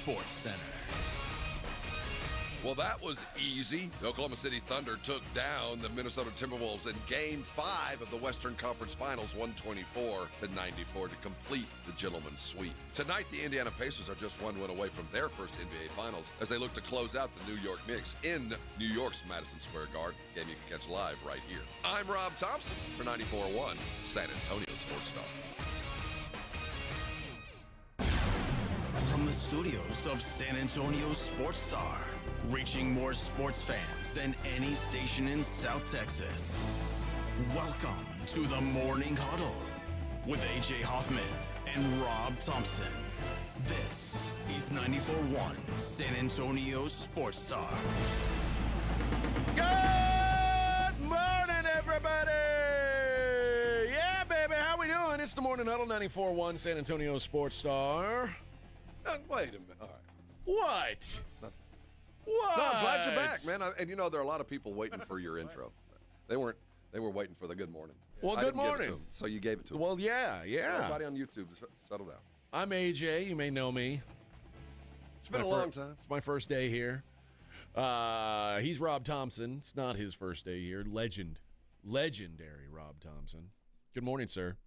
Sports Center. Well, that was easy. The Oklahoma City Thunder took down the Minnesota Timberwolves in Game 5 of the Western Conference Finals, 124-94 to complete the gentleman's sweep. Tonight, the Indiana Pacers are just one win away from their first NBA Finals as they look to close out the New York Knicks in New York's Madison Square Garden. Game you can catch live right here. I'm Rob Thompson for 94.1 San Antonio Sports Star. From the studios of San Antonio Sports Star, reaching more sports fans than any station in South Texas. Welcome to the Morning Huddle with AJ Hoffman and Rob Thompson. This is 94.1 San Antonio Sports Star. Good morning, everybody! Yeah, baby, how we doing? It's the Morning Huddle, 94.1 San Antonio Sports Star. Wait a minute. All right. What? Nothing. What? No, I'm glad you're back, man. And you know, there are a lot of people waiting for your intro. They were waiting for the good morning. Well, I good didn't give it to morning. them, so you gave it to them. Well, yeah. Everybody on YouTube, settle down. I'm AJ. You may know me. It's been a long time. It's my first day here. He's Rob Thompson. It's not his first day here. Legendary Rob Thompson. Good morning, sir.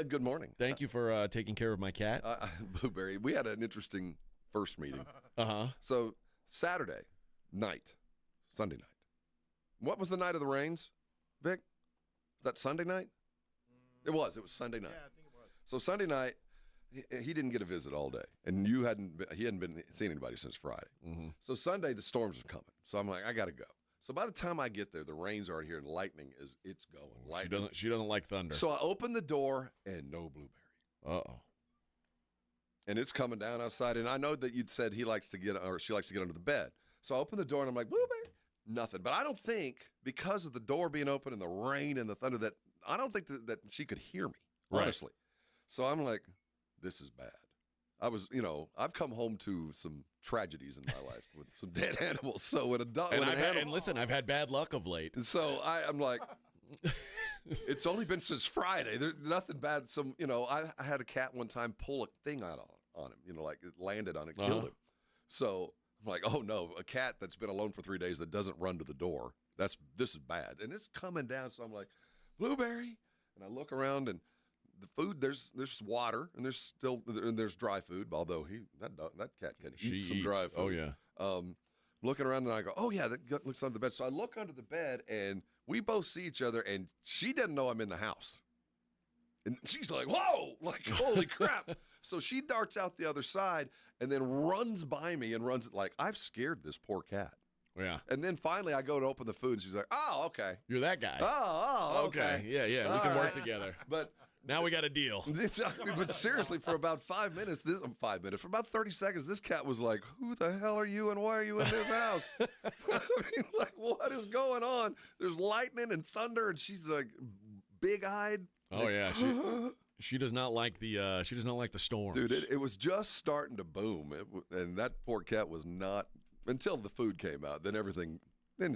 Good morning. Thank you for taking care of my cat. Blueberry, we had an interesting first meeting. Uh-huh. So, Sunday night. What was the night of the rains, Vic? Was that Sunday night? It was Sunday night. Yeah, I think it was. So, Sunday night, he didn't get a visit all day. And he hadn't been seeing anybody since Friday. Mm-hmm. So, Sunday, the storms are coming. So, I'm like, I got to go. So by the time I get there, the rain's already here and lightning it's going. She doesn't like thunder. So I open the door and no Blueberry. Uh-oh. And it's coming down outside. And I know that you'd said she likes to get under the bed. So I open the door and I'm like, Blueberry? Nothing. But I don't think, because of the door being open and the rain and the thunder, that I don't think that she could hear me, honestly. Right. So I'm like, this is bad. I've come home to some tragedies in my life with some dead animals. So when a dog, and listen, I've had bad luck of late. So I'm like, it's only been since Friday. There's nothing bad. I had a cat one time pull a thing out on him. Like it landed on it, killed him. So I'm like, oh no, a cat that's been alone for 3 days that doesn't run to the door. This is bad, and it's coming down. So I'm like, Blueberry, and I look around and. The food, there's water, and there's dry food. Although that cat can eat some dry food. Oh yeah. Looking around and I go, oh yeah, that looks under the bed. So I look under the bed and we both see each other, and she doesn't know I'm in the house, and she's like, whoa, like holy crap. So she darts out the other side and then runs by me and runs like I've scared this poor cat. Yeah. And then finally I go to open the food and she's like, oh, okay. You're that guy. Oh, okay. Yeah. We can work together. But now we got a deal. But seriously, for about 5 minutes, for about 30 seconds, this cat was like, who the hell are you and why are you in this house? I mean, like, what is going on? There's lightning and thunder, and she's like big-eyed. Oh, yeah. She does not like the storms. Dude, it was just starting to boom, and that poor cat was not, until the food came out, then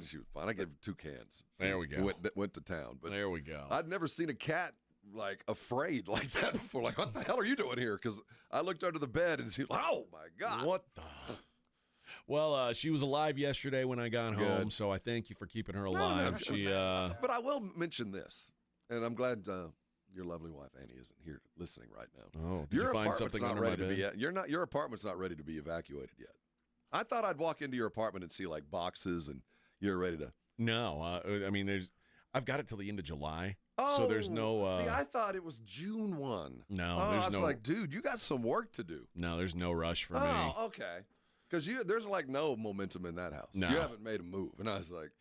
she was fine. I gave her 2 cans. So there we go. Went to town. But there we go. I'd never seen a cat like afraid like that before. Like, what the hell are you doing here? Because I looked under the bed and she's like, oh my God. What the? Well, she was alive yesterday when I got home, so I thank you for keeping her alive. But I will mention this, and I'm glad your lovely wife Annie isn't here listening right now. Oh, did you find something under my bed? Your apartment's not ready to be evacuated yet. I thought I'd walk into your apartment and see like boxes and you're ready to. No, I mean, I've got it till the end of July. So there's no. See, I thought it was June 1. No, I was like, dude, you got some work to do. No, there's no rush for me. Oh, okay. Because there's like no momentum in that house. No. You haven't made a move, and I was like,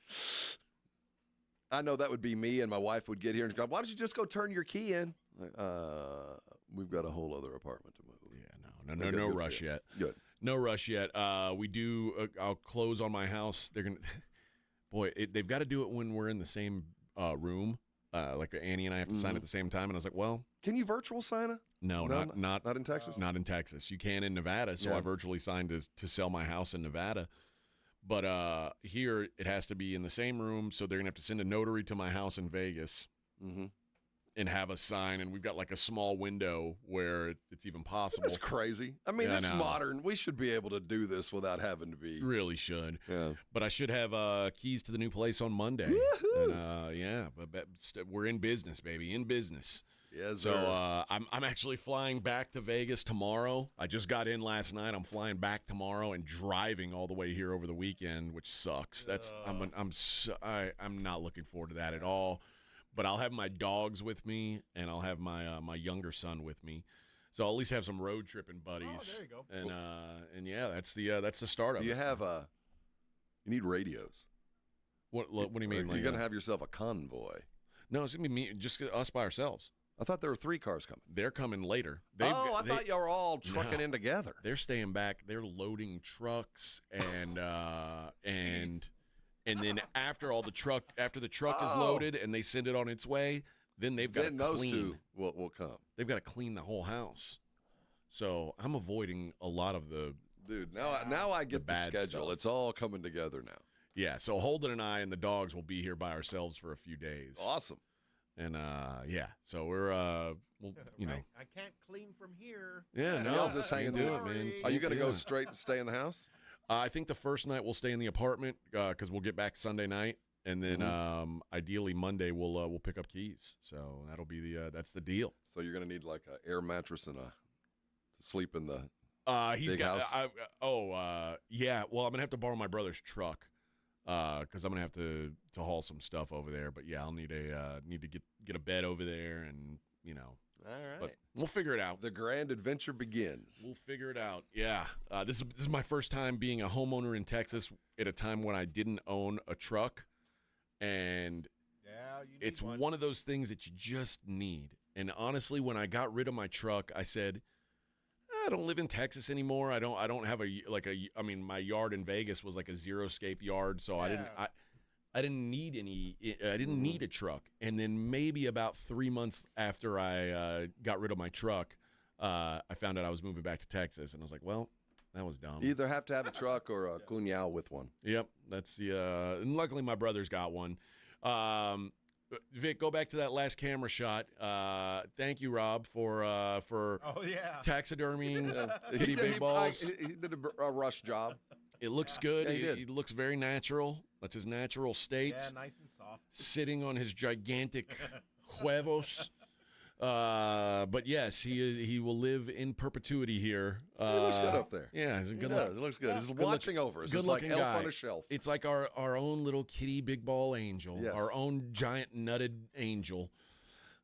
I know that would be me, and my wife would get here and go, why don't you just go turn your key in? Like, we've got a whole other apartment to move. Yeah, no rush yet. Good. No rush yet. We do. I'll close on my house. They're gonna. Boy, they've got to do it when we're in the same room. Like Annie and I have to sign at the same time, and I was like, "Well, can you virtual sign it? No, not in Texas. Not in Texas. You can in Nevada. So I virtually signed to sell my house in Nevada. But here it has to be in the same room. So they're gonna have to send a notary to my house in Vegas. Mm-hmm. and have a sign, and we've got like a small window where it's even possible. That's crazy. I mean, Yeah, it's I know. modern. We should be able to do this without having to be. Really should. Yeah. But I should have keys to the new place on Monday. Woohoo! And, yeah, but we're in business, baby, in business. Yes, So sir. I'm actually flying back to Vegas tomorrow. I just got in last night. I'm flying back tomorrow and driving all the way here over the weekend, which sucks. I'm not looking forward to that at all. But I'll have my dogs with me, and I'll have my younger son with me. So I'll at least have some road tripping buddies. Oh, there you go. And yeah, that's the start of Do you it. have you need radios. What do you mean? You're going to have yourself a convoy. No, it's gonna be me, just us by ourselves. I thought there were 3 cars coming. They're coming later. I thought y'all were all trucking in together. They're staying back. They're loading trucks and then after the truck is loaded and they send it on its way, then they've got to clean. Those 2 will come. They've got to clean the whole house. So I'm avoiding a lot of the Dude, now I get the bad schedule. stuff. It's all coming together now. yeah. So Holden and I and the dogs will be here by ourselves for a few days. Awesome. And yeah, so we're Right. I can't clean from here. Yeah, no, Y'all just hanging do there. it, man. Are you going to go Yeah. straight and stay in the house? I think the first night we'll stay in the apartment because we'll get back Sunday night, and then ideally Monday we'll pick up keys. So that'll be that's the deal. So you're going to need like an air mattress and to sleep in the. He's Big got. house? Yeah. Well, I'm gonna have to borrow my brother's truck because I'm gonna have to haul some stuff over there. But yeah, I'll need to get a bed over there, and All right. But we'll figure it out. The grand adventure begins. We'll figure it out. Yeah. This is my first time being a homeowner in Texas at a time when I didn't own a truck, and Yeah, you need it's one of those things that you just need. And honestly, when I got rid of my truck, I said, I don't live in Texas anymore. I don't have I mean, my yard in Vegas was like a zero-scape yard, so I didn't need a truck. And then maybe about 3 months after I got rid of my truck, I found out I was moving back to Texas, and I was like, well, that was dumb. You either have to have a truck or a cuñado with one. Yep, that's the. And luckily, my brother's got one. Vic, go back to that last camera shot. Thank you, Rob, for Oh yeah. taxidermying kitty big balls. He did a rush job. It looks good. Yeah, he did. He looks very natural. That's his natural state. Yeah, nice and soft. Sitting on his gigantic huevos. But yes, he will live in perpetuity here. He looks good up there. Yeah, he's a good Yeah, look. it looks good. He's Good watching over us. good It's like looking elf guy. on a shelf. It's like our own little kitty big ball angel, Yes. our own giant nutted angel.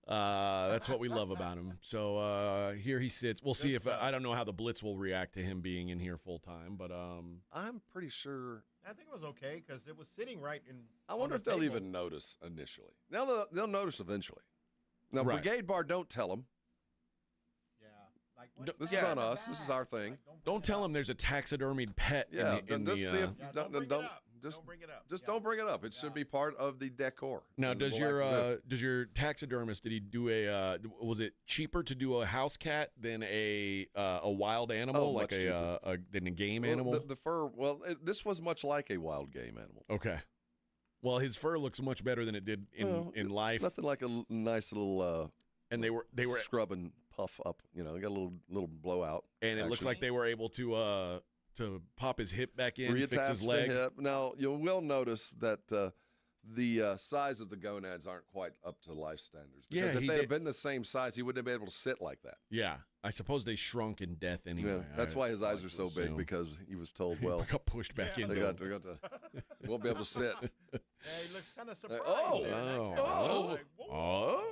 That's what we love about him. So here he sits. We'll see if I don't know how the Blitz will react to him being in here full time, but I'm pretty sure. I think it was okay because it was sitting right in. I wonder on if the they'll table. even notice initially. Now they'll notice eventually. Now, Right. Brigade Bar, don't tell them. Yeah. Like what's This that? is on us. This is our thing. Like, don't bring tell it him up. there's a taxidermied pet Yeah, in just the. see if Yeah, don't bring it don't up. just Don't bring it up. just Yeah. don't bring it up. It should be part of the decor. Now, And does we'll act as if- your taxidermist, did he do was it cheaper to do a house cat than a wild animal, Oh, like much than a game Well, animal? The fur. Well, this was much like a wild game animal. Okay. Well, his fur looks much better than it did in life, Nothing like a nice little and they were scrub and puff up. Got a little blowout. and it looks action. like they were able to pop his hip back in, fix Reattach his the leg. hip. Now you will notice that the size of the gonads aren't quite up to life standards. Yeah, Because if he they did- had been the same size, he wouldn't have been able to sit like that. Yeah, I suppose they shrunk in death anyway. Yeah, that's why his I eyes like are to so big assume. because he was told, He well, got pushed back Yeah. into. they got he won't be able to sit. Yeah, he looks kind of surprised. oh, there. That oh, camera was oh, like, whoa.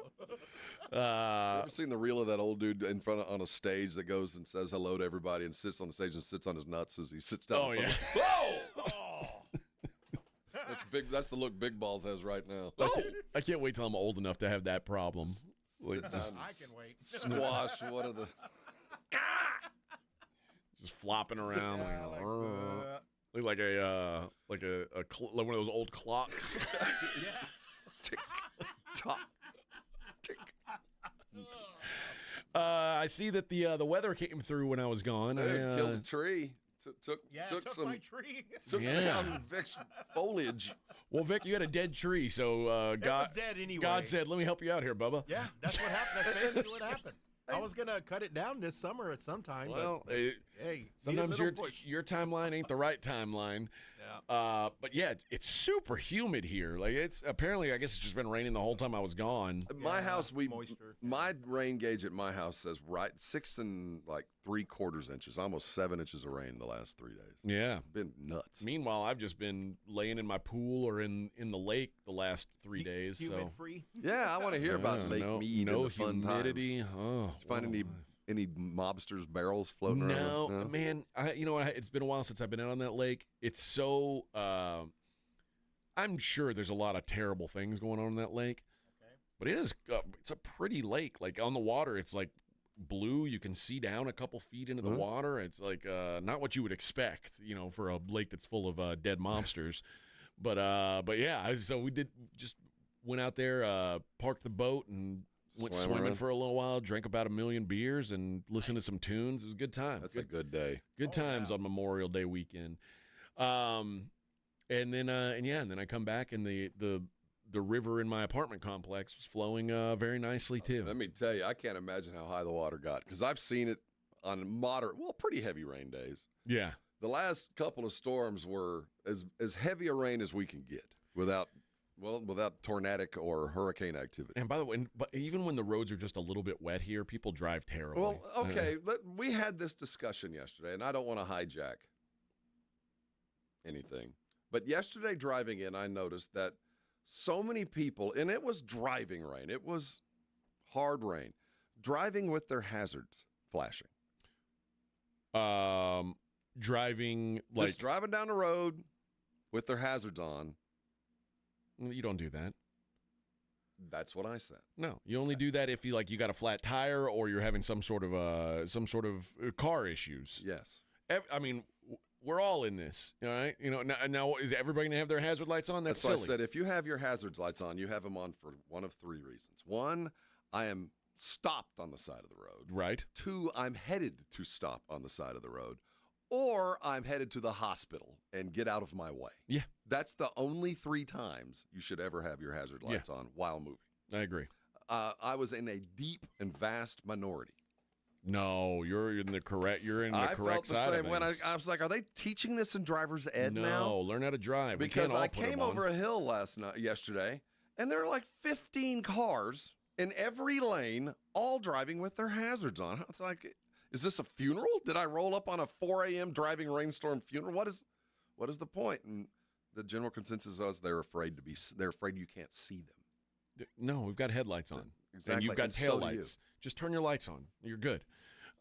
Ever seen the reel of that old dude in front on a stage that goes and says hello to everybody and sits on the stage and sits on his nuts as he sits down? Oh in yeah. front of- Oh. That's big. That's the look Big Balls has right now. I can't wait till I'm old enough to have that problem. Like just, I can wait. Squash one of the. just flopping around. Yeah, like, like, look like like one of those old clocks. yeah. Tick tock. Tick. I see that the weather came through when I was gone. They I, killed a tree. took some my tree. took Yeah. down Vic's foliage. Well, Vic, you had a dead tree, so It God, was dead anyway. God said, "Let me help you out here, Bubba." Yeah, that's what happened. That's basically what happened. I was gonna cut it down this summer at some time. Well, but, hey, sometimes need a little push. your timeline ain't the right timeline. Yeah. But yeah, it's super humid here. Like it's apparently, I guess it's just been raining the whole time I was gone. My Yeah, house, moisture. my rain gauge at my house says 6 3/4 inches, almost 7 inches of rain the last 3 days. Yeah. Been nuts. Meanwhile, I've just been laying in my pool or in the lake the last 3 days. Humid So free. Yeah, I want to hear about Lake Mead no and the fun humidity. times. Oh, Did you find any mobsters' barrels floating around? no, man. You know what? It's been a while since I've been out on that lake. It's so. I'm sure there's a lot of terrible things going on in that lake, Okay. but it is. It's a pretty lake. Like on the water, it's like blue. You can see down a couple feet into the water. It's like not what you would expect, for a lake that's full of dead mobsters. but yeah. So we went out there, parked the boat, and went Swam swimming around. for a little while, drank about 1 million beers, and listened to some tunes. It was a good time. That's a good day. Good times on Memorial Day weekend. And then I come back, and the river in my apartment complex was flowing very nicely too. Let me tell you, I can't imagine how high the water got because I've seen it on pretty heavy rain days. Yeah. The last couple of storms were as heavy a rain as we can get without tornadic or hurricane activity. And by the way, but even when the roads are just a little bit wet here, people drive terribly. Well, okay, we had this discussion yesterday, and I don't want to hijack anything. But yesterday driving in, I noticed that so many people, and it was driving rain, it was hard rain, driving with their hazards flashing. Driving Just driving down the road with their hazards on. you don't do that. That's what I said. No, you only do that if you got a flat tire or you're having some sort of car issues. Yes. I mean, we're all in this, all right? Now is everybody going to have their hazard lights on? That's why I silly. said if you have your hazards lights on, you have them on for one of 3 reasons. 1, I am stopped on the side of the road. Right. 2, I'm headed to stop on the side of the road. Or I'm headed to the hospital and get out of my way. Yeah. That's the only 3 times you should ever have your hazard lights on while moving. I agree. I was in a deep and vast minority. No, you're in the correct. You're in the I correct felt the side same of when things. I was like, are they teaching this in driver's ed no, now? learn how to drive. We Because can't all I put 'em came on. over a hill yesterday, and there were like 15 cars in every lane, all driving with their hazards on. I was like, is this a funeral? Did I roll up on a 4 a.m. driving rainstorm funeral? What is the point? And the general consensus was they're afraid you can't see them. No, we've got headlights on. Exactly. And you've got And tail so do you. lights. Just turn your lights on. You're good.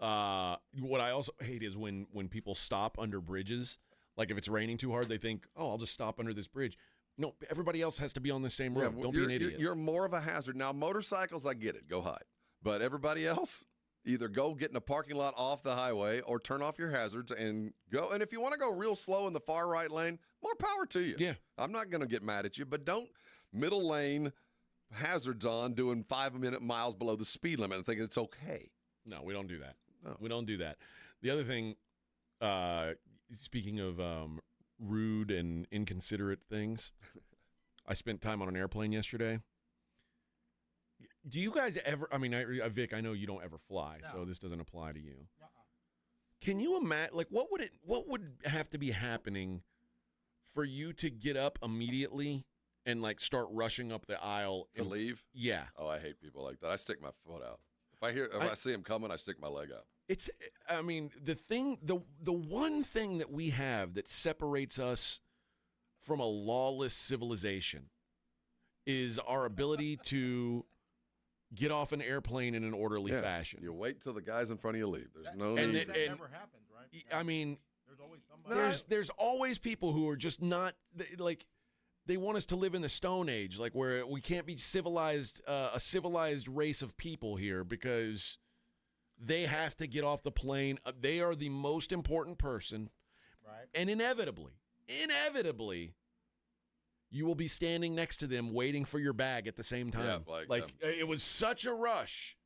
What I also hate is when people stop under bridges. Like if it's raining too hard, they think, oh, I'll just stop under this bridge. No, everybody else has to be on the same road. well, Don't be an idiot. You're more of a hazard. Now, motorcycles, I get it. Go hide. But everybody else, either go get in a parking lot off the highway or turn off your hazards and go. And if you want to go real slow in the far right lane, more power to you. Yeah. I'm not going to get mad at you, but don't middle lane hazards on doing 5-minute miles below the speed limit and thinking it's okay. No, we don't do that. No. We don't do that. The other thing, speaking of rude and inconsiderate things, I spent time on an airplane yesterday. Do you guys ever? I mean, Vic, I know you don't ever fly, so this doesn't apply to you. Can you imagine? Like, what would have to be happening for you to get up immediately and start rushing up the aisle To leave? Yeah. Oh, I hate people like that. I stick my foot out. If I see him coming, I stick my leg out. I mean, the one thing that we have that separates us from a lawless civilization is our ability to get off an airplane in an orderly fashion. You wait till the guys in front of you leave. There's no and need. That never happens, right? I mean, There's always somebody. there's always people who are just not they want us to live in the Stone Age, where we can't be civilized, a civilized race of people here because they have to get off the plane. They are the most important person, Right. and inevitably, you will be standing next to them waiting for your bag at the same time. Yeah, it was such a rush.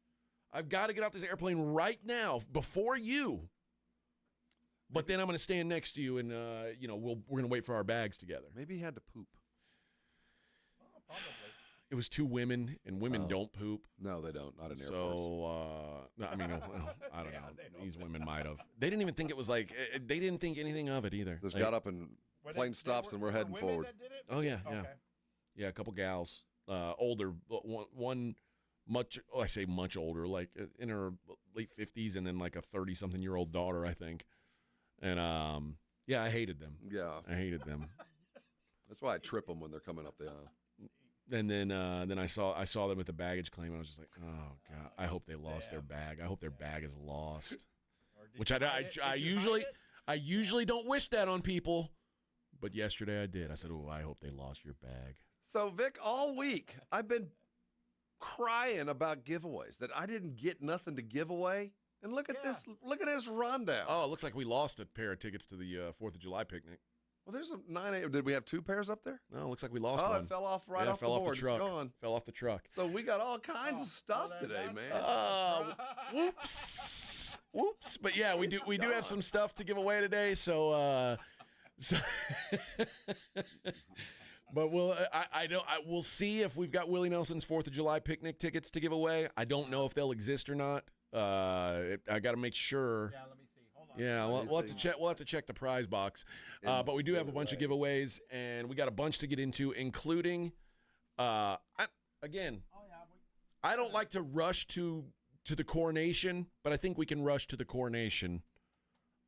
I've got to get off this airplane right now before you. But then I'm going to stand next to you, and we're going to wait for our bags together. Maybe he had to poop. Probably. It was two women, and women don't poop. No, they don't. Not in airports. So, no, I mean, I don't know. they These don't. women might have. They didn't even think it was like. They didn't think anything of it either. Just Like, got up and plane stops, and we're heading women forward. that did it? Oh yeah, Okay. yeah. A couple gals, older. One much. Oh, I say much older, like in her late 50s, and then like a 30-something-year-old daughter, I think. And I hated them. Yeah. I hated them. That's why I trip them when they're coming up the aisle. And then I saw them with the baggage claim, and I was just like, oh god, I hope they lost their bag. I hope their bag is lost. Or did Which you I hide it? Did you hide it? I usually don't wish that on people, but yesterday I did. I said, oh, I hope they lost your bag. So, Vic, all week I've been crying about giveaways, that I didn't get nothing to give away. And look at this. Look at this rundown. Oh, it looks like we lost a pair of tickets to the 4th of July picnic. Well, there's a 9 Did we have 2 pairs up there? No, it looks like we lost Oh, one. it fell off Yeah, off fell the off board. the truck. It's gone. Fell off the truck. So we got all kinds of stuff well, today, that's- man. Whoops. Whoops. But yeah, we do have some stuff to give away today. So but we'll see if we've got Willie Nelson's 4th of July picnic tickets to give away. I don't know if they'll exist or not. I got to make sure. Yeah, let me see. Hold on. Yeah, we'll have to check. We'll have to check the prize box. But we do have a bunch of giveaways, and we got a bunch to get into, including, again, I don't like to rush to the coronation, but I think we can rush to the coronation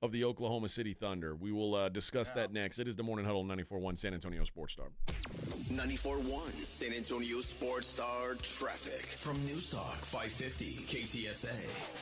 of the Oklahoma City Thunder. We will discuss that next. It is the Morning Huddle 94.1 San Antonio Sports Star. 94.1 San Antonio Sports Star traffic from News Talk 550 KTSA.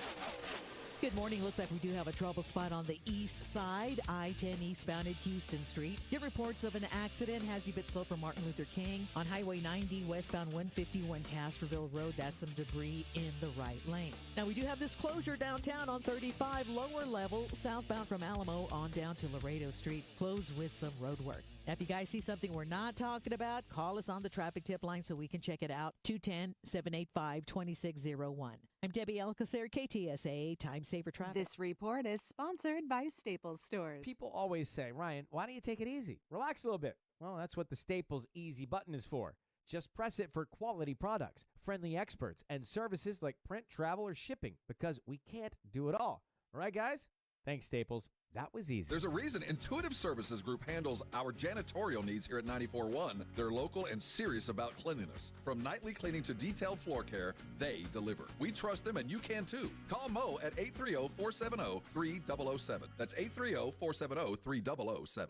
Good morning. Looks like we do have a trouble spot on the east side, I-10 eastbound at Houston Street. Get reports of an accident has you a bit slow from Martin Luther King. On Highway 90 westbound 151 Castroville Road, that's some debris in the right lane. Now, we do have this closure downtown on 35, lower level, southbound from Alamo on down to Laredo Street, closed with some road work. Now, if you guys see something we're not talking about, call us on the traffic tip line so we can check it out. 210-785-2601. I'm Debbie Alcacer, KTSA Time Saver Traffic. This report is sponsored by Staples Stores. People always say, Ryan, why don't you take it easy? Relax a little bit. Well, that's what the Staples Easy button is for. Just press it for quality products, friendly experts, and services like print, travel, or shipping, because we can't do it all. All right, guys? Thanks, Staples. That was easy. There's a reason Intuitive Services Group handles our janitorial needs here at 94.1. They're local and serious about cleanliness. From nightly cleaning to detailed floor care, they deliver. We trust them, and you can too. Call Mo at 830-470-3007. That's 830-470-3007.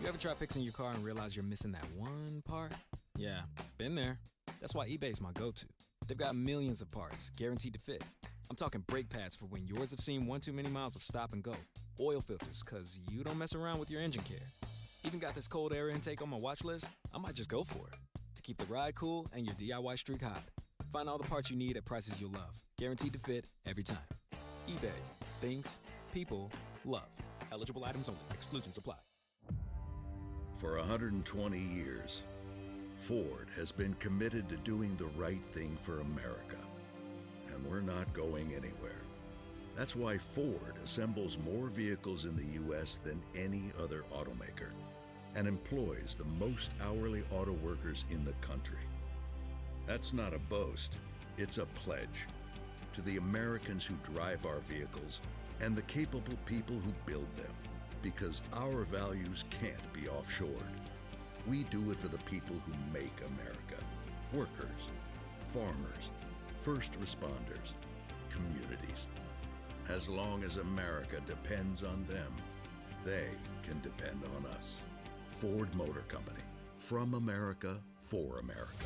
You ever try fixing your car and realize you're missing that one part? Yeah, been there. That's why eBay's my go-to. They've got millions of parts, guaranteed to fit. I'm talking brake pads for when yours have seen one too many miles of stop and go. Oil filters, because you don't mess around with your engine care. Even got this cold air intake on my watch list. I might just go for it. To keep the ride cool and your DIY streak hot. Find all the parts you need at prices you'll love. Guaranteed to fit every time. eBay. Things people love. Eligible items only. Exclusions apply. For 120 years, Ford has been committed to doing the right thing for America. And we're not going anywhere. That's why Ford assembles more vehicles in the U.S. than any other automaker and employs the most hourly auto workers in the country. That's not a boast, it's a pledge to the Americans who drive our vehicles and the capable people who build them, because our values can't be offshored. We do it for the people who make America. Workers, farmers, first responders, communities. As long as America depends on them, they can depend on us. Ford Motor Company. From America, for America.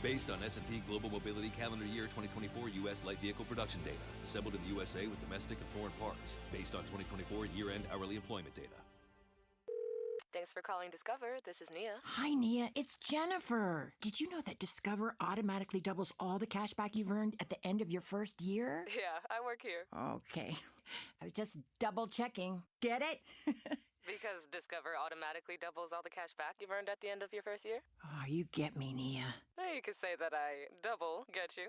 Based on S&P Global Mobility Calendar Year 2024 U.S. light vehicle production data. Assembled in the USA with domestic and foreign parts. Based on 2024 year-end hourly employment data. Thanks for calling Discover. This is Nia. Hi, Nia. It's Jennifer. Did you know that Discover automatically doubles all the cash back you've earned at the end of your first year? Yeah, I work here. Okay. I was just double checking. Get it? Because Discover automatically doubles all the cash back you've earned at the end of your first year? Oh, you get me, Nia. You could say that I double get you.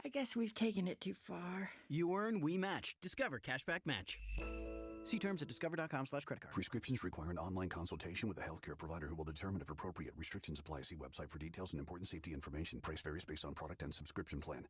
I guess we've taken it too far. You earn, we match. Discover Cashback Match. See terms at discover.com/creditcard. Prescriptions require an online consultation with a healthcare provider who will determine if appropriate. Restrictions apply. See website for details and important safety information. Price varies based on product and subscription plan.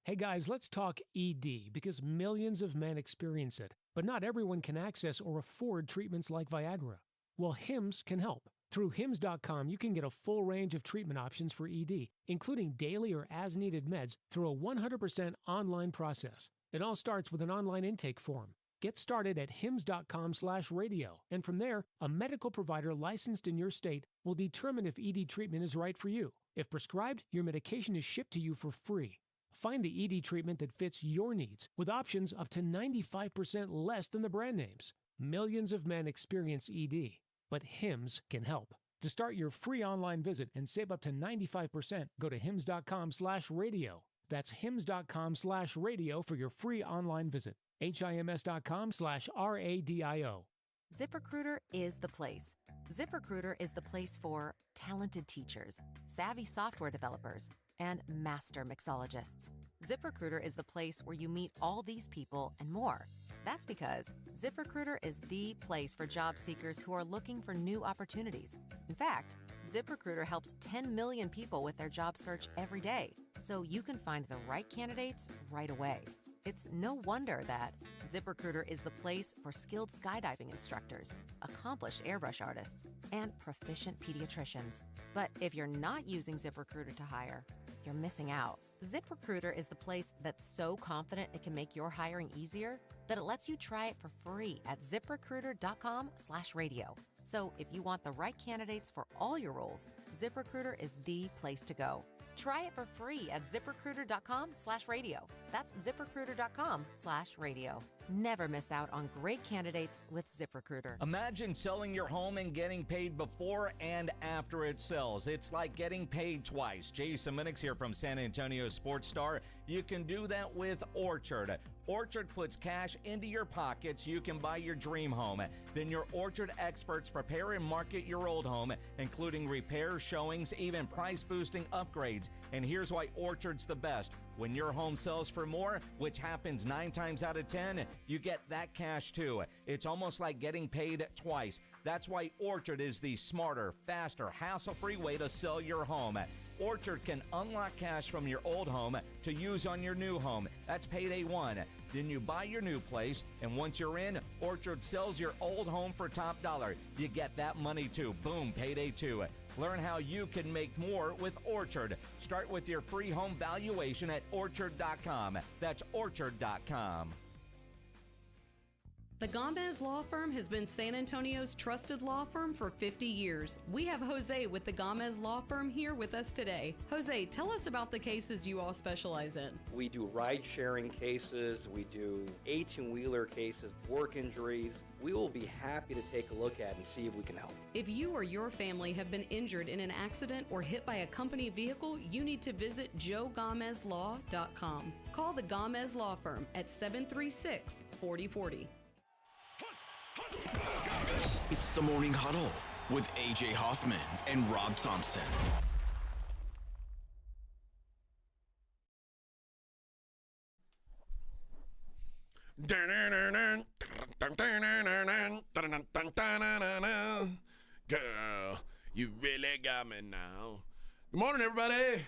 Hey guys, let's talk ED because millions of men experience it, but not everyone can access or afford treatments like Viagra. Well, Hims can help. Through Hims.com, you can get a full range of treatment options for ED, including daily or as-needed meds through a 100% online process. It all starts with an online intake form. Get started at hims.com/radio, and from there, a medical provider licensed in your state will determine if ED treatment is right for you. If prescribed, your medication is shipped to you for free. Find the ED treatment that fits your needs, with options up to 95% less than the brand names. Millions of men experience ED, but Hims can help. To start your free online visit and save up to 95%, go to hims.com/radio. That's hims.com/radio for your free online visit. HIMS.com/RADIO. ZipRecruiter is the place. ZipRecruiter is the place for talented teachers, savvy software developers, and master mixologists. ZipRecruiter is the place where you meet all these people and more. That's because ZipRecruiter is the place for job seekers who are looking for new opportunities. In fact, ZipRecruiter helps 10 million people with their job search every day, so you can find the right candidates right away. It's no wonder that ZipRecruiter is the place for skilled skydiving instructors, accomplished airbrush artists, and proficient pediatricians. But if you're not using ZipRecruiter to hire, you're missing out. ZipRecruiter is the place that's so confident it can make your hiring easier that it lets you try it for free at ZipRecruiter.com/radio. So if you want the right candidates for all your roles, ZipRecruiter is the place to go. Try it for free at ZipRecruiter.com/radio. That's ZipRecruiter.com/radio. Never miss out on great candidates with ZipRecruiter. Imagine selling your home and getting paid before and after it sells. It's like getting paid twice. Jason Minix here from San Antonio Sports Star. You can do that with Orchard. Orchard puts cash into your pocket so you can buy your dream home. Then your Orchard experts prepare and market your old home, including repairs, showings, even price-boosting upgrades. And here's why Orchard's the best. When your home sells for more, which happens 9 times out of 10, you get that cash too. It's almost like getting paid twice. That's why Orchard is the smarter, faster, hassle-free way to sell your home. Orchard can unlock cash from your old home to use on your new home. That's payday 1. Then you buy your new place, and once you're in, Orchard sells your old home for top dollar. You get that money too. Boom, payday 2. Learn how you can make more with Orchard. Start with your free home valuation at Orchard.com. That's Orchard.com. The Gomez Law Firm has been San Antonio's trusted law firm for 50 years. We have Jose with the Gomez Law Firm here with us today. Jose, tell us about the cases you all specialize in. We do ride-sharing cases, we do 18-wheeler cases, work injuries. We will be happy to take a look at and see if we can help. If you or your family have been injured in an accident or hit by a company vehicle, you need to visit joegomezlaw.com. Call the Gomez Law Firm at 736-4040. It's the Morning Huddle with AJ Hoffman and Rob Thompson. Girl, you really got me now. Good morning, everybody.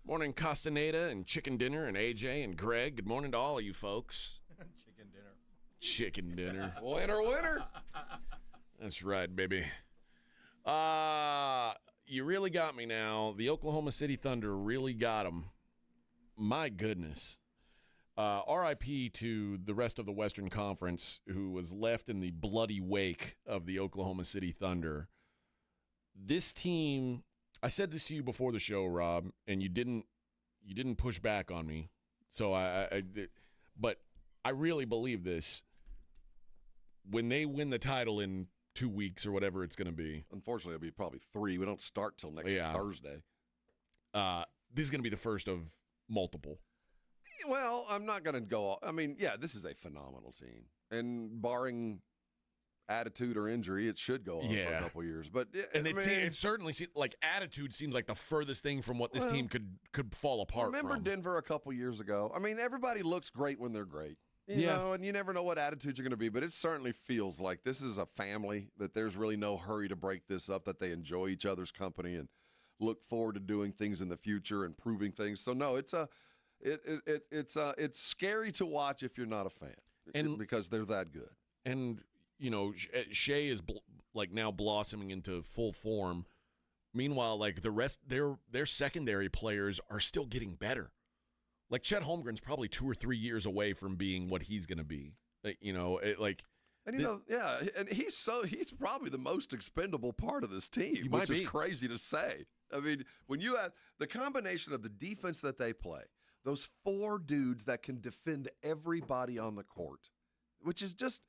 Morning, Castaneda and Chicken Dinner and AJ and Greg. Good morning to all of you folks. Chicken dinner. Winner. That's right, baby. You really got me now. The Oklahoma City Thunder really got them. My goodness. RIP to the rest of the Western Conference, who was left in the bloody wake of the Oklahoma City Thunder. This team, I said this to you before the show, Rob, and you didn't push back on me. So but I really believe this. When they win the title in 2 weeks or whatever it's going to be. Unfortunately, it'll be probably 3. We don't start till next Thursday. This is going to be the first of multiple. Well, I'm not going to go. I mean, yeah, this is a phenomenal team. And barring attitude or injury, it should go on for a couple of years. But it certainly seems like attitude seems like the furthest thing from what this team could fall apart remember from. Denver a couple years ago? I mean, everybody looks great when they're great. You know, and you never know what attitudes are going to be, but it certainly feels like this is a family, that there's really no hurry to break this up, that they enjoy each other's company and look forward to doing things in the future and proving things. So no, it's scary to watch if you're not a fan, because they're that good. And you know, Shea is now blossoming into full form. Meanwhile, like the rest, their secondary players are still getting better. Like Chet Holmgren's probably 2 or 3 years away from being what he's going to be. And he's probably the most expendable part of this team, which is crazy to say. I mean, when you have the combination of the defense that they play, those 4 dudes that can defend everybody on the court, which is just,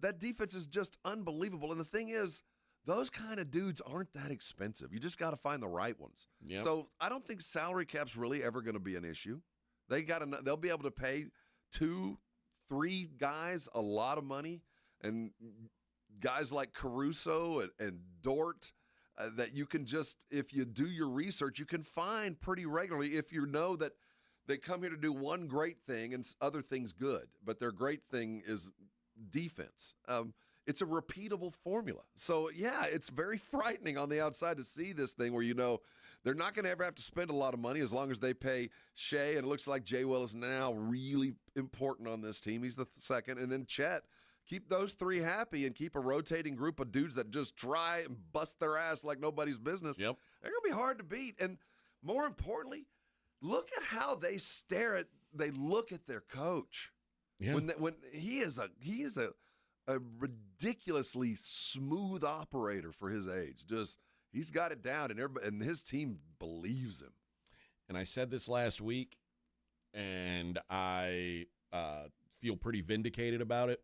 that defense is just unbelievable. And the thing is, those kind of dudes aren't that expensive. You just got to find the right ones. Yep. So I don't think salary cap's really ever going to be an issue. They'll be able to pay 2, 3 guys a lot of money, and guys like Caruso and Dort that you can just, if you do your research, you can find pretty regularly if you know that they come here to do one great thing and other things good, but their great thing is defense. It's a repeatable formula. So, yeah, it's very frightening on the outside to see this thing where you know they're not going to ever have to spend a lot of money as long as they pay Shea, and it looks like Jay Will is now really important on this team. He's the second. And then Chet. Keep those 3 happy and keep a rotating group of dudes that just try and bust their ass like nobody's business. Yep. They're going to be hard to beat. And more importantly, look at how they look at their coach. Yeah. When he is a ridiculously smooth operator for his age. Just he's got it down, and his team believes him. And I said this last week, and I feel pretty vindicated about it.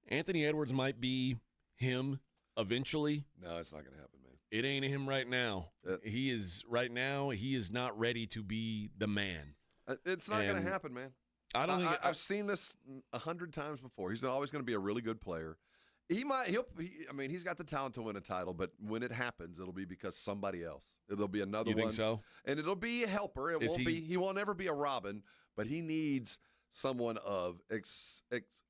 Anthony Edwards might be him eventually. No, it's not going to happen, man. It ain't him right now. He is not ready to be the man. It's not going to happen, man. I've seen this 100 times before. He's always going to be a really good player. He's got the talent to win a title, but when it happens, it'll be because somebody else. It'll be another one. You think so? And it'll be a helper. He won't ever be a Robin, but he needs someone of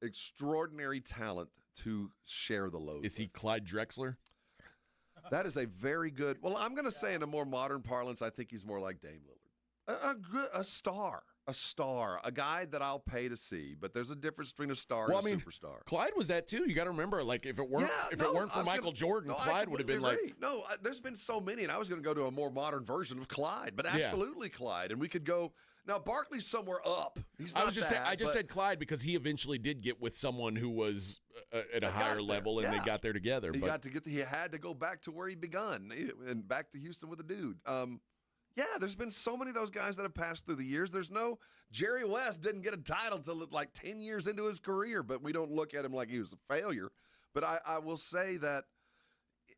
extraordinary talent to share the load. Is he Clyde Drexler? That is a very good. Well, I'm going to say in a more modern parlance, I think he's more like Dame Lillard, a star, a guy that I'll pay to see. But there's a difference between a star and a superstar. Clyde was that too. You got to remember, like if it weren't for Michael Jordan, Clyde would have been like. No, there's been so many, and I was going to go to a more modern version of Clyde, but absolutely Clyde, and we could go. Now, Barkley's somewhere up. He's not I just said Clyde because he eventually did get with someone who was at a higher level, and they got there together. He had to go back to where he begun, and back to Houston with a dude. There's been so many of those guys that have passed through the years. Jerry West didn't get a title till like 10 years into his career, but we don't look at him like he was a failure. But I will say that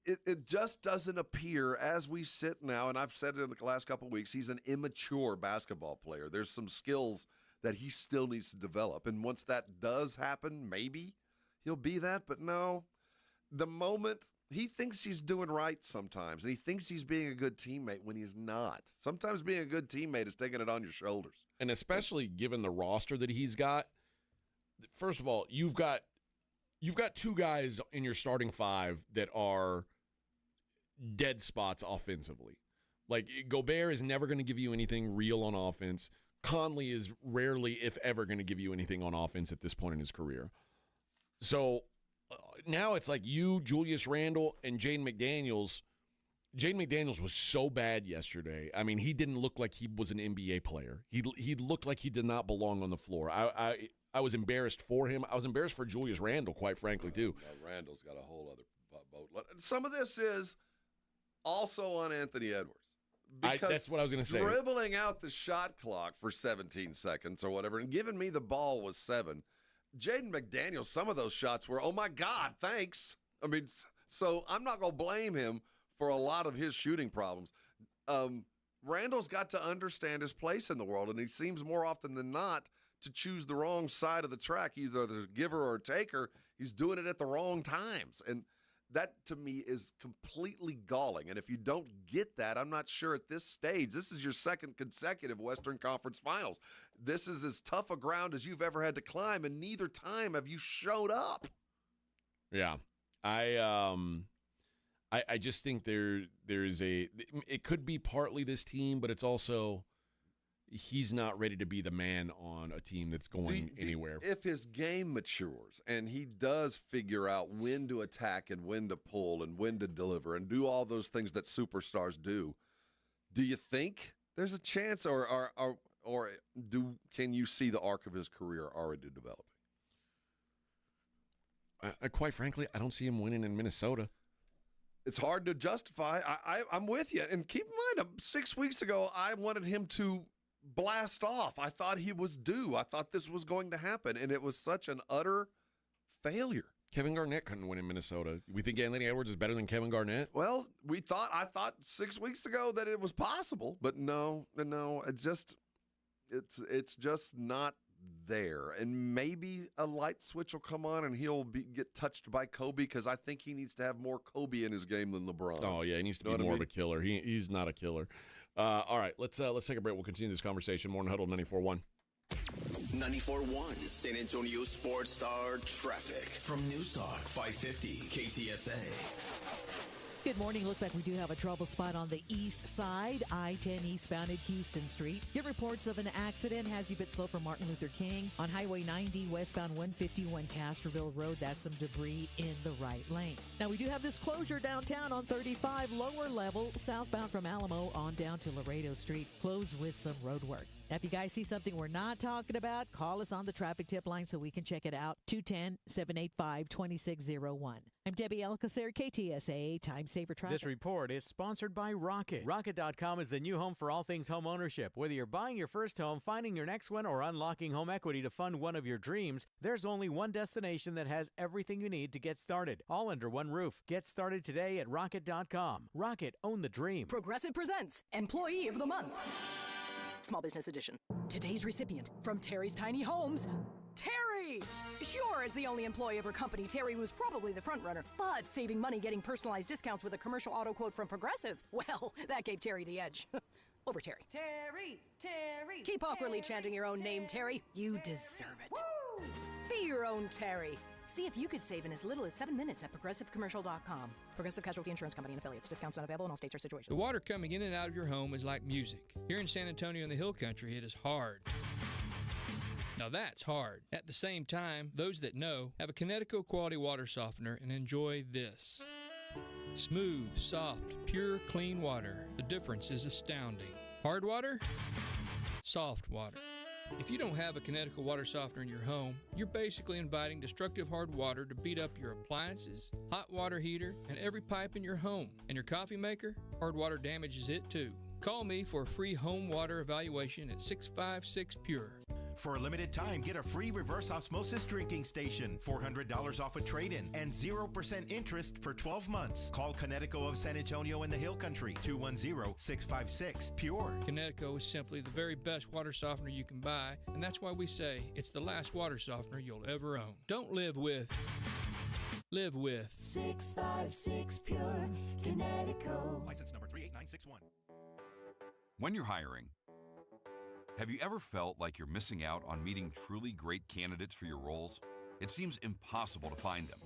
it just doesn't appear as we sit now, and I've said it in the last couple of weeks, he's an immature basketball player. There's some skills that he still needs to develop. And once that does happen, maybe he'll be that. But no, the moment he thinks he's doing right sometimes, and he thinks he's being a good teammate when he's not. Sometimes being a good teammate is taking it on your shoulders. And especially given the roster that he's got, first of all, you've got 2 guys in your starting 5 that are dead spots offensively. Like Gobert is never going to give you anything real on offense. Conley is rarely, if ever, going to give you anything on offense at this point in his career. So now it's like you, Julius Randle, and Jaden McDaniels. Jaden McDaniels was so bad yesterday. I mean, he didn't look like he was an NBA player. He looked like he did not belong on the floor. I was embarrassed for him. I was embarrassed for Julius Randle, quite frankly, too. Randle's got a whole other boat. Some of this is also on Anthony Edwards. That's what I was going to say. Dribbling out the shot clock for 17 seconds or whatever and giving me the ball was 7. Jaden McDaniels, some of those shots were, oh, my God, thanks. I mean, so I'm not going to blame him for a lot of his shooting problems. Randall's got to understand his place in the world, and he seems more often than not to choose the wrong side of the track, either the giver or taker. He's doing it at the wrong times. And That to me is completely galling. And if you don't get that, I'm not sure at this stage. This is your second consecutive Western Conference Finals. This is as tough a ground as you've ever had to climb, and neither time have you showed up. Yeah. I just think there's it could be partly this team, but it's also he's not ready to be the man on a team that's going anywhere. If his game matures and he does figure out when to attack and when to pull and when to deliver and do all those things that superstars do you think there's a chance, or can you see the arc of his career already developing? Quite frankly, I don't see him winning in Minnesota. It's hard to justify. I'm with you. And keep in mind, 6 weeks ago, I wanted him to blast off. I thought he was due. I thought this was going to happen, and it was such an utter failure. Kevin Garnett couldn't win in Minnesota. We think Anthony Edwards is better than Kevin Garnett? Well, I thought 6 weeks ago that it was possible, but no, it's just not there. And maybe a light switch will come on and he'll get touched by Kobe, because I think he needs to have more Kobe in his game than LeBron. Oh yeah, he needs to be more of a killer. He's not a killer. All right, let's take a break. We'll continue this conversation. Morning Huddle 94.1. 94.1 San Antonio Sports Star traffic from News Talk 550 KTSA. Good morning. Looks like we do have a trouble spot on the east side, I-10 eastbound at Houston Street. Get reports of an accident has you a bit slow from Martin Luther King. On Highway 90, westbound 151 Castroville Road, that's some debris in the right lane. Now, we do have this closure downtown on 35, lower level, southbound from Alamo on down to Laredo Street, closed with some road work. Now, if you guys see something we're not talking about, call us on the traffic tip line so we can check it out. 210-785-2601. I'm Debbie Alcacer, KTSA Time Saver Traffic. This report is sponsored by Rocket. Rocket.com is the new home for all things home ownership. Whether you're buying your first home, finding your next one, or unlocking home equity to fund one of your dreams, there's only one destination that has everything you need to get started, all under one roof. Get started today at Rocket.com. Rocket, own the dream. Progressive presents Employee of the Month. Small Business Edition. Today's recipient from Terry's Tiny Homes, Terry! Sure, as the only employee of her company, Terry was probably the front runner, but saving money getting personalized discounts with a commercial auto quote from Progressive, well, that gave Terry the edge. Over Terry. Terry! Keep awkwardly chanting your own name, Terry. You deserve it. Woo! Be your own Terry. See if you could save in as little as 7 minutes at ProgressiveCommercial.com. Progressive Casualty Insurance Company and Affiliates. Discounts not available in all states or situations. The water coming in and out of your home is like music. Here in San Antonio in the Hill Country, it is hard. Now that's hard. At the same time, those that know have a Connecticut quality water softener and enjoy this. Smooth, soft, pure, clean water. The difference is astounding. Hard water? Soft water. If you don't have a Connecticut water softener in your home, you're basically inviting destructive hard water to beat up your appliances, hot water heater, and every pipe in your home. And your coffee maker? Hard water damages it too. Call me for a free home water evaluation at 656 Pure. For a limited time, get a free reverse osmosis drinking station, $400 off a trade-in, and 0% interest for 12 months. Call Connecticut of San Antonio in the Hill Country, 210-656-PURE. Connecticut is simply the very best water softener you can buy, and that's why we say it's the last water softener you'll ever own. Don't live with 656 Pure, Connecticut. License number 38961. When you're hiring, have you ever felt like you're missing out on meeting truly great candidates for your roles? It seems impossible to find them,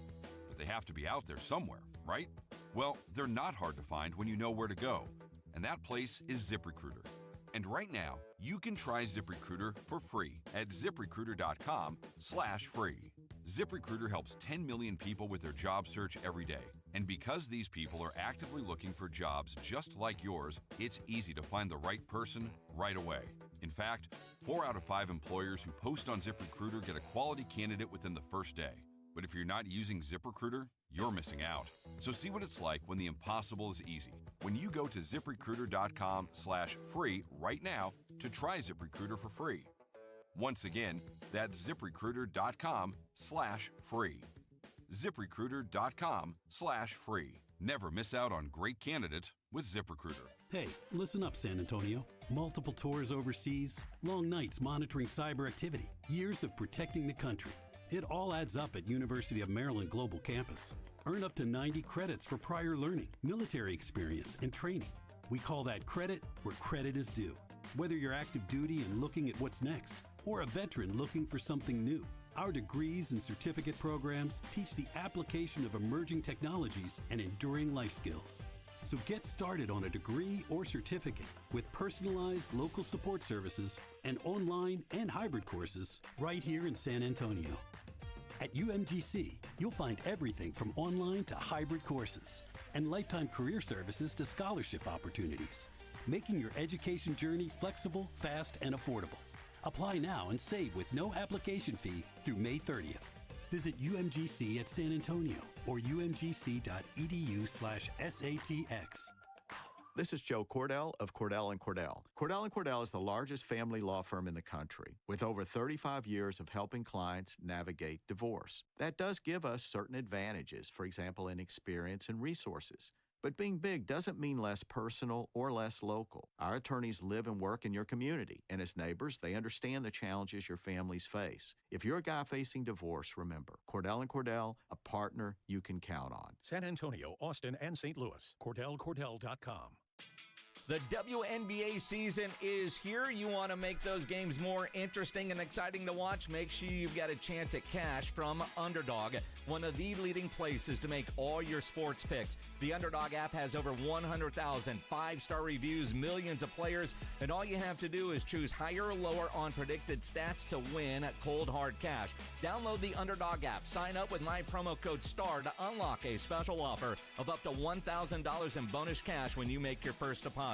but they have to be out there somewhere, right? Well, they're not hard to find when you know where to go, and that place is ZipRecruiter. And right now, you can try ZipRecruiter for free at ZipRecruiter.com/free. ZipRecruiter helps 10 million people with their job search every day. And because these people are actively looking for jobs just like yours, it's easy to find the right person right away. In fact, 4 out of 5 employers who post on ZipRecruiter get a quality candidate within the first day. But if you're not using ZipRecruiter, you're missing out. So see what it's like when the impossible is easy. When you go to ZipRecruiter.com/free right now to try ZipRecruiter for free. Once again, that's ZipRecruiter.com/free. ZipRecruiter.com/free. Never miss out on great candidates with ZipRecruiter. Hey, listen up, San Antonio. Multiple tours overseas, long nights monitoring cyber activity, years of protecting the country. It all adds up at University of Maryland Global Campus. Earn up to 90 credits for prior learning, military experience, and training. We call that credit where credit is due. Whether you're active duty and looking at what's next, or a veteran looking for something new, our degrees and certificate programs teach the application of emerging technologies and enduring life skills. So get started on a degree or certificate with personalized local support services and online and hybrid courses right here in San Antonio. At UMGC, you'll find everything from online to hybrid courses and lifetime career services to scholarship opportunities, making your education journey flexible, fast, and affordable. Apply now and save with no application fee through May 30th. Visit UMGC at San Antonio or umgc.edu/SATX. This is Joe Cordell of Cordell & Cordell. Cordell & Cordell is the largest family law firm in the country with over 35 years of helping clients navigate divorce. That does give us certain advantages, for example, in experience and resources. But being big doesn't mean less personal or less local. Our attorneys live and work in your community, and as neighbors, they understand the challenges your families face. If you're a guy facing divorce, remember, Cordell & Cordell, a partner you can count on. San Antonio, Austin, and St. Louis. CordellCordell.com. The WNBA season is here. You want to make those games more interesting and exciting to watch? Make sure you've got a chance at cash from Underdog, one of the leading places to make all your sports picks. The Underdog app has over 100,000 five-star reviews, millions of players, and all you have to do is choose higher or lower on predicted stats to win cold hard cash. Download the Underdog app. Sign up with my promo code STAR to unlock a special offer of up to $1,000 in bonus cash when you make your first deposit.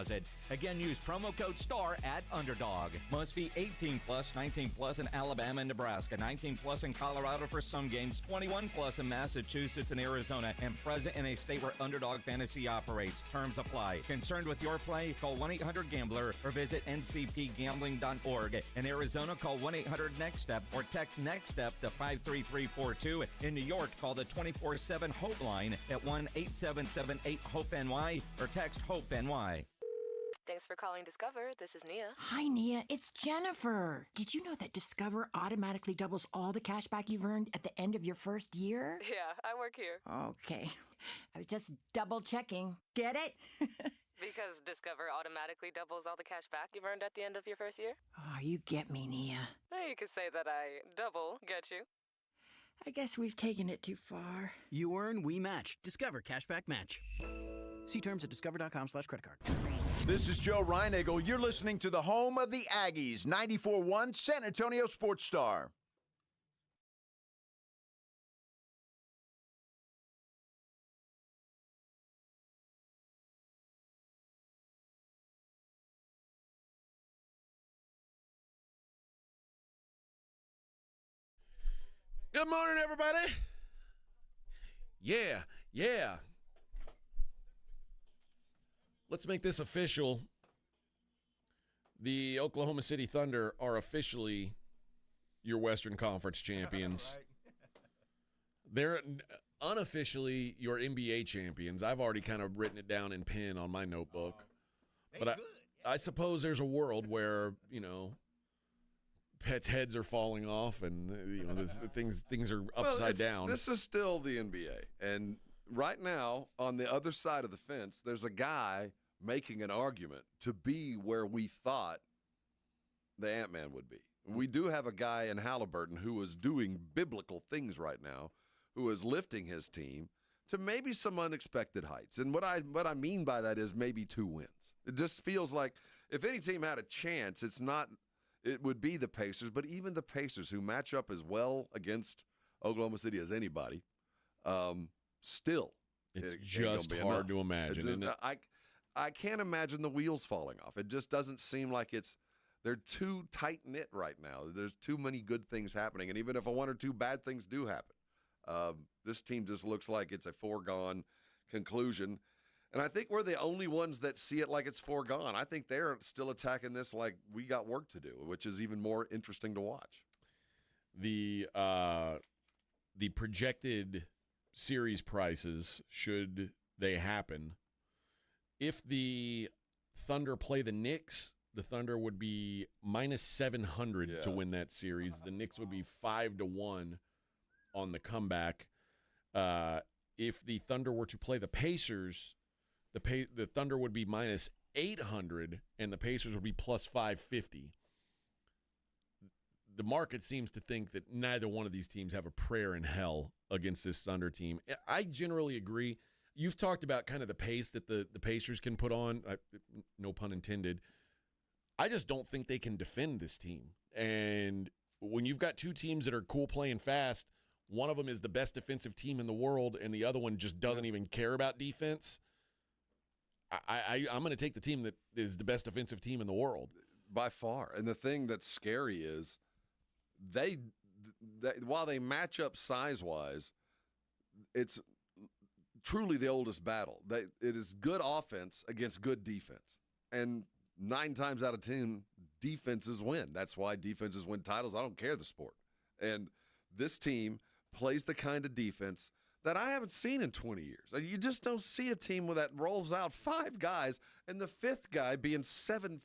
Again, use promo code STAR at Underdog. Must be 18 plus, 19 plus in Alabama and Nebraska, 19 plus in Colorado for some games, 21 plus in Massachusetts and Arizona, and present in a state where Underdog Fantasy operates. Terms apply. Concerned with your play? Call 1-800-GAMBLER or visit ncpgambling.org. In Arizona, call 1-800-NEXT-STEP or text NEXT-STEP to 53342. In New York, call the 24/7 HOPE line at 1-877-8-HOPE-NY or text HOPE-NY. Thanks for calling Discover. This is Nia. Hi, Nia. It's Jennifer. Did you know that Discover automatically doubles all the cash back you've earned at the end of your first year? Yeah, I work here. Okay. I was just double checking. Get it? Because Discover automatically doubles all the cash back you've earned at the end of your first year? Oh, you get me, Nia. You could say that I double get you. I guess we've taken it too far. You earn, we match. Discover Cashback Match. See terms at discover.com/creditcard. This is Joe Reinagle. You're listening to the home of the Aggies, 94.1 San Antonio Sports Star. Good morning, everybody. Yeah. Let's make this official. The Oklahoma City Thunder are officially your Western Conference champions. They're unofficially your NBA champions. I've already kind of written it down in pen on my notebook. But I suppose there's a world where, pets' heads are falling off and things are upside down. This is still the NBA. And right now, on the other side of the fence, there's a guy making an argument to be where we thought the Ant-Man would be. We do have a guy in Halliburton who is doing biblical things right now, who is lifting his team to maybe some unexpected heights. And what I mean by that is maybe 2 wins. It just feels like if any team had a chance, it would be the Pacers, but even the Pacers, who match up as well against Oklahoma City as anybody, still. It's just hard to imagine, isn't it? I can't imagine the wheels falling off. It just doesn't seem like they're too tight-knit right now. There's too many good things happening, and even if 1 or 2 bad things do happen, this team just looks like it's a foregone conclusion. And I think we're the only ones that see it like it's foregone. I think they're still attacking this like we got work to do, which is even more interesting to watch. The projected series prices, should they happen, if the Thunder play the Knicks, the Thunder would be minus 700 to win that series. The Knicks would be 5-1 on the comeback. if the Thunder were to play the Pacers, the Thunder would be minus 800 and the Pacers would be plus 550. The market seems to think that neither one of these teams have a prayer in hell against this Thunder team. I generally agree. You've talked about kind of the pace that the Pacers can put on, no pun intended. I just don't think they can defend this team. And when you've got two teams that are cool playing fast, one of them is the best defensive team in the world and the other one just doesn't even care about defense, I'm going to take the team that is the best defensive team in the world. By far. And the thing that's scary is they while they match up size-wise, it's truly the oldest battle. It is good offense against good defense. And 9 times out of 10, defenses win. That's why defenses win titles. I don't care the sport. And this team plays the kind of defense that I haven't seen in 20 years. You just don't see a team that rolls out 5 guys and the 5th guy being 7'5"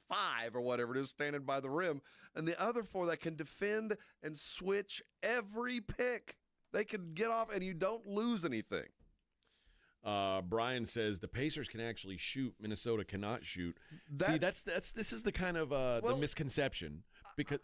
or whatever it is, standing by the rim, and the other 4 that can defend and switch every pick. They can get off and you don't lose anything. Brian says the Pacers can actually shoot. Minnesota cannot shoot. See, this is the kind of the misconception. Because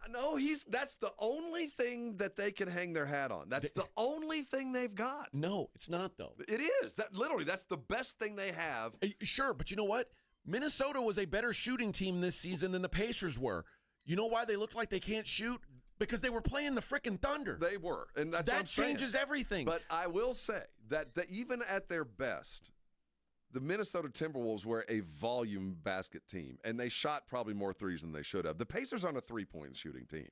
that's the only thing that they can hang their hat on. That's the only thing they've got. No, it's not though. It is. That's the best thing they have. Sure, but you know what? Minnesota was a better shooting team this season than the Pacers were. You know why they look like they can't shoot? Because they were playing the frickin' Thunder. They were, and that's what I'm changes saying. Everything. But I will say that even at their best, the Minnesota Timberwolves were a volume basket team, and they shot probably more threes than they should have. The Pacers aren't a three-point shooting team.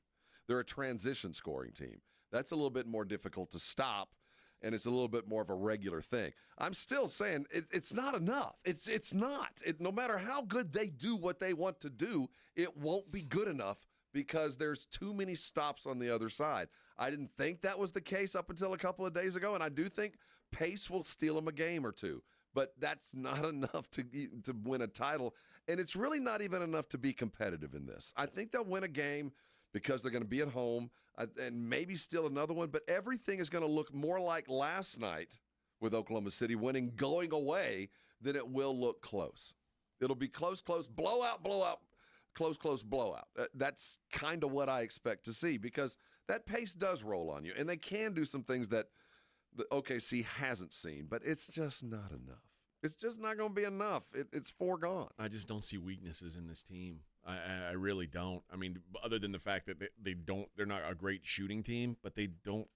They're a transition scoring team. That's a little bit more difficult to stop, and it's a little bit more of a regular thing. I'm still saying it's not enough. It's not. No matter how good they do what they want to do, it won't be good enough because there's too many stops on the other side. I didn't think that was the case up until a couple of days ago, and I do think pace will steal them a game or two. But that's not enough to win a title, and it's really not even enough to be competitive in this. I think they'll win a game because they're going to be at home and maybe steal another one, but everything is going to look more like last night with Oklahoma City winning going away than it will look close. It'll be close, blowout, close, blowout. That's kind of what I expect to see because that pace does roll on you, and they can do some things that the OKC hasn't seen, but it's just not enough. It's just not going to be enough. It's foregone. I just don't see weaknesses in this team. I really don't. I mean, other than the fact that they're not a great shooting team, but they don't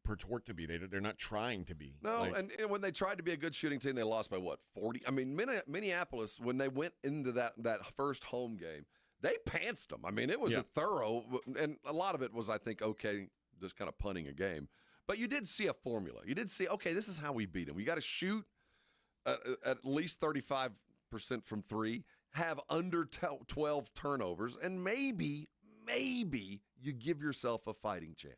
purport to be. They're not trying to be. No, and when they tried to be a good shooting team, they lost by 40? I mean, Minneapolis, when they went into that first home game, they pantsed them. I mean, it was a thorough, and a lot of it was, I think, okay, just kind of punting a game. But you did see a formula. You did see, okay, this is how we beat them. We got to shoot at least 35% from 3, have under 12 turnovers, and maybe you give yourself a fighting chance.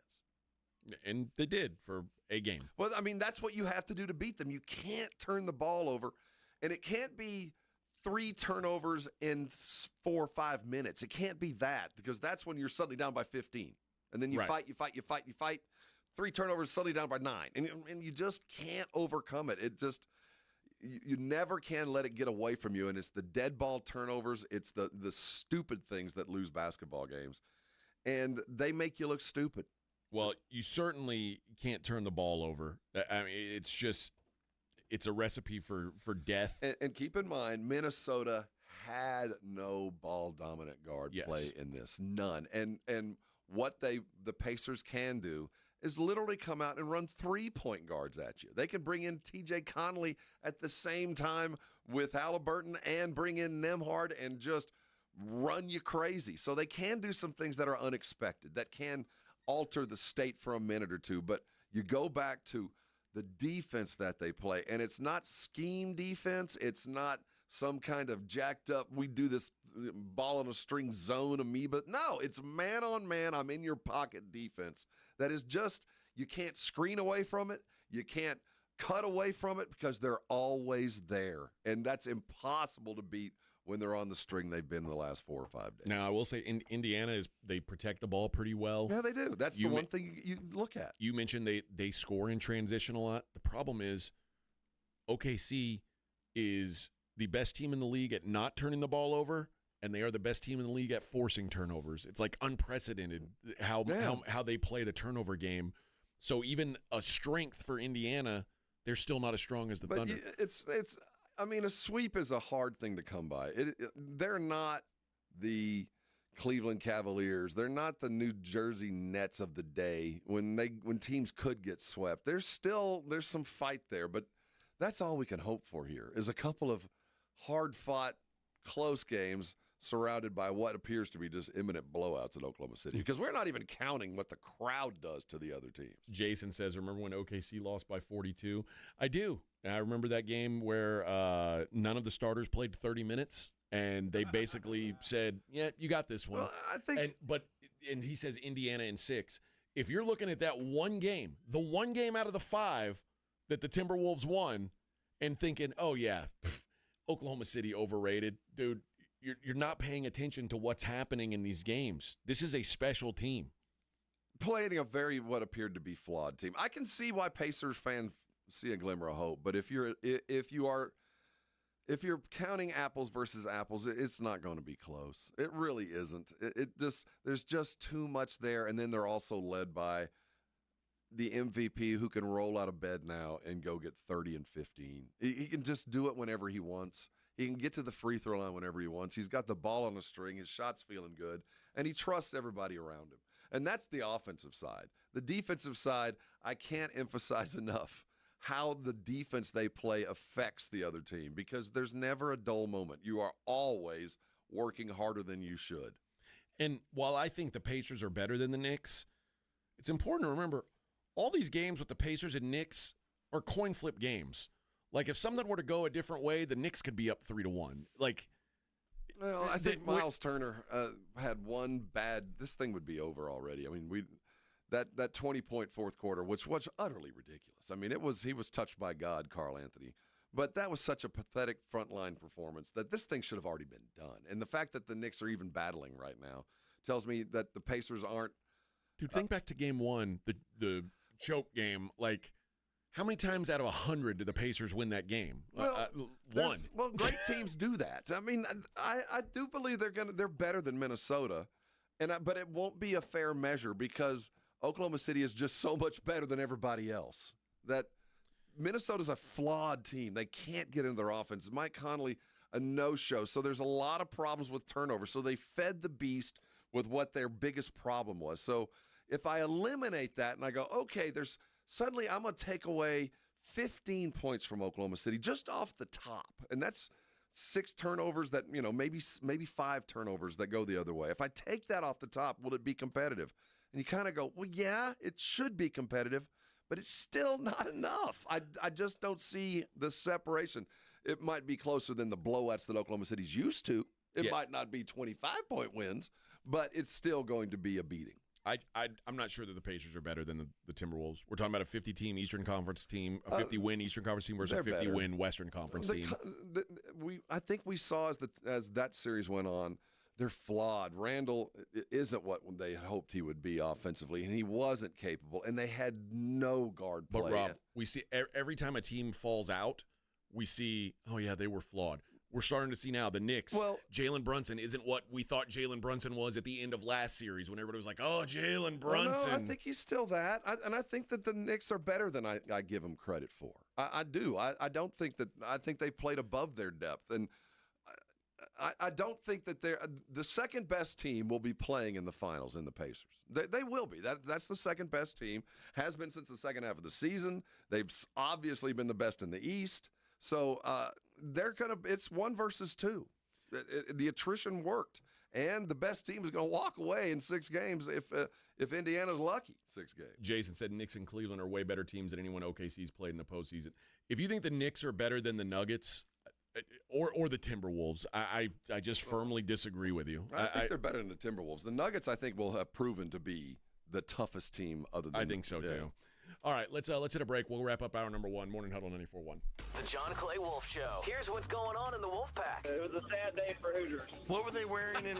And they did for a game. Well, I mean, that's what you have to do to beat them. You can't turn the ball over, and it can't be 3 turnovers in 4 or 5 minutes. It can't be that because that's when you're suddenly down by 15. And then you fight. 3 turnovers, suddenly down by 9. And you just can't overcome it. It just you never can let it get away from you. And it's the dead ball turnovers. It's the stupid things that lose basketball games. And they make you look stupid. Well, you certainly can't turn the ball over. I mean, it's a recipe for death. And keep in mind, Minnesota had no ball-dominant guard play in this. None. And what the Pacers can do is literally come out and run 3-point guards at you. They can bring in T.J. Conley at the same time with Halliburton and bring in Nembhard and just run you crazy. So they can do some things that are unexpected, that can alter the state for a minute or two. But you go back to the defense that they play, and it's not scheme defense. It's not some kind of jacked up, we do this ball on a string zone amoeba. No, it's man-on-man, I'm in your pocket defense. That is just, you can't screen away from it. You can't cut away from it because they're always there. And that's impossible to beat when they're on the string they've been in the last 4 or 5 days. Now, I will say Indiana they protect the ball pretty well. Yeah, they do. That's the one thing you look at. You mentioned they score in transition a lot. The problem is OKC is the best team in the league at not turning the ball over, and they are the best team in the league at forcing turnovers. It's like unprecedented how they play the turnover game. So even a strength for Indiana, they're still not as strong as the Thunder. I mean, a sweep is a hard thing to come by. They're not the Cleveland Cavaliers. They're not the New Jersey Nets of the day when teams could get swept. There's some fight there, but that's all we can hope for here is a couple of hard-fought, close games surrounded by what appears to be just imminent blowouts in Oklahoma City, because we're not even counting what the crowd does to the other teams. Jason says, remember when OKC lost by 42? I do. I remember that game where none of the starters played 30 minutes, and they basically said, yeah, you got this one. Well, I think and he says Indiana in 6. If you're looking at that one game, the one game out of the 5 that the Timberwolves won, and thinking, oh, yeah, Oklahoma City overrated, dude, you're not paying attention to what's happening in these games. This is a special team. Playing a very what appeared to be flawed team. I can see why Pacers fans see a glimmer of hope, but if you're counting apples versus apples, it's not going to be close. It really isn't. There's just too much there, and then they're also led by the MVP who can roll out of bed now and go get 30 and 15. He can just do it whenever he wants. He can get to the free throw line whenever he wants. He's got the ball on the string. His shot's feeling good, and he trusts everybody around him. And that's the offensive side. The defensive side, I can't emphasize enough how the defense they play affects the other team, because there's never a dull moment. You are always working harder than you should. And while I think the Pacers are better than the Knicks, it's important to remember all these games with the Pacers and Knicks are coin flip games. Like, if something were to go a different way, the Knicks could be up 3-1. Well, I think Miles Turner had one bad. This thing would be over already. I mean, that 20-point fourth quarter, which was utterly ridiculous. I mean, he was touched by God, Karl Anthony. But that was such a pathetic frontline performance that this thing should have already been done. And the fact that the Knicks are even battling right now tells me that the Pacers aren't. Dude, think back to game 1, the choke game. Like, how many times out of 100 did the Pacers win that game? One. Well, great teams do that. I mean, I do believe they're better than Minnesota, but it won't be a fair measure because Oklahoma City is just so much better than everybody else. That Minnesota's a flawed team. They can't get into their offense. Mike Conley, a no-show. So there's a lot of problems with turnovers. So they fed the beast with what their biggest problem was. So if I eliminate that and I go, okay, suddenly I'm going to take away 15 points from Oklahoma City just off the top. And that's 6 turnovers that, maybe 5 turnovers that go the other way. If I take that off the top, will it be competitive? And you kind of go, well, yeah, it should be competitive, but it's still not enough. I just don't see the separation. It might be closer than the blowouts that Oklahoma City's used to. It might not be 25-point wins, but it's still going to be a beating. I'm not sure that the Pacers are better than the Timberwolves. We're talking about a 50-team Eastern Conference team, a 50-win Eastern Conference team versus a 50-win Western Conference team. I think we saw as that series went on, they're flawed. Randall isn't what they had hoped he would be offensively, and he wasn't capable, and they had no guard play. But, Rob, we see every time a team falls out, we see, oh, yeah, they were flawed. We're starting to see now the Knicks. Well, Jalen Brunson isn't what we thought Jalen Brunson was at the end of last series when everybody was like, oh, Jalen Brunson. No, I think he's still that. And I think that the Knicks are better than I give them credit for. I do. I don't think that – I think they've played above their depth. And I don't think that they're – the second-best team will be playing in the finals in the Pacers. They will be. That's the second-best team. Has been since the second half of the season. They've obviously been the best in the East. So they're going to – it's 1 versus 2. The attrition worked. And the best team is going to walk away in 6 games if Indiana's lucky, 6 games. Jason said Knicks and Cleveland are way better teams than anyone OKC's played in the postseason. If you think the Knicks are better than the Nuggets or the Timberwolves, I just firmly disagree with you. I think they're better than the Timberwolves. The Nuggets, I think, will have proven to be the toughest team other than I think so, too. All right, let's hit a break. We'll wrap up hour number 1, Morning Huddle 94.1. The John Clay Wolf Show. Here's what's going on in the Wolf Pack. It was a sad day for Hooters. What were they wearing in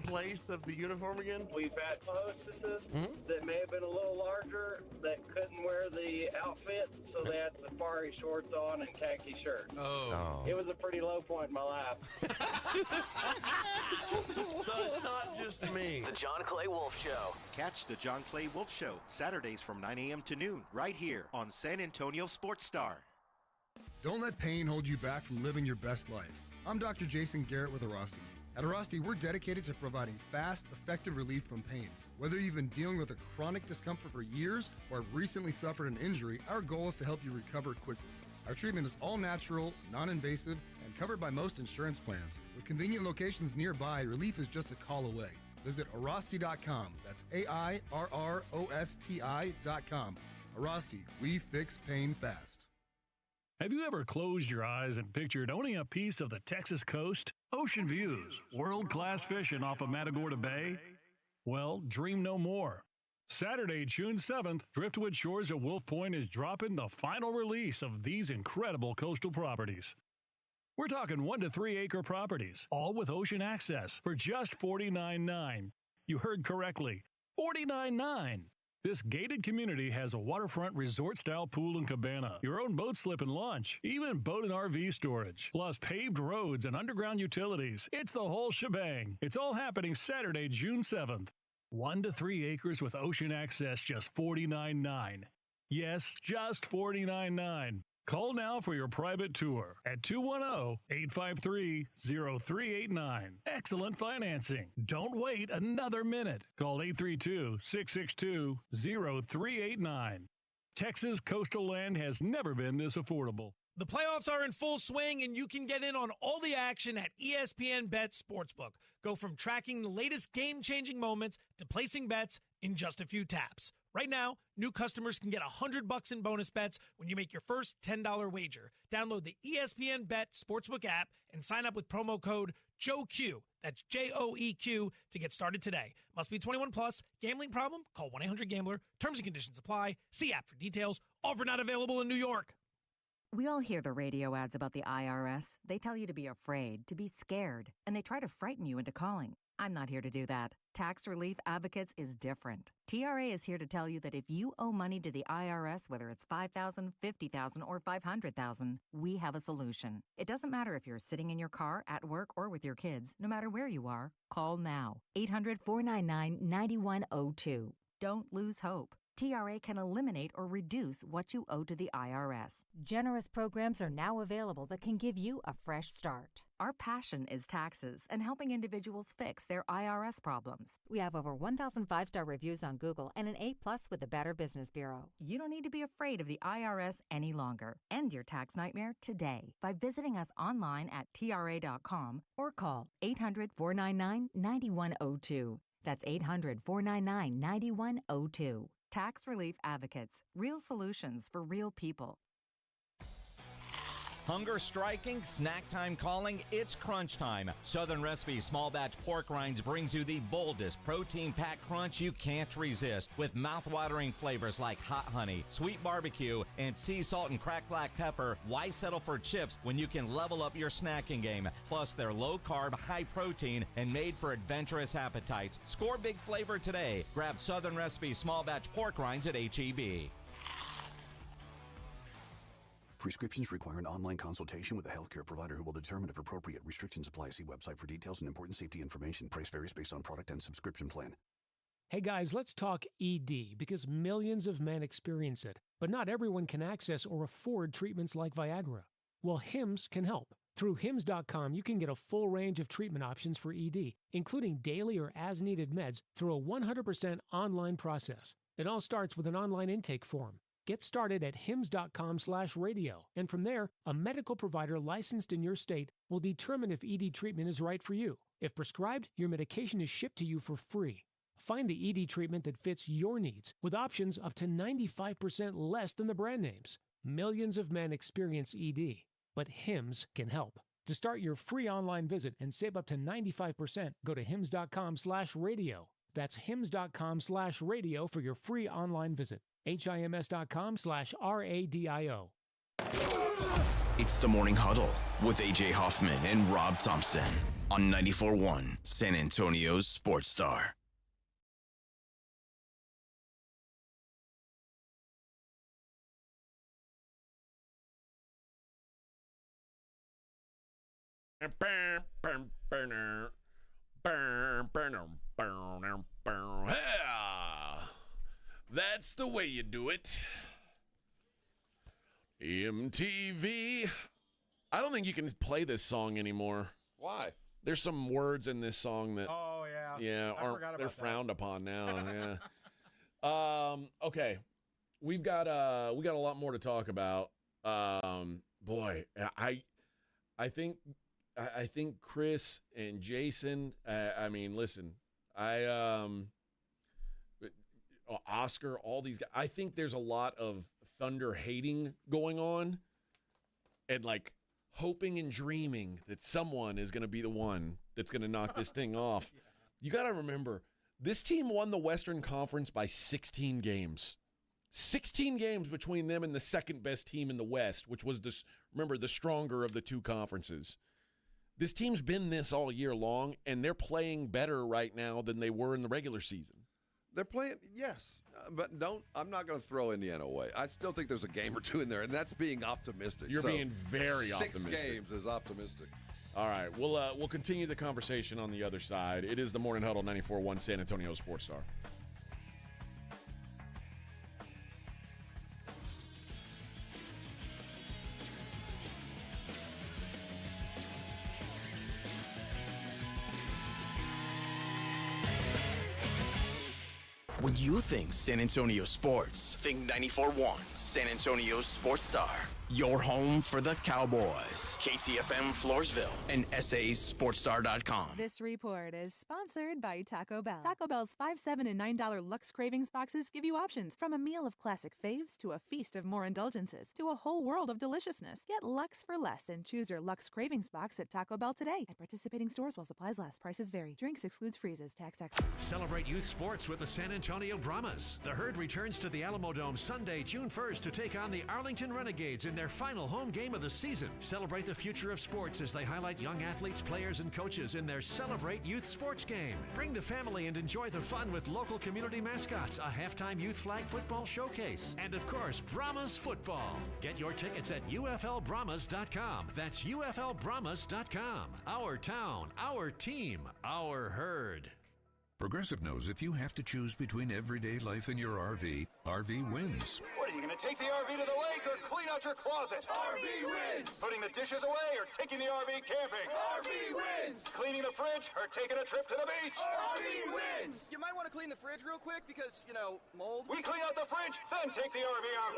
place of the uniform again? We've had hostesses that may have been a little larger that couldn't wear the outfit, so they had safari shorts on and khaki shirts. Oh. It was a pretty low point in my life. So it's not just me. The John Clay Wolf Show. Catch the John Clay Wolf Show Saturdays from 9 a.m. to noon right here on San Antonio Sports Star. Don't let pain hold you back from living your best life. I'm Dr. Jason Garrett with Arasti. At Arasti, we're dedicated to providing fast, effective relief from pain. Whether you've been dealing with a chronic discomfort for years or have recently suffered an injury, our goal is to help you recover quickly. Our treatment is all natural, non-invasive, and covered by most insurance plans. With convenient locations nearby, relief is just a call away. Visit Arasti.com. That's AIRROSTI.com. Arasti, we fix pain fast. Have you ever closed your eyes and pictured owning a piece of the Texas coast? Ocean views, world-class fishing off of Matagorda Bay? Well, dream no more. Saturday, June 7th, Driftwood Shores at Wolf Point is dropping the final release of these incredible coastal properties. We're talking 1 to 3 acre properties, all with ocean access for just $49.9. You heard correctly, $49.9. This gated community has a waterfront resort-style pool and cabana, your own boat slip and launch, even boat and RV storage, plus paved roads and underground utilities. It's the whole shebang. It's all happening Saturday, June 7th. 1 to 3 acres with ocean access, just $49.9. Yes, just $49.9. Call now for your private tour at 210-853-0389. Excellent financing. Don't wait another minute. Call 832-662-0389. Texas coastal land has never been this affordable. The playoffs are in full swing, and you can get in on all the action at ESPN Bet Sportsbook. Go from tracking the latest game-changing moments to placing bets in just a few taps. Right now, new customers can get $100 in bonus bets when you make your first $10 wager. Download the ESPN Bet Sportsbook app and sign up with promo code JOEQ. That's JOEQ to get started today. Must be 21 plus. Gambling problem? Call 1-800-GAMBLER. Terms and conditions apply. See app for details. Offer not available in New York. We all hear the radio ads about the IRS. They tell you to be afraid, to be scared, and they try to frighten you into calling. I'm not here to do that. Tax Relief Advocates is different. TRA is here to tell you that if you owe money to the IRS, whether it's $5,000, $50,000, or $500,000, we have a solution. It doesn't matter if you're sitting in your car, at work, or with your kids. No matter where you are, call now. 800-499-9102. Don't lose hope. TRA can eliminate or reduce what you owe to the IRS. Generous programs are now available that can give you a fresh start. Our passion is taxes and helping individuals fix their IRS problems. We have over 1,000 5-star reviews on Google and an A+ with the Better Business Bureau. You don't need to be afraid of the IRS any longer. End your tax nightmare today by visiting us online at TRA.com or call 800-499-9102. That's 800-499-9102. Tax Relief Advocates. Real solutions for real people. Hunger striking, snack time calling, it's crunch time. Southern Recipe Small Batch Pork Rinds brings you the boldest protein-packed crunch you can't resist with mouth-watering flavors like hot honey, sweet barbecue, and sea salt and cracked black pepper. Why settle for chips when you can level up your snacking game? Plus, they're low-carb, high-protein, and made for adventurous appetites. Score big flavor today. Grab Southern Recipe Small Batch Pork Rinds at H-E-B. Prescriptions require an online consultation with a healthcare provider who will determine if appropriate. Restrictions apply. See website for details and important safety information. Price varies based on product and subscription plan. Hey guys, let's talk ED because millions of men experience it, but not everyone can access or afford treatments like Viagra. Well, Hims can help. Through Hims.com, you can get a full range of treatment options for ED, including daily or as-needed meds through a 100% online process. It all starts with an online intake form. Get started at hims.com/radio, and from there, a medical provider licensed in your state will determine if ED treatment is right for you. If prescribed, your medication is shipped to you for free. Find the ED treatment that fits your needs with options up to 95% less than the brand names. Millions of men experience ED, but Hims can help. To start your free online visit and save up to 95%, go to hims.com/radio. That's hims.com/radio for your free online visit. HIMS.com/RADIO. It's the Morning Huddle with A.J. Hoffman and Rob Thompson on 94.1 San Antonio's Sports Star. That's the way you do it. MTV. I don't think you can play this song anymore. Why? There's some words in this song that they're frowned upon now. Okay. We've got a lot more to talk about. Boy, I think Chris and Jason, listen, Oscar, all these guys, I think there's a lot of Thunder hating going on and like hoping and dreaming that someone is going to be the one that's going to knock this thing off. Yeah. You got to remember, this team won the Western Conference by 16 games. 16 games between them and the second best team in the West, which was, the stronger of the two conferences. This team's been this all year long, and they're playing better right now than they were in the regular season. They're playing, yes, but I'm not going to throw Indiana away. I still think there's a game or two in there, and that's being optimistic. You're being very 6 optimistic. 6 games is optimistic. All right, we'll continue the conversation on the other side. It is the Morning Huddle 94.1 San Antonio Sports Star. When you think San Antonio sports, think 94.1 San Antonio Sports Star. Your home for the Cowboys. KTFM Floresville and SASportsStar.com. This report is sponsored by Taco Bell. Taco Bell's $5, $7, and $9 Lux Cravings boxes give you options from a meal of classic faves to a feast of more indulgences to a whole world of deliciousness. Get Lux for less and choose your Lux Cravings box at Taco Bell today. At participating stores while supplies last. Prices vary. Drinks excludes freezes. Tax extra. Celebrate youth sports with the San Antonio Brahmas. The Herd returns to the Alamo Dome Sunday, June 1st to take on the Arlington Renegades in their final home game of the season. Celebrate the future of sports as they highlight young athletes, players, and coaches in their Celebrate Youth Sports game. Bring the family and enjoy the fun with local community mascots, a halftime youth flag football showcase, and of course, Brahmas football. Get your tickets at UFLBrahmas.com. That's UFLBrahmas.com. Our town, our team, our herd. Progressive knows if you have to choose between everyday life and your RV, RV wins. What, are you going to take the RV to the lake or clean out your closet? RV wins! Putting the dishes away or taking the RV camping? RV wins! Cleaning the fridge or taking a trip to the beach? RV wins! You might want to clean the fridge real quick because, mold. We clean out the fridge, then take the RV out.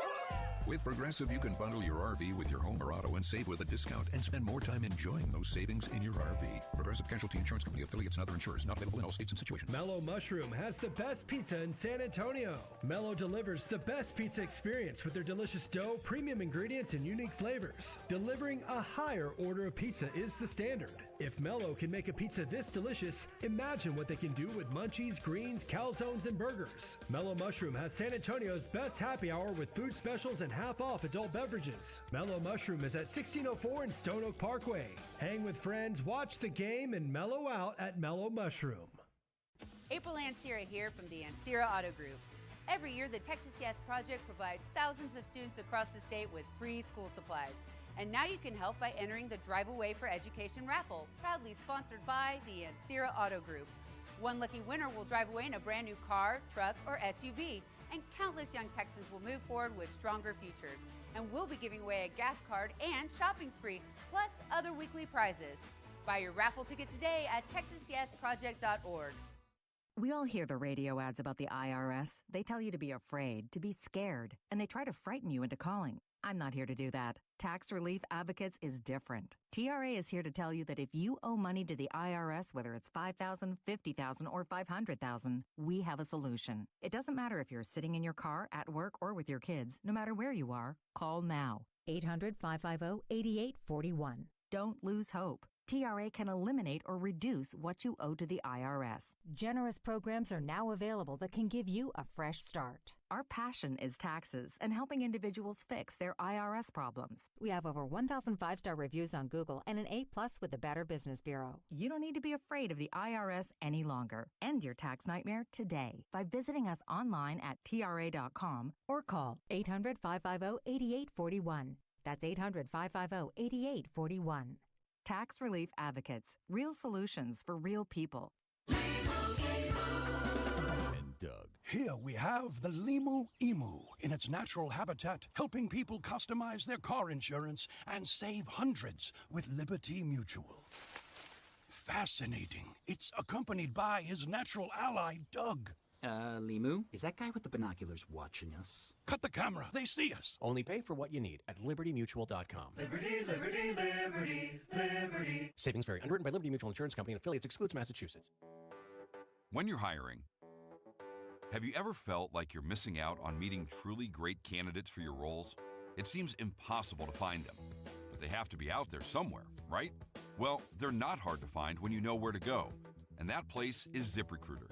With Progressive, you can bundle your RV with your home or auto and save with a discount and spend more time enjoying those savings in your RV. Progressive Casualty Insurance Company, affiliates, and other insurers. Not available in all states and situations. Mellow Mushroom has the best pizza in San Antonio. Mellow delivers the best pizza experience with their delicious dough, premium ingredients, and unique flavors. Delivering a higher order of pizza is the standard. If Mellow can make a pizza this delicious, imagine what they can do with munchies, greens, calzones, and burgers. Mellow Mushroom has San Antonio's best happy hour with food specials and half-off adult beverages. Mellow Mushroom is at 1604 in Stone Oak Parkway. Hang with friends, watch the game, and mellow out at Mellow Mushroom. April Ansira here from the Ansira Auto Group. Every year, the Texas Yes Project provides thousands of students across the state with free school supplies. And now you can help by entering the Drive Away for Education raffle, proudly sponsored by the Ansira Auto Group. One lucky winner will drive away in a brand new car, truck, or SUV, and countless young Texans will move forward with stronger futures. And we'll be giving away a gas card and shopping spree, plus other weekly prizes. Buy your raffle ticket today at TexasYesProject.org. We all hear the radio ads about the IRS. They tell you to be afraid, to be scared, and they try to frighten you into calling. I'm not here to do that. Tax Relief Advocates is different. TRA is here to tell you that if you owe money to the IRS, whether it's $5,000, $50,000, or $500,000, we have a solution. It doesn't matter if you're sitting in your car, at work, or with your kids. No matter where you are, call now. 800-550-8841. Don't lose hope. TRA can eliminate or reduce what you owe to the IRS. Generous programs are now available that can give you a fresh start. Our passion is taxes and helping individuals fix their IRS problems. We have over 1,000 5-star reviews on Google and an A+ with the Better Business Bureau. You don't need to be afraid of the IRS any longer. End your tax nightmare today by visiting us online at TRA.com or call 800-550-8841. That's 800-550-8841. Tax Relief Advocates. Real solutions for real people. And Doug. Here we have the Limu Emu in its natural habitat, helping people customize their car insurance and save hundreds with Liberty Mutual. Fascinating. It's accompanied by his natural ally, Doug. Limu? Is that guy with the binoculars watching us? Cut the camera. They see us. Only pay for what you need at libertymutual.com. Liberty, liberty, liberty, liberty. Savings vary. Underwritten by Liberty Mutual Insurance Company and affiliates. Excludes Massachusetts. When you're hiring, have you ever felt like you're missing out on meeting truly great candidates for your roles? It seems impossible to find them, but they have to be out there somewhere, right? Well, they're not hard to find when you know where to go, and that place is ZipRecruiter.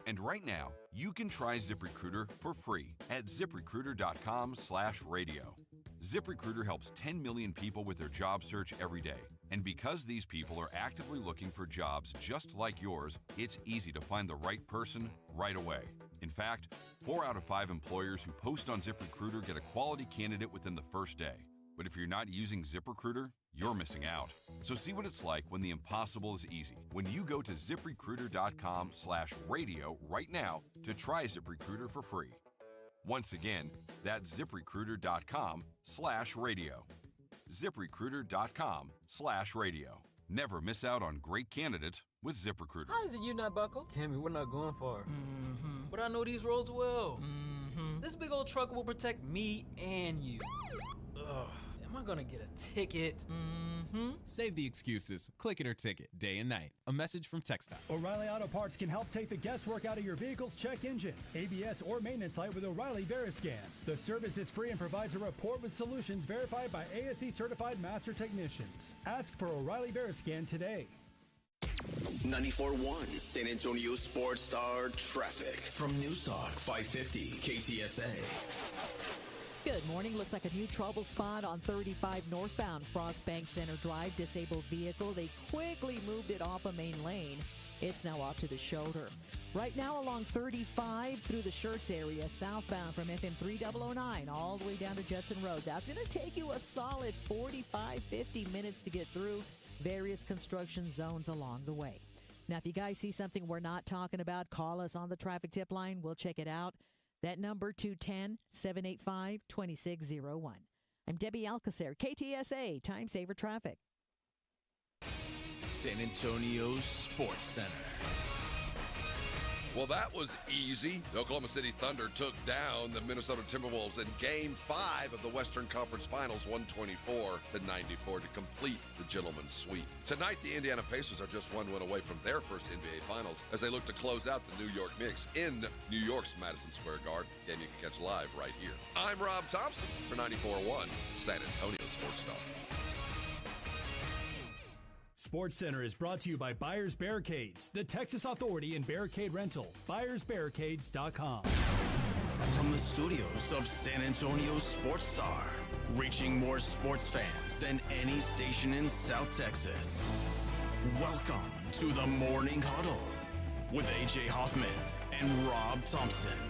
And right now, you can try ZipRecruiter for free at ZipRecruiter.com/radio. ZipRecruiter helps 10 million people with their job search every day. And because these people are actively looking for jobs just like yours, it's easy to find the right person right away. In fact, 4 out of 5 employers who post on ZipRecruiter get a quality candidate within the first day. But if you're not using ZipRecruiter, you're missing out. So see what it's like when the impossible is easy. When you go to ZipRecruiter.com/radio right now to try ZipRecruiter for free. Once again, that's ZipRecruiter.com/radio. ZipRecruiter.com/radio. Never miss out on great candidates with ZipRecruiter. How is it you not buckle? Cammy, we're not going far. But I know these roads well. This big old truck will protect me and you. Ugh. Am I gonna get a ticket? Save the excuses. Click it or ticket, day and night. A message from TxDOT. O'Reilly Auto Parts can help take the guesswork out of your vehicle's check engine, ABS, or maintenance light with O'Reilly Veriscan. The service is free and provides a report with solutions verified by ASE certified master technicians. Ask for O'Reilly Veriscan today. 94.1 San Antonio Sports Star traffic from News Talk 550 KTSA. Good morning. Looks like a new trouble spot on 35 northbound Frostbank Center Drive. Disabled vehicle. They quickly moved it off a main lane. It's now off to the shoulder. Right now along 35 through the Schertz area, southbound from FM 3009 all the way down to Judson Road. That's going to take you a solid 45, 50 minutes to get through various construction zones along the way. Now, if you guys see something we're not talking about, call us on the traffic tip line. We'll check it out. That number, 210-785-2601. I'm Debbie Alcacer, KTSA, Time Saver Traffic. San Antonio Sports Center. Well, that was easy. The Oklahoma City Thunder took down the Minnesota Timberwolves in Game 5 of the Western Conference Finals, 124-94 to complete the gentleman's sweep. Tonight, the Indiana Pacers are just one win away from their first NBA Finals as they look to close out the New York Knicks in New York's Madison Square Garden. Game you can catch live right here. I'm Rob Thompson for 94.1 San Antonio Sports Star. Sports Center is brought to you by Buyers Barricades, the Texas Authority in Barricade Rental. BuyersBarricades.com. From the studios of San Antonio Sports Star, reaching more sports fans than any station in South Texas. Welcome to the Morning Huddle with AJ Hoffman and Rob Thompson.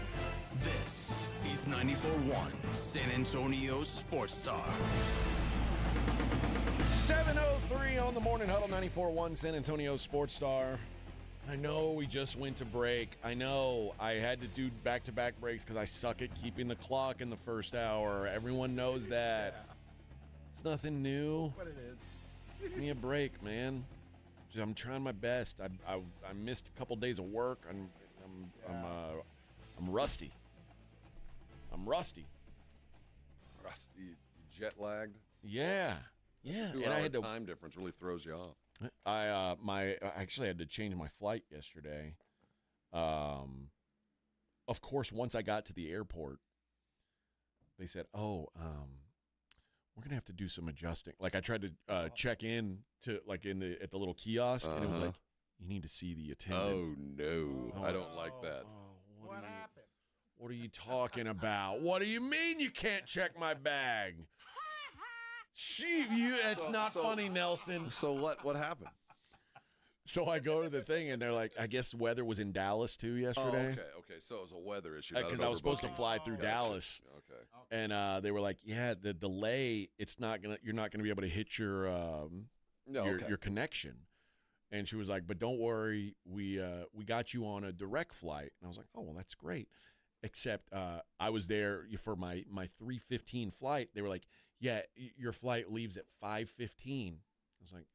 This is 94.1 San Antonio Sports Star. 7:03 on the Morning Huddle, 94.1 San Antonio Sports Star. I know we just went to break. I know I had to do back-to-back breaks because I suck at keeping the clock in the first hour. Everyone knows that. Yeah. It's nothing new. What it is. Give me a break, man. I'm trying my best. I missed a couple days of work. I'm rusty. I'm rusty. Rusty, jet lagged. Yeah. Yeah, 2 and I had to time difference really throws you off. I actually had to change my flight yesterday. Of course, once I got to the airport, they said, "Oh, we're gonna have to do some adjusting. Like I tried to check in to like at the little kiosk, and it was like, you need to see the attendant. Oh no, I don't like that. What happened? What are you talking about? What do you mean you can't check my bag? That's not funny, Nelson. So what happened? So I go to the thing, and they're like, I guess weather was in Dallas too yesterday. Oh, okay. So it was a weather issue. Because I was supposed to fly through Dallas. Okay. And they were like, yeah, the delay, you're not gonna be able to hit your connection. And she was like, but don't worry, we got you on a direct flight. And I was like, oh well, that's great. Except I was there for my 3:15 flight. They were like, yeah, your flight leaves at 5:15. I was like,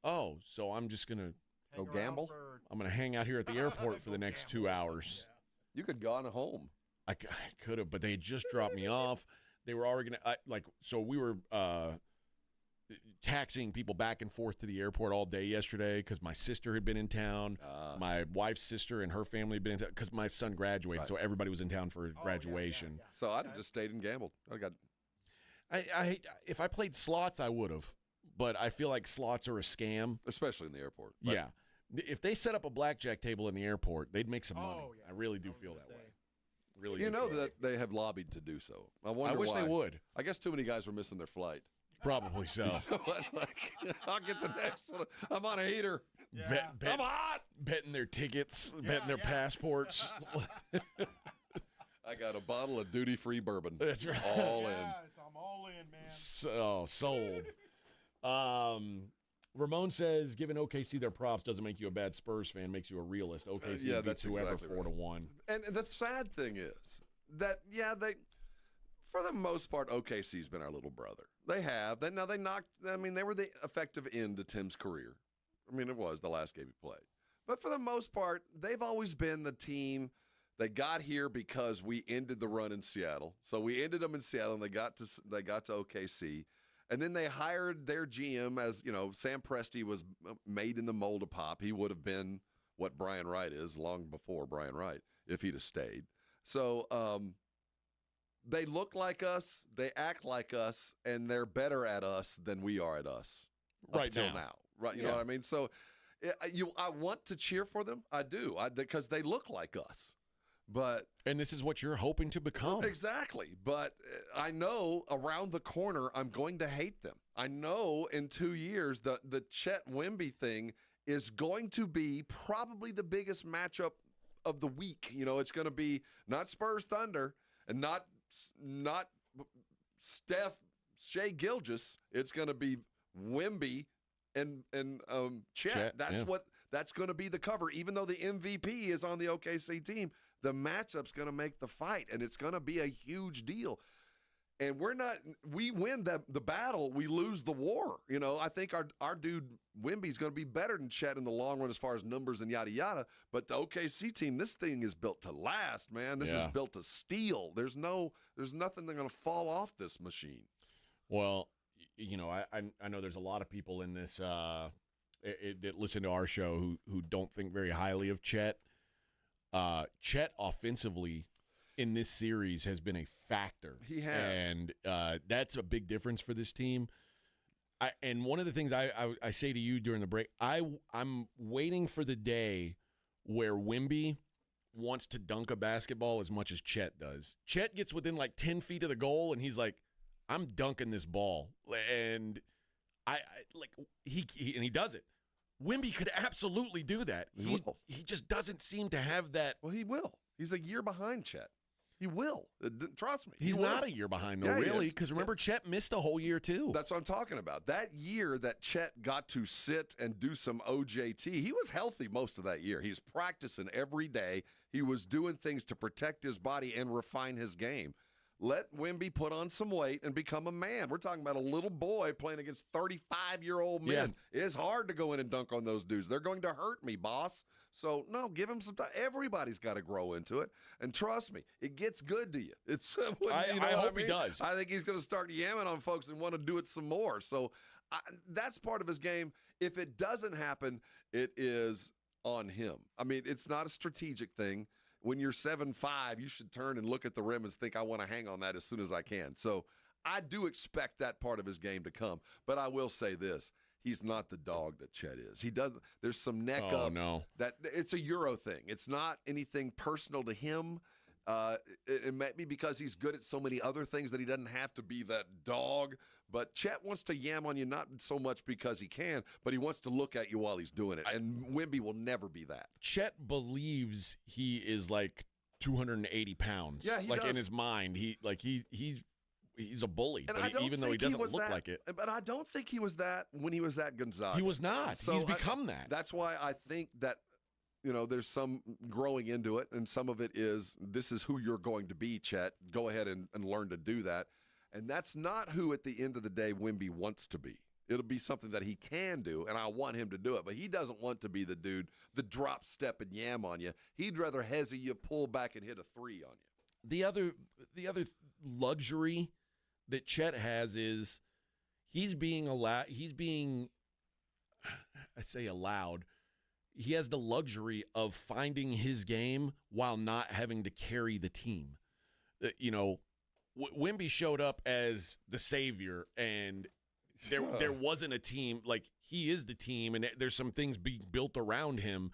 oh, so I'm just gonna go gamble? I'm gonna hang out here at the airport for the next 2 hours. You could have gone home. I could have, but they had just dropped me off. They were already gonna so we were taxiing people back and forth to the airport all day yesterday because my sister had been in town. My wife's sister and her family had been in town because my son graduated, so everybody was in town for graduation. So I'd have just stayed and gambled. I if I played slots, I would have, but I feel like slots are a scam, especially in the airport. Yeah, if they set up a blackjack table in the airport, they'd make some money. I really do feel that way. Really, you know that they have lobbied to do so. I wish they would. I guess too many guys were missing their flight. Probably so. I'll get the next one. I'm on a heater. I'm hot. Betting their tickets, betting their passports. I got a bottle of duty-free bourbon. That's right. All in. I'm all in, man. So sold. Ramon says, giving OKC their props doesn't make you a bad Spurs fan, makes you a realist. OKC beats whoever exactly 4-1. And the sad thing is that, they, for the most part, OKC's been our little brother. They have. They were the effective end to Tim's career. I mean, it was the last game he played. But for the most part, they've always been the team that got here because we ended the run in Seattle. So we ended them in Seattle, and they got to OKC. And then they hired their GM as, Sam Presti was made in the mold of Pop. He would have been what Brian Wright is long before Brian Wright if he'd have stayed. So they look like us, they act like us, and they're better at us than we are at us till now. Right? You know what I mean? So I want to cheer for them. I do, because they look like us. And this is what you're hoping to become. Exactly. But I know around the corner I'm going to hate them. I know in 2 years the Chet Wemby thing is going to be probably the biggest matchup of the week. It's going to be not Spurs Thunder and not Steph Shai Gilgeous. It's going to be Wemby and Chet. That's going to be the cover. Even though the MVP is on the OKC team, the matchup's going to make the fight, and it's going to be a huge deal. And we win the battle, we lose the war. I think our dude Wemby's going to be better than Chet in the long run as far as numbers and yada yada. But the OKC team, this thing is built to last, man. This is built to steal. There's nothing that's going to fall off this machine. Well, I know there's a lot of people in this that listen to our show who don't think very highly of Chet. Chet offensively in this series has been a factor. He has. And that's a big difference for this team. And one of the things I say to you during the break, I'm waiting for the day where Wemby wants to dunk a basketball as much as Chet does. Chet gets within like 10 feet of the goal, and he's like, I'm dunking this ball. And he does it. Wemby could absolutely do that. He just doesn't seem to have that. Well, he will. He's a year behind Chet. He will. Trust me. He's not a year behind, though, really, because remember, Chet missed a whole year, too. That's what I'm talking about. That year that Chet got to sit and do some OJT, he was healthy most of that year. He was practicing every day. He was doing things to protect his body and refine his game. Let Wemby put on some weight and become a man. We're talking about a little boy playing against 35-year-old men. Yeah. It's hard to go in and dunk on those dudes. They're going to hurt me, boss. So, no, give him some time. Everybody's got to grow into it. And trust me, it gets good to you. I hope he does. I think he's going to start yamming on folks and want to do it some more. So, that's part of his game. If it doesn't happen, it is on him. I mean, it's not a strategic thing. When you're 7'5", you should turn and look at the rim and think, I want to hang on that as soon as I can. So I do expect that part of his game to come. But I will say this. He's not the dog that Chet is. He doesn't. There's some neck up. No. That it's a Euro thing. It's not anything personal to him. It may be because he's good at so many other things that he doesn't have to be that dog. But Chet wants to yam on you, not so much because he can, but he wants to look at you while he's doing it. And Wemby will never be that. Chet believes he is like 280 pounds. Yeah, he like does. In his mind, he's a bully, And but even though he doesn't look that, like it. But I don't think he was that when he was at Gonzaga. He was not. He's become that. That's why I think that, there's some growing into it, and some of it is this is who you're going to be, Chet. Go ahead and learn to do that. And that's not who, at the end of the day, Wemby wants to be. It'll be something that he can do, and I want him to do it. But he doesn't want to be the dude, the drop, step, and yam on you. He'd rather hezzy you, pull back, and hit a three on you. The other luxury that Chet has is he's being allowed. He has the luxury of finding his game while not having to carry the team. Wemby showed up as the savior, and there wasn't a team. Like, he is the team, and there's some things being built around him.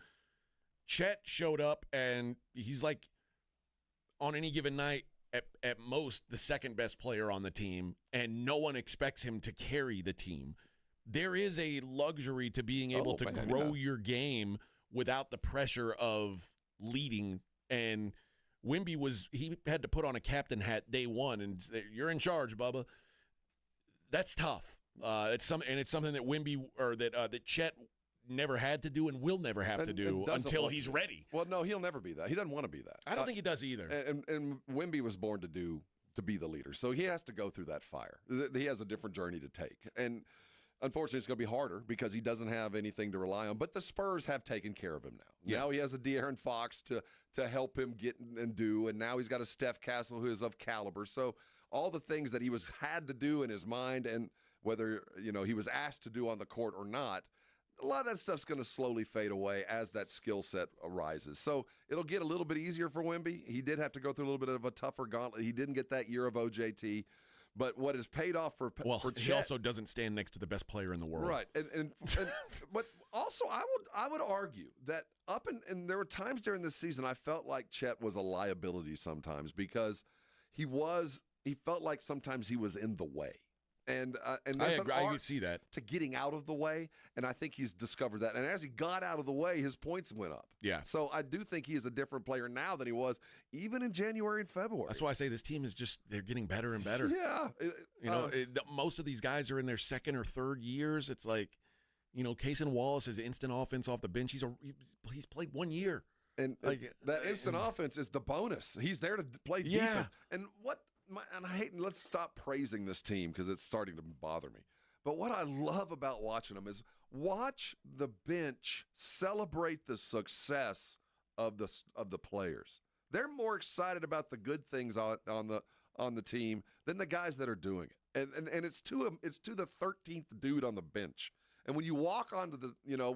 Chet showed up, and he's like, on any given night, at most, the second best player on the team, and no one expects him to carry the team. There is a luxury to being able to grow your game without the pressure of leading. And Wemby he had to put on a captain hat day one and say, you're in charge, Bubba. That's tough. It's something that Wemby or that Chet never had to do and will never have to do until he's ready. Well, no, he'll never be that. He doesn't want to be that. I don't think he does either. And Wemby was born to be the leader, so he has to go through that fire. He has a different journey to take, and unfortunately, it's going to be harder because he doesn't have anything to rely on. But the Spurs have taken care of him now. Yeah. Now he has a De'Aaron Fox to help him get and do, and now he's got a Steph Castle who is of caliber. So all the things that he had to do in his mind, and whether he was asked to do on the court or not, a lot of that stuff's going to slowly fade away as that skill set arises. So it'll get a little bit easier for Wemby. He did have to go through a little bit of a tougher gauntlet. He didn't get that year of OJT. But what has paid off for Chet, he also doesn't stand next to the best player in the world. Right. And but also I would argue that and there were times during this season I felt like Chet was a liability sometimes because he felt like sometimes he was in the way. And there's an I art see that to getting out of the way, and I think he's discovered that. And as he got out of the way, his points went up. Yeah. So I do think he is a different player now than he was even in January and February. That's why I say this team is they're getting better and better. Yeah. Most of these guys are in their second or third years. It's like, Cason Wallace is instant offense off the bench. He's played 1 year. And that instant offense is the bonus. He's there to play defense. Yeah. And and I hate, let's stop praising this team because it's starting to bother me. But what I love about watching them is watch the bench celebrate the success of the players. They're more excited about the good things on the team than the guys that are doing it. And it's to the 13th dude on the bench. And when you walk onto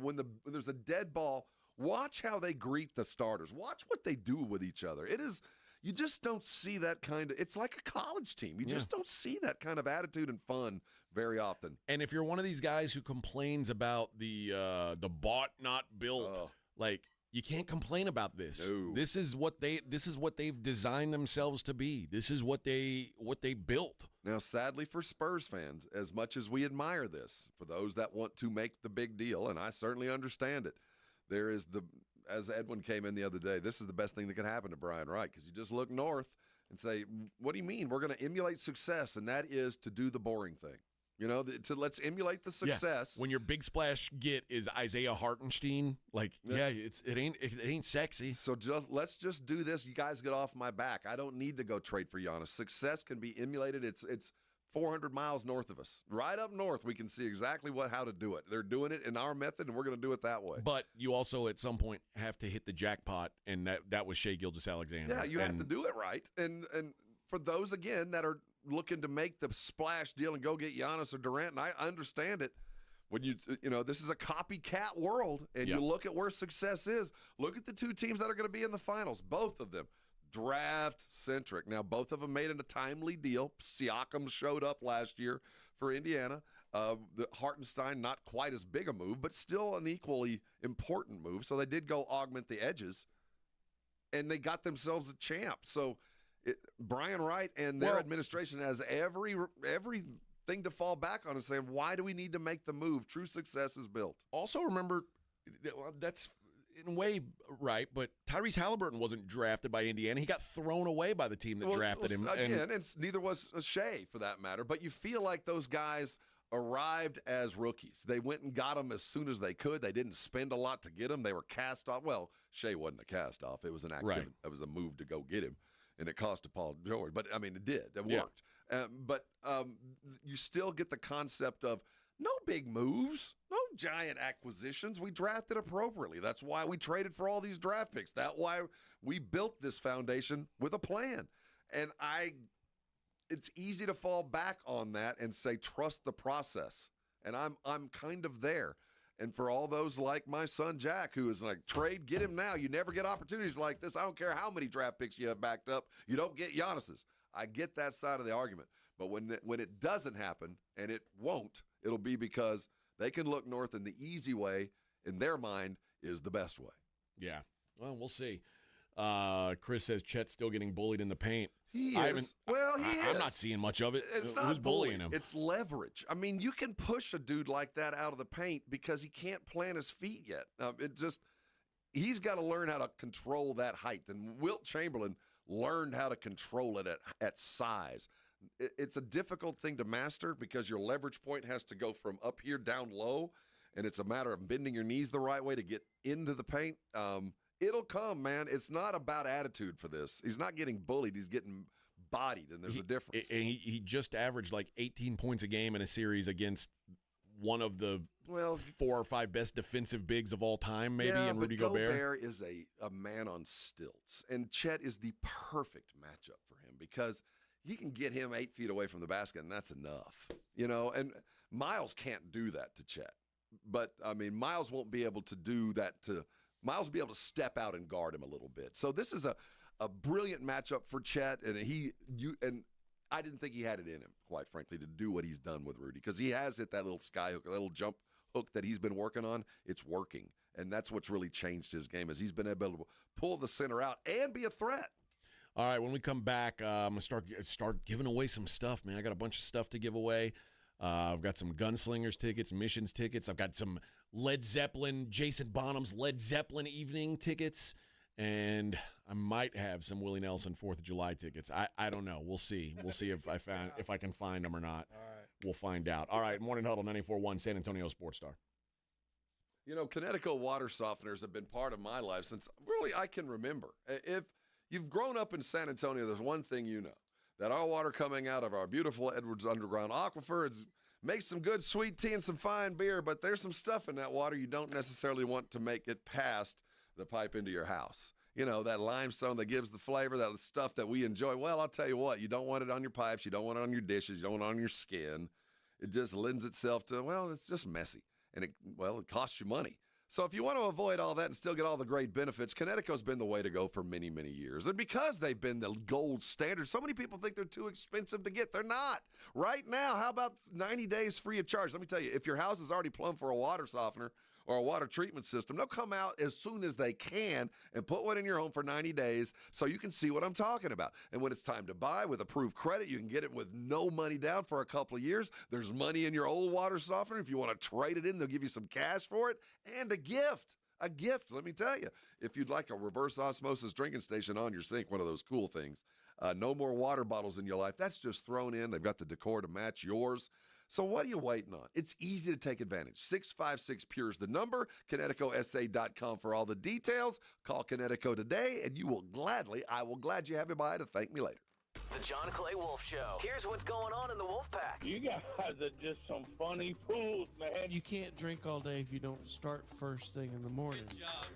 when there's a dead ball, watch how they greet the starters. Watch what they do with each other. You just don't see that kind of – it's like a college team. You just don't see that kind of attitude and fun very often. And if you're one of these guys who complains about the bought, not built, you can't complain about this. No. This is what they've designed themselves to be. This is what they built. Now, sadly for Spurs fans, as much as we admire this, for those that want to make the big deal, and I certainly understand it, there is as Edwin came in the other day, this is the best thing that could happen to Brian Wright because you just look north and say, what do you mean? We're going to emulate success, and that is to do the boring thing. Let's emulate the success. Yeah. When your big splash get is Isaiah Hartenstein, it ain't sexy. So let's just do this. You guys get off my back. I don't need to go trade for Giannis. Success can be emulated. It's 400 miles north of us. Right up north, we can see exactly how to do it. They're doing it in our method, and we're going to do it that way. But you also, at some point, have to hit the jackpot, and that was Shai Gilgeous-Alexander. Yeah, you have to do it right. And for those, again, that are looking to make the splash deal and go get Giannis or Durant, and I understand it. When this is a copycat world, and you look at where success is. Look at the two teams that are going to be in the finals, both of them. draft-centric. Now, both of them made it a timely deal. Siakam showed up last year for Indiana. The Hartenstein, not quite as big a move, but still an equally important move. So they did go augment the edges, and they got themselves a champ. So Brian Wright and their administration has everything to fall back on and saying, why do we need to make the move? True success is built. Also, remember, that's in a way right, but Tyrese Halliburton wasn't drafted by Indiana. He got thrown away by the team that drafted him. Again, and neither was Shea, for that matter. But you feel like those guys arrived as rookies. They went and got them as soon as they could. They didn't spend a lot to get them. They were cast off. Well, Shea wasn't a cast off. It was an activity. Right. It was a move to go get him, and it cost Paul George. But, I mean, it did. It Yeah. worked. But you still get the concept of no big moves, no giant acquisitions. We drafted appropriately. That's why we traded for all these draft picks. That's why we built this foundation with a plan. And it's easy to fall back on that and say, trust the process. And I'm kind of there. And for all those like my son Jack, who is like, trade, get him now. You never get opportunities like this. I don't care how many draft picks you have backed up. You don't get Giannis's. I get that side of the argument. But when it doesn't happen, and it won't, it'll be because they can look north, and the easy way, in their mind, is the best way. Yeah. Well, we'll see. Chris says Chet's still getting bullied in the paint. He is. I'm not seeing much of it. It's Who's not bullying him? It's leverage. I mean, you can push a dude like that out of the paint because he can't plant his feet yet. He's got to learn how to control that height. And Wilt Chamberlain learned how to control it at size. It's a difficult thing to master because your leverage point has to go from up here down low, and it's a matter of bending your knees the right way to get into the paint. It'll come, man. It's not about attitude for this. He's not getting bullied. He's getting bodied, and there's a difference. And he just averaged like 18 points a game in a series against one of the 4 or 5 best defensive bigs of all time, maybe, and Rudy Gobert. Gobert is a man on stilts, and Chet is the perfect matchup for him because you can get him 8 feet away from the basket, and that's enough. And Miles can't do that to Chet. But, I mean, Miles won't be able to do that Miles will be able to step out and guard him a little bit. So this is a brilliant matchup for Chet, and I didn't think he had it in him, quite frankly, to do what he's done with Rudy, because he has hit that little sky hook, that little jump hook that he's been working on. It's working, and that's what's really changed his game, is he's been able to pull the center out and be a threat. All right, when we come back, I'm going to start giving away some stuff, man. I got a bunch of stuff to give away. I've got some Gunslingers tickets, Missions tickets. I've got some Led Zeppelin, Jason Bonham's Led Zeppelin evening tickets, and I might have some Willie Nelson 4th of July tickets. I don't know. We'll see. We'll see if I can find them or not. All right. We'll find out. All right, Morning Huddle 94.1 San Antonio Sports Star. Kinetico water softeners have been part of my life since really I can remember. If you've grown up in San Antonio, there's one thing you know, that our water coming out of our beautiful Edwards Underground Aquifer makes some good sweet tea and some fine beer, but there's some stuff in that water you don't necessarily want to make it past the pipe into your house. That limestone that gives the flavor, that stuff that we enjoy. Well, I'll tell you what, you don't want it on your pipes, you don't want it on your dishes, you don't want it on your skin. It just lends itself to, it's just messy. And it costs you money. So if you want to avoid all that and still get all the great benefits, Kinetico's been the way to go for many, many years. And because they've been the gold standard, so many people think they're too expensive to get. They're not. Right now, how about 90 days free of charge? Let me tell you, if your house is already plumbed for a water softener or a water treatment system, they'll come out as soon as they can and put one in your home for 90 days so you can see what I'm talking about. And when it's time to buy with approved credit, you can get it with no money down for a couple of years. There's money in your old water softener. If you want to trade it in, they'll give you some cash for it and a gift. A gift, let me tell you. If you'd like a reverse osmosis drinking station on your sink, one of those cool things, no more water bottles in your life. That's just thrown in. They've got the decor to match yours. So what are you waiting on? It's easy to take advantage. 656 Pure is the number. KineticoSA.com for all the details. Call Kinetico today, and I will glad you have you by to thank me later. The John Clay Wolf Show. Here's what's going on in the Wolf Pack. You guys are just some funny fools, man. You can't drink all day if you don't start first thing in the morning. Good job,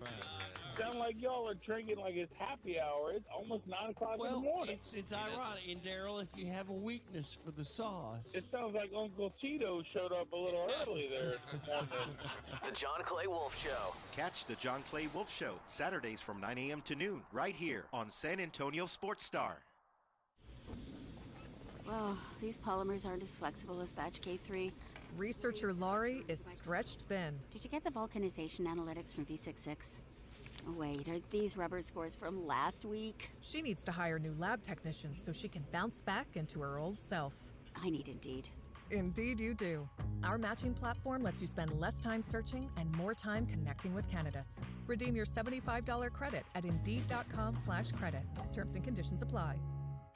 sound like y'all are drinking like it's happy hour. It's almost 9 o'clock in the morning. It's ironic. And Daryl, if you have a weakness for the sauce. It sounds like Uncle Tito showed up a little early there this morning. The John Clay Wolf Show. Catch the John Clay Wolf Show Saturdays from 9 a.m. to noon right here on San Antonio Sports Star. Well, these polymers aren't as flexible as batch K3. Researcher Laurie is stretched thin. Did you get the vulcanization analytics from V66? Oh, wait, are these rubber scores from last week? She needs to hire new lab technicians so she can bounce back into her old self. I need Indeed. Indeed you do. Our matching platform lets you spend less time searching and more time connecting with candidates. Redeem your $75 credit at Indeed.com/credit. Terms and conditions apply.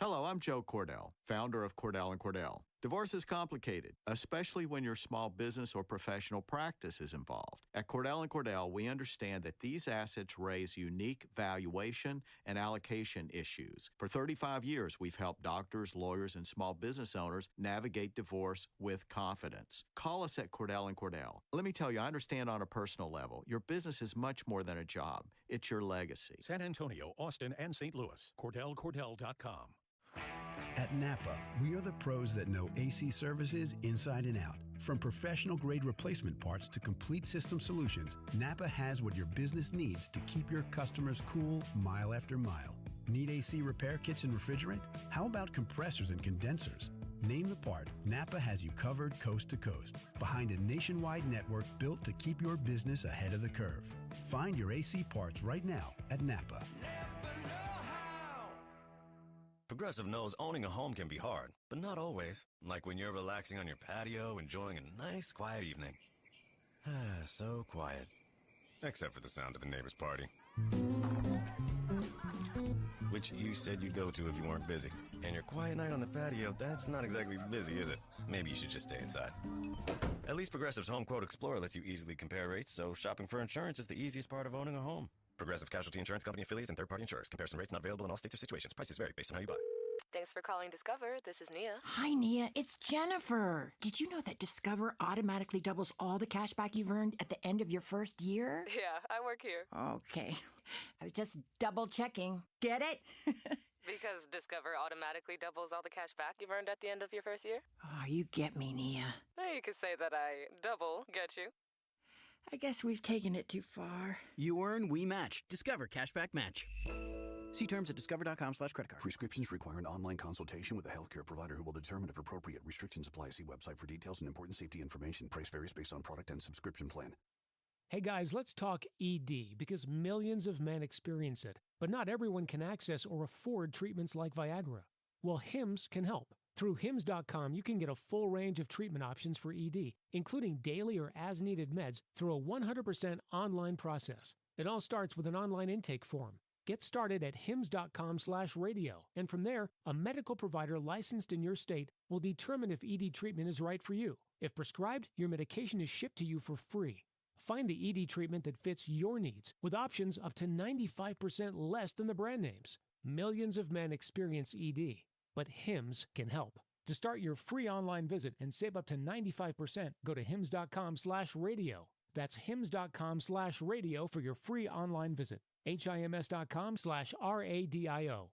Hello, I'm Joe Cordell, founder of Cordell & Cordell. Divorce is complicated, especially when your small business or professional practice is involved. At Cordell & Cordell, we understand that these assets raise unique valuation and allocation issues. For 35 years, we've helped doctors, lawyers, and small business owners navigate divorce with confidence. Call us at Cordell & Cordell. Let me tell you, I understand on a personal level, your business is much more than a job. It's your legacy. San Antonio, Austin, and St. Louis. CordellCordell.com. At Napa, we are the pros that know AC services inside and out. From professional-grade replacement parts to complete system solutions, Napa has what your business needs to keep your customers cool mile after mile. Need AC repair kits and refrigerant? How about compressors and condensers? Name the part, Napa has you covered coast to coast, behind a nationwide network built to keep your business ahead of the curve. Find your AC parts right now at Napa. Progressive knows owning a home can be hard, but not always. Like when you're relaxing on your patio, enjoying a nice, quiet evening. So quiet. Except for the sound of the neighbor's party. Which you said you'd go to if you weren't busy. And your quiet night on the patio, that's not exactly busy, is it? Maybe you should just stay inside. At least Progressive's Home Quote Explorer lets you easily compare rates, so shopping for insurance is the easiest part of owning a home. Progressive Casualty Insurance Company affiliates and third-party insurers. Comparison rates not available in all states or situations. Prices vary based on how you buy. Thanks for calling Discover. This is Nia. Hi, Nia. It's Jennifer. Did you know that Discover automatically doubles all the cash back you've earned at the end of your first year? Yeah, I work here. Okay. I was just double checking. Get it? Because Discover automatically doubles all the cash back you've earned at the end of your first year? Oh, you get me, Nia. You could say that I double get you. I guess we've taken it too far. You earn, we match. Discover Cashback Match. See terms at discover.com/credit card. Prescriptions require an online consultation with a healthcare provider who will determine if appropriate. Restrictions apply. See website for details and important safety information. Price varies based on product and subscription plan. Hey guys, let's talk ED because millions of men experience it, but not everyone can access or afford treatments like Viagra. Well, Hims can help. Through Hims.com, you can get a full range of treatment options for ED, including daily or as-needed meds through a 100% online process. It all starts with an online intake form. Get started at hims.com/radio, and from there, a medical provider licensed in your state will determine if ED treatment is right for you. If prescribed, your medication is shipped to you for free. Find the ED treatment that fits your needs with options up to 95% less than the brand names. Millions of men experience ED, but Hims can help. To start your free online visit and save up to 95%, go to hims.com/radio. That's hims.com/radio for your free online visit. HIMS.com/RADIO.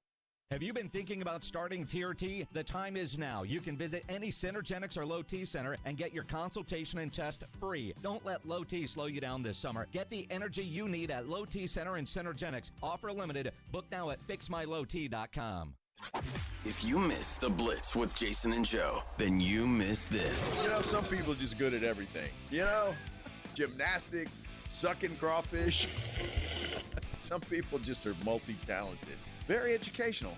Have you been thinking about starting TRT? The time is now. You can visit any Synergenics or Low T center and get your consultation and test free. Don't let Low T slow you down this summer. Get the energy you need at Low T Center and Synergenics. Offer limited. Book now at fixmylowt.com. If you miss the Blitz with Jason and Joe, then you miss this. You know, some people are just good at everything. You know, gymnastics, sucking crawfish. Some people just are multi-talented. Very educational.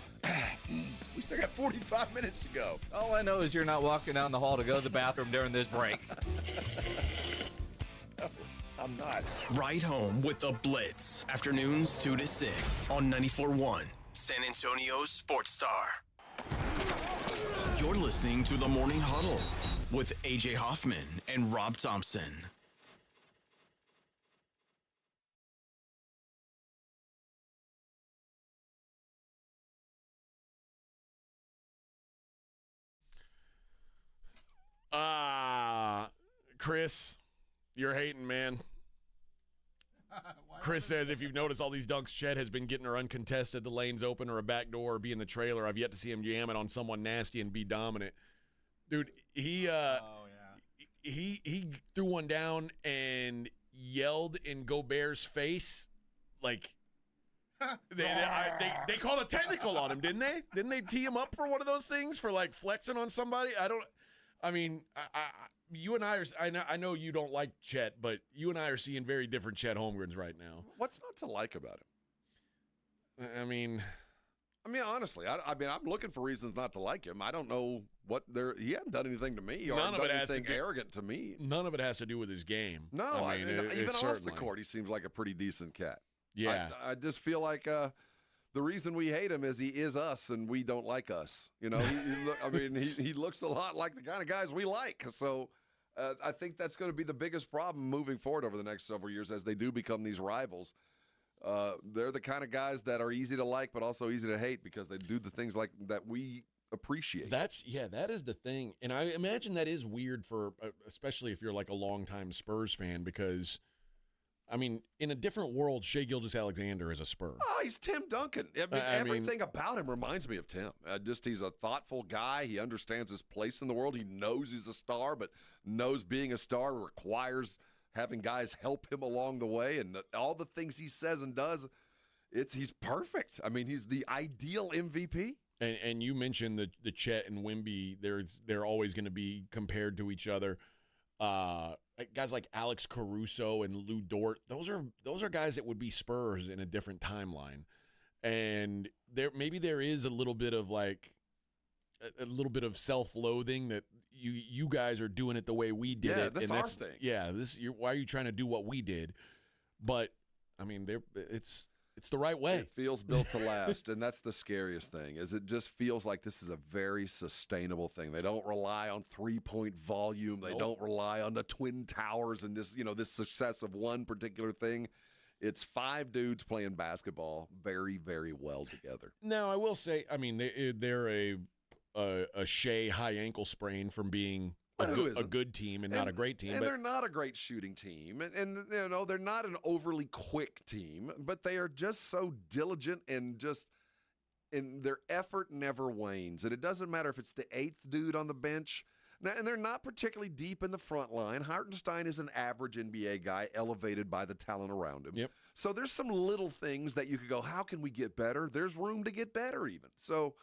We still got 45 minutes to go. All I know is you're not walking down the hall to go to the bathroom during this break. No, I'm not. Ride home with the Blitz. Afternoons 2 to 6 on 94.1 San Antonio's Sports Star. You're listening to the Morning Huddle with AJ Hoffman and Rob Thompson. Chris, you're hating, man. Chris says, if you've noticed all these dunks Chet has been getting are uncontested, the lane's open or a back door or be in the trailer. I've yet to see him jam it on someone nasty and be dominant. Dude, he threw one down and yelled in Gobert's face like they called a technical on him, didn't they? Didn't they tee him up for one of those things for like flexing on somebody? You and I are. I know you don't like Chet, but you and I are seeing very different Chet Holmgrens right now. What's not to like about him? I mean, honestly, I'm looking for reasons not to like him. I don't know what he hadn't done anything to me or none done of it has anything to do, arrogant to me. None of it has to do with his game. No, even off certainly. the court, he seems like a pretty decent cat. Yeah, I just feel like the reason we hate him is he is us and we don't like us. You know, he looks a lot like the kind of guys we like. So I think that's going to be the biggest problem moving forward over the next several years as they do become these rivals. They're the kind of guys that are easy to like but also easy to hate because they do the things like that we appreciate. That is the thing. And I imagine that is weird for especially if you're like a longtime Spurs fan because in a different world, Shai Gilgeous-Alexander is a Spur. Oh, he's Tim Duncan. Everything about him reminds me of Tim. He's a thoughtful guy. He understands his place in the world. He knows he's a star, but knows being a star requires having guys help him along the way. And all the things he says and does, he's perfect. He's the ideal MVP. And you mentioned the Chet and Wemby. They're always going to be compared to each other. Guys like Alex Caruso and Lou Dort, those are guys that would be Spurs in a different timeline. And there is a little bit of self-loathing that you guys are doing it the way we did it. That's our thing. Yeah, why are you trying to do what we did? But it's the right way. It feels built to last, and that's the scariest thing. Is it just feels like this is a very sustainable thing. They don't rely on 3-point volume. They don't rely on the Twin Towers and this success of one particular thing. It's 5 dudes playing basketball very, very well together. Now, I will say, they're a Shea high ankle sprain from being a good team and not a great team. And they're not a great shooting team. And they're not an overly quick team, but they are just so diligent and their effort never wanes. And it doesn't matter if it's the 8th dude on the bench. Now, and they're not particularly deep in the front line. Hartenstein is an average NBA guy elevated by the talent around him. Yep. So there's some little things that you could go, how can we get better? There's room to get better even. So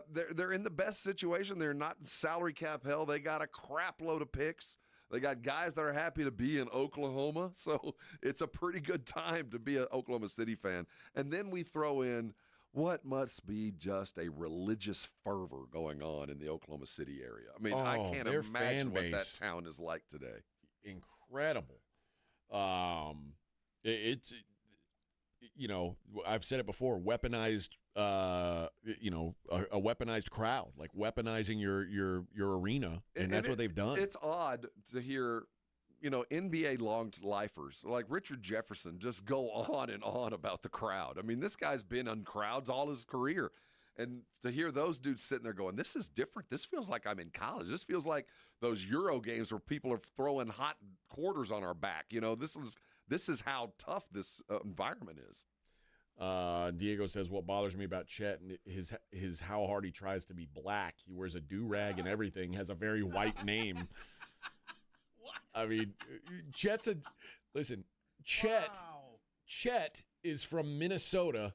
they're in the best situation. They're not in salary cap hell. They got a crap load of picks. They got guys that are happy to be in Oklahoma. So it's a pretty good time to be an Oklahoma City fan. And then we throw in what must be just a religious fervor going on in the Oklahoma City area. I can't imagine what that town is like today. Incredible. It's I've said it before, weaponized a weaponized crowd, like weaponizing your arena, and that's what they've done. It's odd to hear, NBA long-lifers like Richard Jefferson just go on and on about the crowd. This guy's been on crowds all his career, and to hear those dudes sitting there going, this is different. This feels like I'm in college. This feels like those Euro games where people are throwing hot quarters on our back. This is how tough this environment is. Diego says, what bothers me about Chet and his how hard he tries to be black. He wears a do-rag and everything, has a very white name. Chet is from Minnesota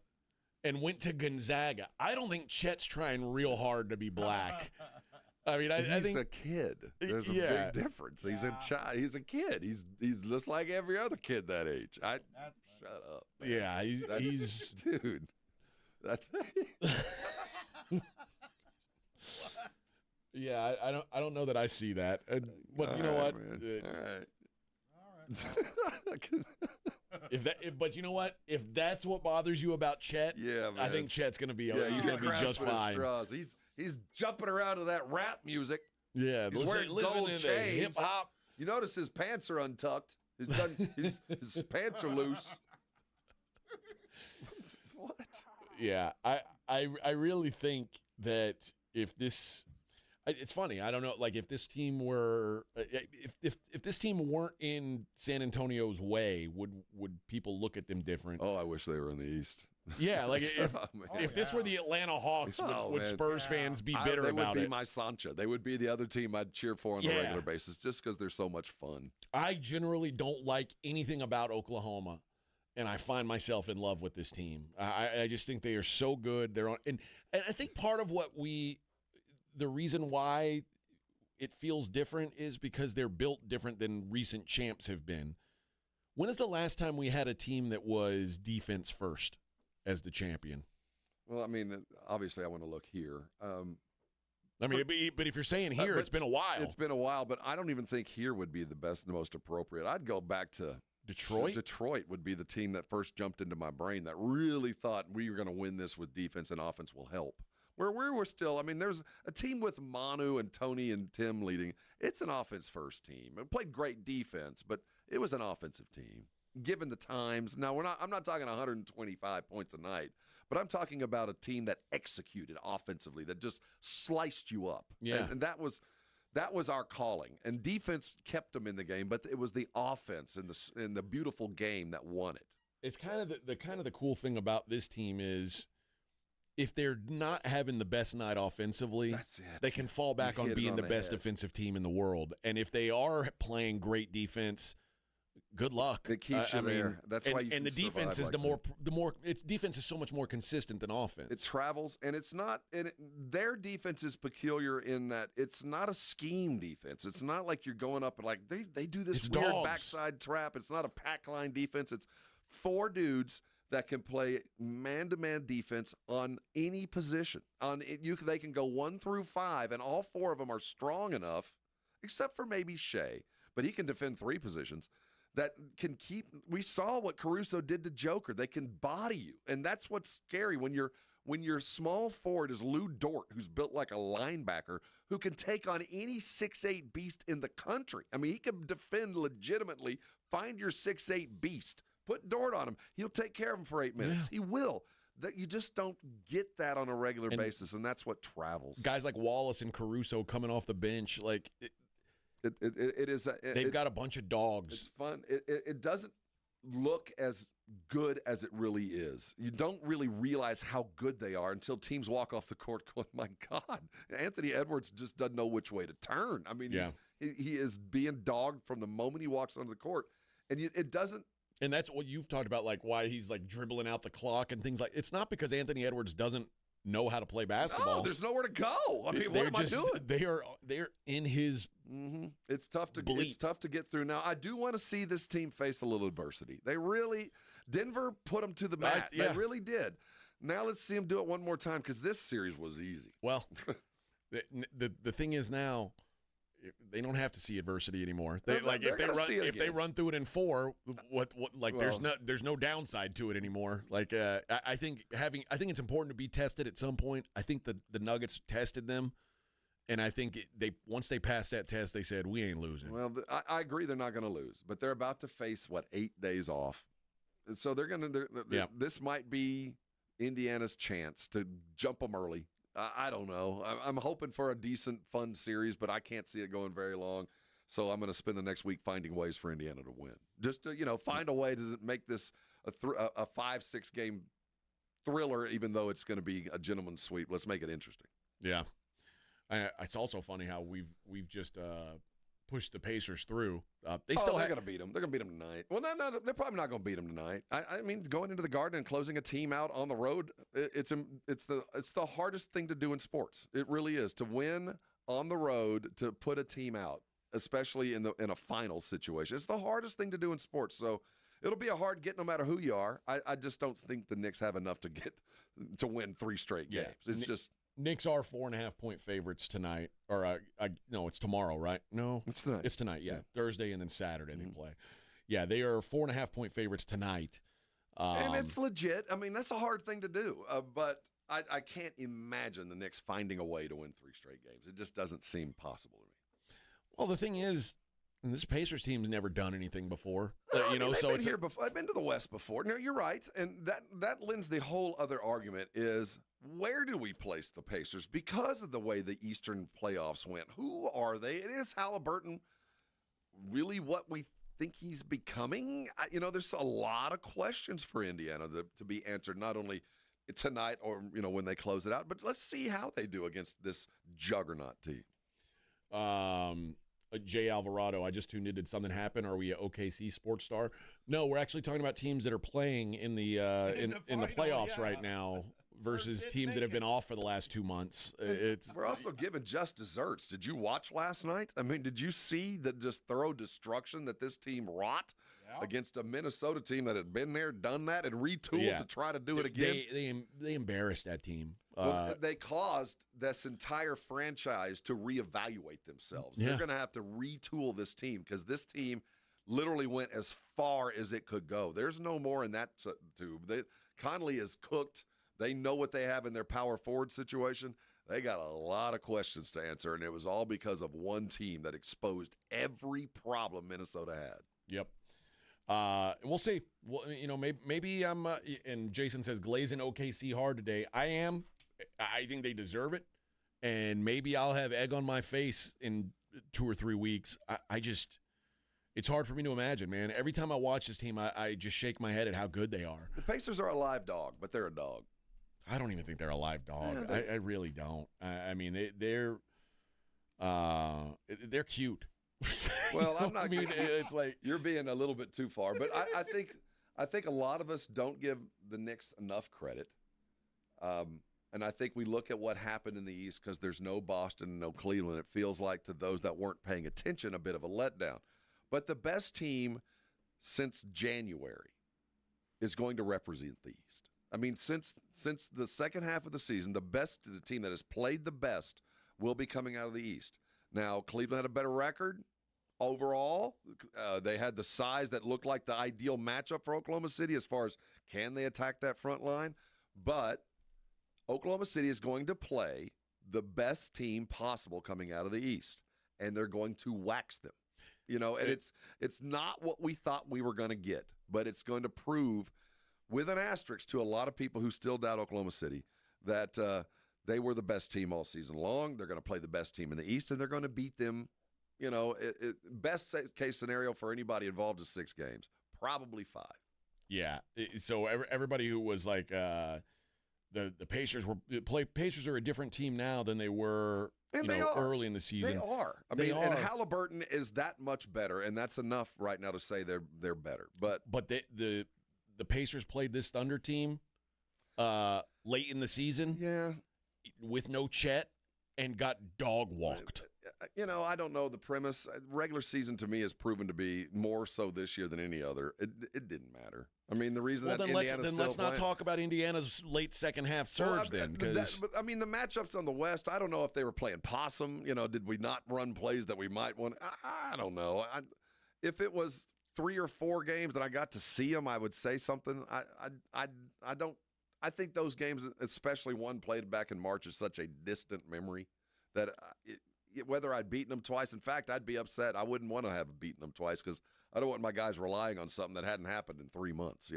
and went to Gonzaga. I don't think Chet's trying real hard to be black. I think he's a kid. There's a big difference. He's a child. He's a kid. He's just like every other kid that age. Shut up. Man. Yeah, he's dude. Yeah, I don't know that I see that. But you know what? But you know what? If that's what bothers you about Chet, man. I think Chet's gonna be just fine. Straws. He's jumping around to that rap music. Yeah, he's wearing gold chains. Hip hop. You notice his pants are untucked. His pants are loose. What? Yeah, I really think that if this, It's funny. I don't know. Like if this team were, if this team weren't in San Antonio's way, would people look at them different? Oh, I wish they were in the East. Yeah, like if this were the Atlanta Hawks, would Spurs fans be bitter they about would be it? my Sancha. They would be the other team I'd cheer for on a regular basis just because they're so much fun. I generally don't like anything about Oklahoma, and I find myself in love with this team. I just think they are so good. They're on, and I think part of the reason why it feels different is because they're built different than recent champs have been. When is the last time we had a team that was defense first as the champion? Well, I mean, obviously I want to look here. But if you're saying here, it's been a while. It's been a while, but I don't even think here would be the best and most appropriate. I'd go back to Detroit. Detroit would be the team that first jumped into my brain that really thought we were going to win this with defense and offense will help. Where we were still, I mean, there's a team with Manu and Tony and Tim leading. It's an offense-first team. It played great defense, but it was an offensive team, given the times. Now, I'm not talking 125 points a night, but I'm talking about a team that executed offensively, that just sliced you up. Yeah. And that was our calling. And defense kept them in the game, but it was the offense and the beautiful game that won it. It's kind of the cool thing about this team is, if they're not having the best night offensively, they can fall back on being the best defensive team in the world. And if they are playing great defense, good luck. It keeps you there. That's why you can the defense is defense is so much more consistent than offense. It travels, and it's not. And their defense is peculiar in that it's not a scheme defense. It's not like you're going up and like they do this weird backside trap. It's not a pack line defense. It's 4 dudes that can play man-to-man defense on any position. They can go 1 through 5, and all 4 of them are strong enough, except for maybe Shea, but he can defend 3 positions, that can keep – we saw what Caruso did to Joker. They can body you, and that's what's scary when your small forward is Lou Dort, who's built like a linebacker, who can take on any 6'8 beast in the country. I mean, he can defend legitimately. Find your 6'8 beast. Put Dort on him. He'll take care of him for 8 minutes. Yeah. He will. That you just don't get that on a regular basis, and that's what travels. Guys like Wallace and Caruso coming off the bench, like it is. They've got a bunch of dogs. It's fun. It doesn't look as good as it really is. You don't really realize how good they are until teams walk off the court going, my God, Anthony Edwards just doesn't know which way to turn. I mean, he is being dogged from the moment he walks onto the court, and it doesn't. And that's what you've talked about, like why he's like dribbling out the clock and things like. It's not because Anthony Edwards doesn't know how to play basketball. No, there's nowhere to go. I mean, what am I doing? They're in his. Mm-hmm. It's tough to get through. Now, I do want to see this team face a little adversity. Denver put them to the mat. They really did. Now let's see them do it one more time because this series was easy. Well, the thing is now. They don't have to see adversity anymore. If they run through it in 4, there's no downside to it anymore. Like I think it's important to be tested at some point. I think the Nuggets tested them, and I think once they passed that test, they said we ain't losing. Well, I agree they're not going to lose, but they're about to face 8 days off, and so this might be Indiana's chance to jump them early. I don't know. I'm hoping for a decent, fun series, but I can't see it going very long. So I'm going to spend the next week finding ways for Indiana to win. Just to, find a way to make this a 5-6 game thriller, even though it's going to be a gentleman's sweep. Let's make it interesting. Yeah. It's also funny how we've just pushed the Pacers through. They're going to beat them. They're going to beat them tonight. Well, no, they're probably not going to beat them tonight. I mean, going into the Garden and closing a team out on the road, it's the hardest thing to do in sports. It really is, to win on the road, to put a team out, especially in a final situation. It's the hardest thing to do in sports. So it'll be a hard get no matter who you are. I just don't think the Knicks have enough to win 3 straight games. It's just. Knicks are 4.5-point favorites tonight, or no, it's tomorrow, right? No, it's tonight. It's tonight, yeah. Thursday and then Saturday they play. Yeah, they are 4.5-point favorites tonight, and it's legit. I mean, that's a hard thing to do, but I can't imagine the Knicks finding a way to win 3 straight games. It just doesn't seem possible to me. Well, the thing is, And this Pacers team's never done anything before. So it's here before. I've been to the West before. No, you're right, and that lends the whole other argument is where do we place the Pacers because of the way the Eastern playoffs went? Who are they? And is Halliburton really what we think he's becoming? There's a lot of questions for Indiana to be answered, not only tonight or when they close it out, but let's see how they do against this juggernaut team. Jay Alvarado, I just tuned in. Did something happen? Are we an OKC sports star? No, we're actually talking about teams that are playing in the in the playoffs right now versus teams that have been off for the last 2 months. We're also giving just desserts. Did you watch last night? I mean, did you see the just thorough destruction that this team wrought against a Minnesota team that had been there, done that, and retooled to try to do it again? They embarrassed that team. They caused this entire franchise to reevaluate themselves. Yeah. They're going to have to retool this team because this team literally went as far as it could go. There's no more in that tube. Conley is cooked. They know what they have in their power forward situation. They got a lot of questions to answer, and it was all because of one team that exposed every problem Minnesota had. Yep. We'll see. Well, maybe I'm. And Jason says glazing OKC hard today. I am. I think they deserve it, and maybe I'll have egg on my face in 2 or 3 weeks. I just, it's hard for me to imagine, man. Every time I watch this team, I just shake my head at how good they are. The Pacers are a live dog, but they're a dog. I don't even think they're a live dog. I really don't. I mean, they're cute. Well, I'm not. I mean, it's like you're being a little bit too far, but I think a lot of us don't give the Knicks enough credit. And I think we look at what happened in the East because there's no Boston, no Cleveland. It feels like to those that weren't paying attention a bit of a letdown. But the best team since January is going to represent the East. I mean, since the second half of the season, the team that has played the best will be coming out of the East. Now, Cleveland had a better record overall. They had the size that looked like the ideal matchup for Oklahoma City as far as can they attack that front line. But Oklahoma City is going to play the best team possible coming out of the East, and they're going to wax them. And it's not what we thought we were going to get, but it's going to prove with an asterisk to a lot of people who still doubt Oklahoma City that they were the best team all season long. They're going to play the best team in the East, and they're going to beat them. Best case scenario for anybody involved is 6 games, probably 5. Yeah. So everybody who was like the Pacers are a different team now than they were early in the season. They are. And Halliburton is that much better, and that's enough right now to say they're better. But the Pacers played this Thunder team late in the season, with no Chet, and got dog walked. I don't know the premise. Regular season to me has proven to be more so this year than any other. It didn't matter. I mean, the reason that Indiana's still let's not talk about Indiana's late second half surge because the matchups on the West. I don't know if they were playing possum. Did we not run plays that we might want? I don't know. If it was 3 or 4 games that I got to see them, I would say something. I don't. I think those games, especially one played back in March, is such a distant memory that whether I'd beaten them twice. In fact, I'd be upset. I wouldn't want to have beaten them twice because I don't want my guys relying on something that hadn't happened in 3 months.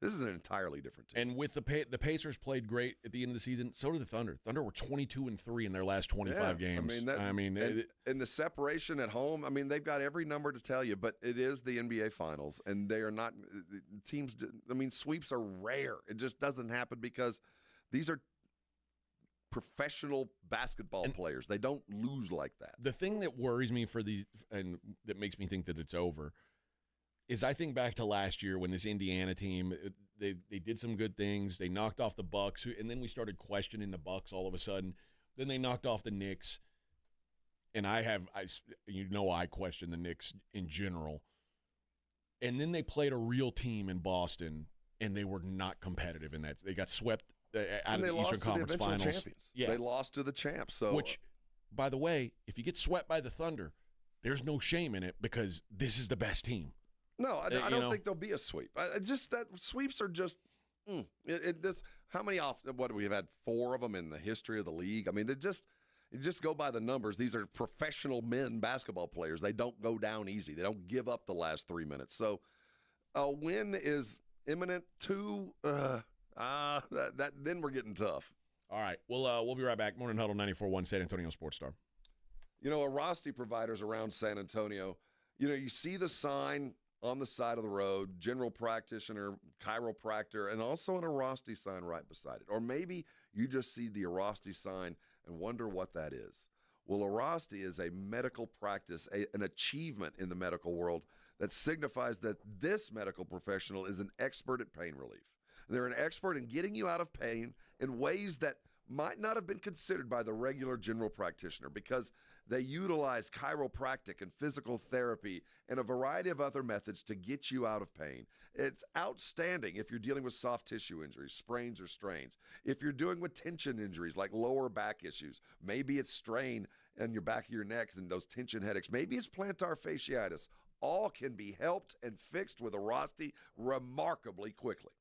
This is an entirely different team. And with the Pacers played great at the end of the season, so did the Thunder. Thunder were 22-3 in their last 25 games. And the separation at home. I mean, they've got every number to tell you, but it is the NBA Finals, and they are not teams. I mean, sweeps are rare. It just doesn't happen because these are professional basketball players. They don't lose like that. The thing that worries me for these and that makes me think that it's over is I think back to last year when this Indiana team, they did some good things. They knocked off the Bucks, and then we started questioning the Bucks all of a sudden. Then they knocked off the Knicks, and I question the Knicks in general. And then they played a real team in Boston, and they were not competitive in that. They got swept out of the Eastern Conference Finals. Champions. Yeah. They lost to the champs. So, which, by the way, if you get swept by the Thunder, there's no shame in it because this is the best team. No, I don't think there'll be a sweep. Just that sweeps are just how many often? What we've had 4 of them in the history of the league. I mean, You just go by the numbers. These are professional men basketball players. They don't go down easy. They don't give up the last 3 minutes. So a win is imminent. Then we're getting tough. All right, we'll be right back. Morning Huddle 94.1 San Antonio Sports Star. You know, Arasti providers around San Antonio, you see the sign on the side of the road, general practitioner, chiropractor, and also an Arasti sign right beside it. Or maybe you just see the Arasti sign and wonder what that is. Well, Arasti is a medical practice, an achievement in the medical world that signifies that this medical professional is an expert at pain relief. They're an expert in getting you out of pain in ways that might not have been considered by the regular general practitioner because they utilize chiropractic and physical therapy and a variety of other methods to get you out of pain. It's outstanding if you're dealing with soft tissue injuries, sprains or strains. If you're dealing with tension injuries like lower back issues, maybe it's strain in your back of your neck and those tension headaches. Maybe it's plantar fasciitis. All can be helped and fixed with Arasti remarkably quickly.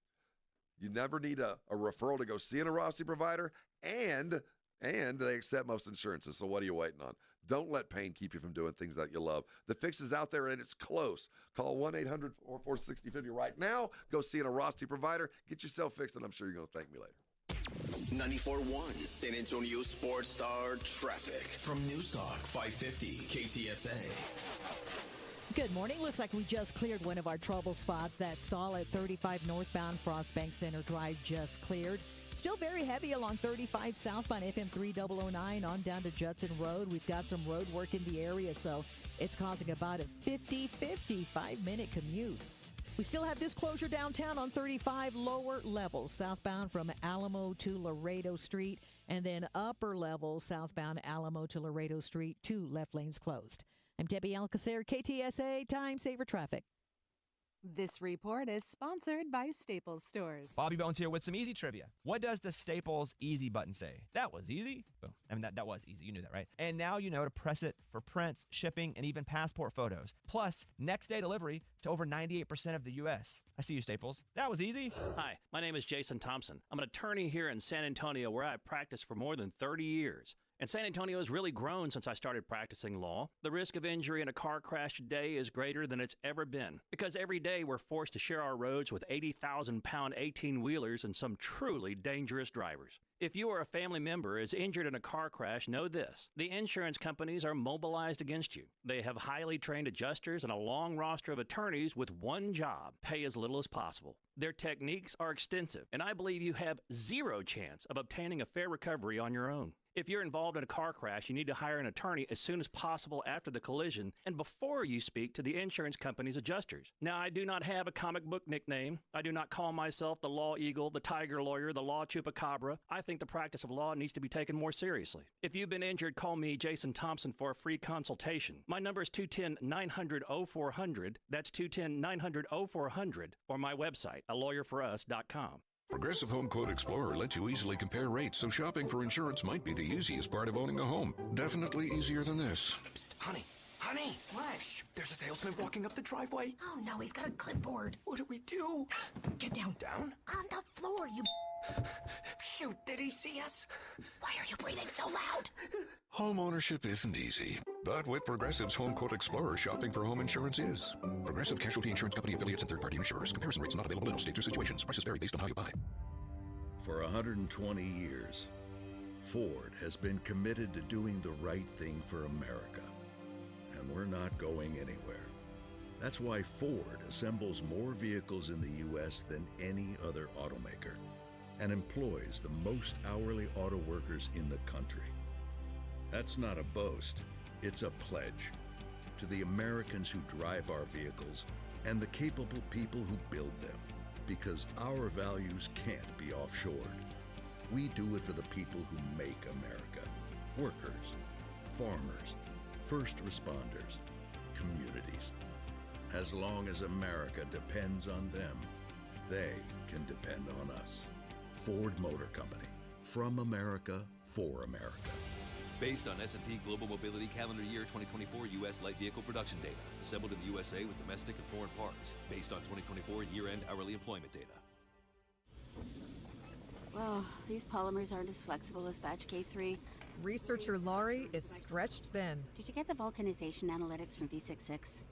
You never need a referral to go see an Arasti provider, and they accept most insurances. So what are you waiting on? Don't let pain keep you from doing things that you love. The fix is out there, and it's close. Call 1-800-444-6050 right now. Go see an Arasti provider. Get yourself fixed, and I'm sure you're going to thank me later. 94.1 San Antonio Sports Star traffic from News Talk 550 KTSA. Good morning. Looks like we just cleared one of our trouble spots. That stall at 35 northbound Frostbank Center Drive just cleared. Still very heavy along 35 southbound FM 3009 on down to Judson Road. We've got some road work in the area, so it's causing about a 55-minute commute. We still have this closure downtown on 35 lower levels, southbound from Alamo to Laredo Street, and then upper levels southbound Alamo to Laredo Street, 2 left lanes closed. I'm Debbie Alcacer, KTSA Time Saver Traffic. This report is sponsored by Staples Stores. Bobby Bones here with some easy trivia. What does the Staples Easy button say? That was easy. Boom. I mean, that was easy. You knew that, right? And now you know to press it for prints, shipping, and even passport photos. Plus, next day delivery to over 98% of the U.S. I see you, Staples. That was easy. Hi, my name is Jason Thompson. I'm an attorney here in San Antonio where I've practiced for more than 30 years. And San Antonio has really grown since I started practicing law. The risk of injury in a car crash today is greater than it's ever been because every day we're forced to share our roads with 80,000-pound 18-wheelers and some truly dangerous drivers. If you or a family member is injured in a car crash, know this. The insurance companies are mobilized against you. They have highly trained adjusters and a long roster of attorneys with one job: pay as little as possible. Their techniques are extensive, and I believe you have zero chance of obtaining a fair recovery on your own. If you're involved in a car crash, you need to hire an attorney as soon as possible after the collision and before you speak to the insurance company's adjusters. Now, I do not have a comic book nickname. I do not call myself the Law Eagle, the Tiger Lawyer, the Law Chupacabra. I think the practice of law needs to be taken more seriously. If you've been injured, call me, Jason Thompson, for a free consultation. My number is 210-900-0400. That's 210-900-0400, or my website, alawyerforus.com. Progressive Home Quote Explorer lets you easily compare rates, so shopping for insurance might be the easiest part of owning a home. Definitely easier than this. Psst, honey. What? Shh, there's a salesman walking up the driveway. Oh no, he's got a clipboard. What do we do? Get down. Down? On the floor, you... Shoot, did he see us? Why are you breathing so loud? Home ownership isn't easy, but with Progressive's Home Quote Explorer, shopping for home insurance is. Progressive Casualty Insurance Company affiliates and third-party insurers. Comparison rates not available in all states or situations. Prices vary based on how you buy. For 120 years, Ford has been committed to doing the right thing for America. And we're not going anywhere. That's why Ford assembles more vehicles in the U.S. than any other automaker and employs the most hourly auto workers in the country. That's not a boast, it's a pledge to the Americans who drive our vehicles and the capable people who build them, because our values can't be offshored. We do it for the people who make America: workers, farmers, first responders, communities. As long as America depends on them, they can depend on us. Ford Motor Company. From America, for America. Based on S&P Global Mobility Calendar Year 2024 U.S. light vehicle production data. Assembled in the USA with domestic and foreign parts. Based on 2024 year-end hourly employment data. Well, these polymers aren't as flexible as batch K3. Researcher Laurie is stretched thin. Did you get the vulcanization analytics from V66?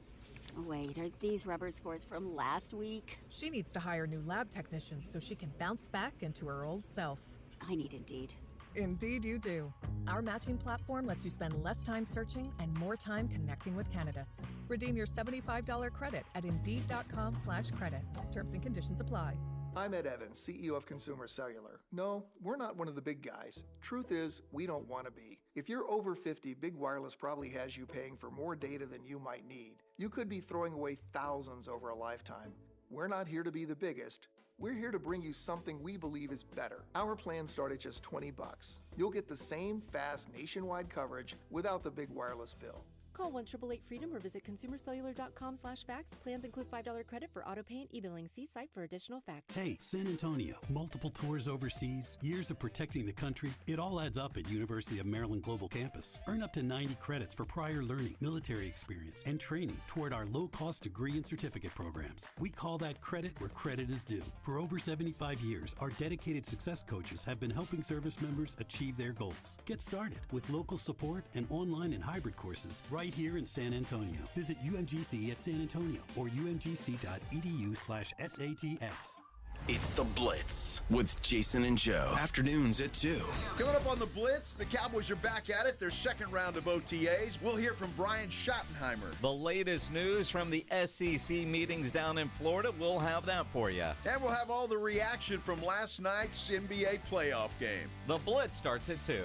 Wait, are these rubber scores from last week? She needs to hire new lab technicians so she can bounce back into her old self. I need Indeed. Indeed you do. Our matching platform lets you spend less time searching and more time connecting with candidates. Redeem your $75 credit at Indeed.com/credit. Terms and conditions apply. I'm Ed Evans, CEO of Consumer Cellular. No, we're not one of the big guys. Truth is, we don't want to be. If you're over 50, Big Wireless probably has you paying for more data than you might need. You could be throwing away thousands over a lifetime. We're not here to be the biggest. We're here to bring you something we believe is better. Our plans start at just $20. You'll get the same fast nationwide coverage without the big wireless bill. Call 1-888-FREEDOM or visit consumercellular.com/facts. Plans include $5 credit for auto pay and e-billing. See site for additional facts. Hey, San Antonio. Multiple tours overseas, years of protecting the country. It all adds up at University of Maryland Global Campus. Earn up to 90 credits for prior learning, military experience, and training toward our low-cost degree and certificate programs. We call that credit where credit is due. For over 75 years, our dedicated success coaches have been helping service members achieve their goals. Get started with local support and online and hybrid courses right here in San Antonio. Visit UMGC at San Antonio or umgc.edu/SATX. It's The Blitz with Jason and Joe. Afternoons at 2. Coming up on The Blitz, the Cowboys are back at it. Their second round of OTAs. We'll hear from Brian Schottenheimer. The latest news from the SEC meetings down in Florida, we'll have that for you. And we'll have all the reaction from last night's NBA playoff game. The Blitz starts at 2.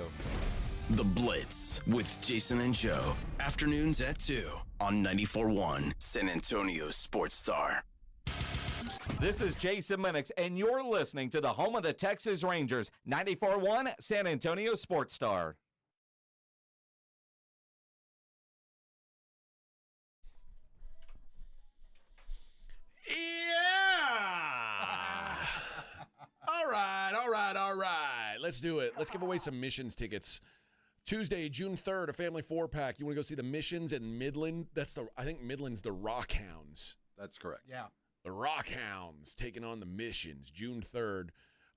The Blitz with Jason and Joe. Afternoons at 2 on 94.1 San Antonio Sports Star. This is Jason Minix, and you're listening to the home of the Texas Rangers, 94.1 San Antonio Sports Star. Yeah! All right. Let's do it. Let's give away some Missions tickets. Tuesday, June 3rd, a family 4-pack. You want to go see the Missions in Midland? I think Midland's the Rockhounds. That's correct. Yeah. The Rockhounds taking on the Missions, June 3rd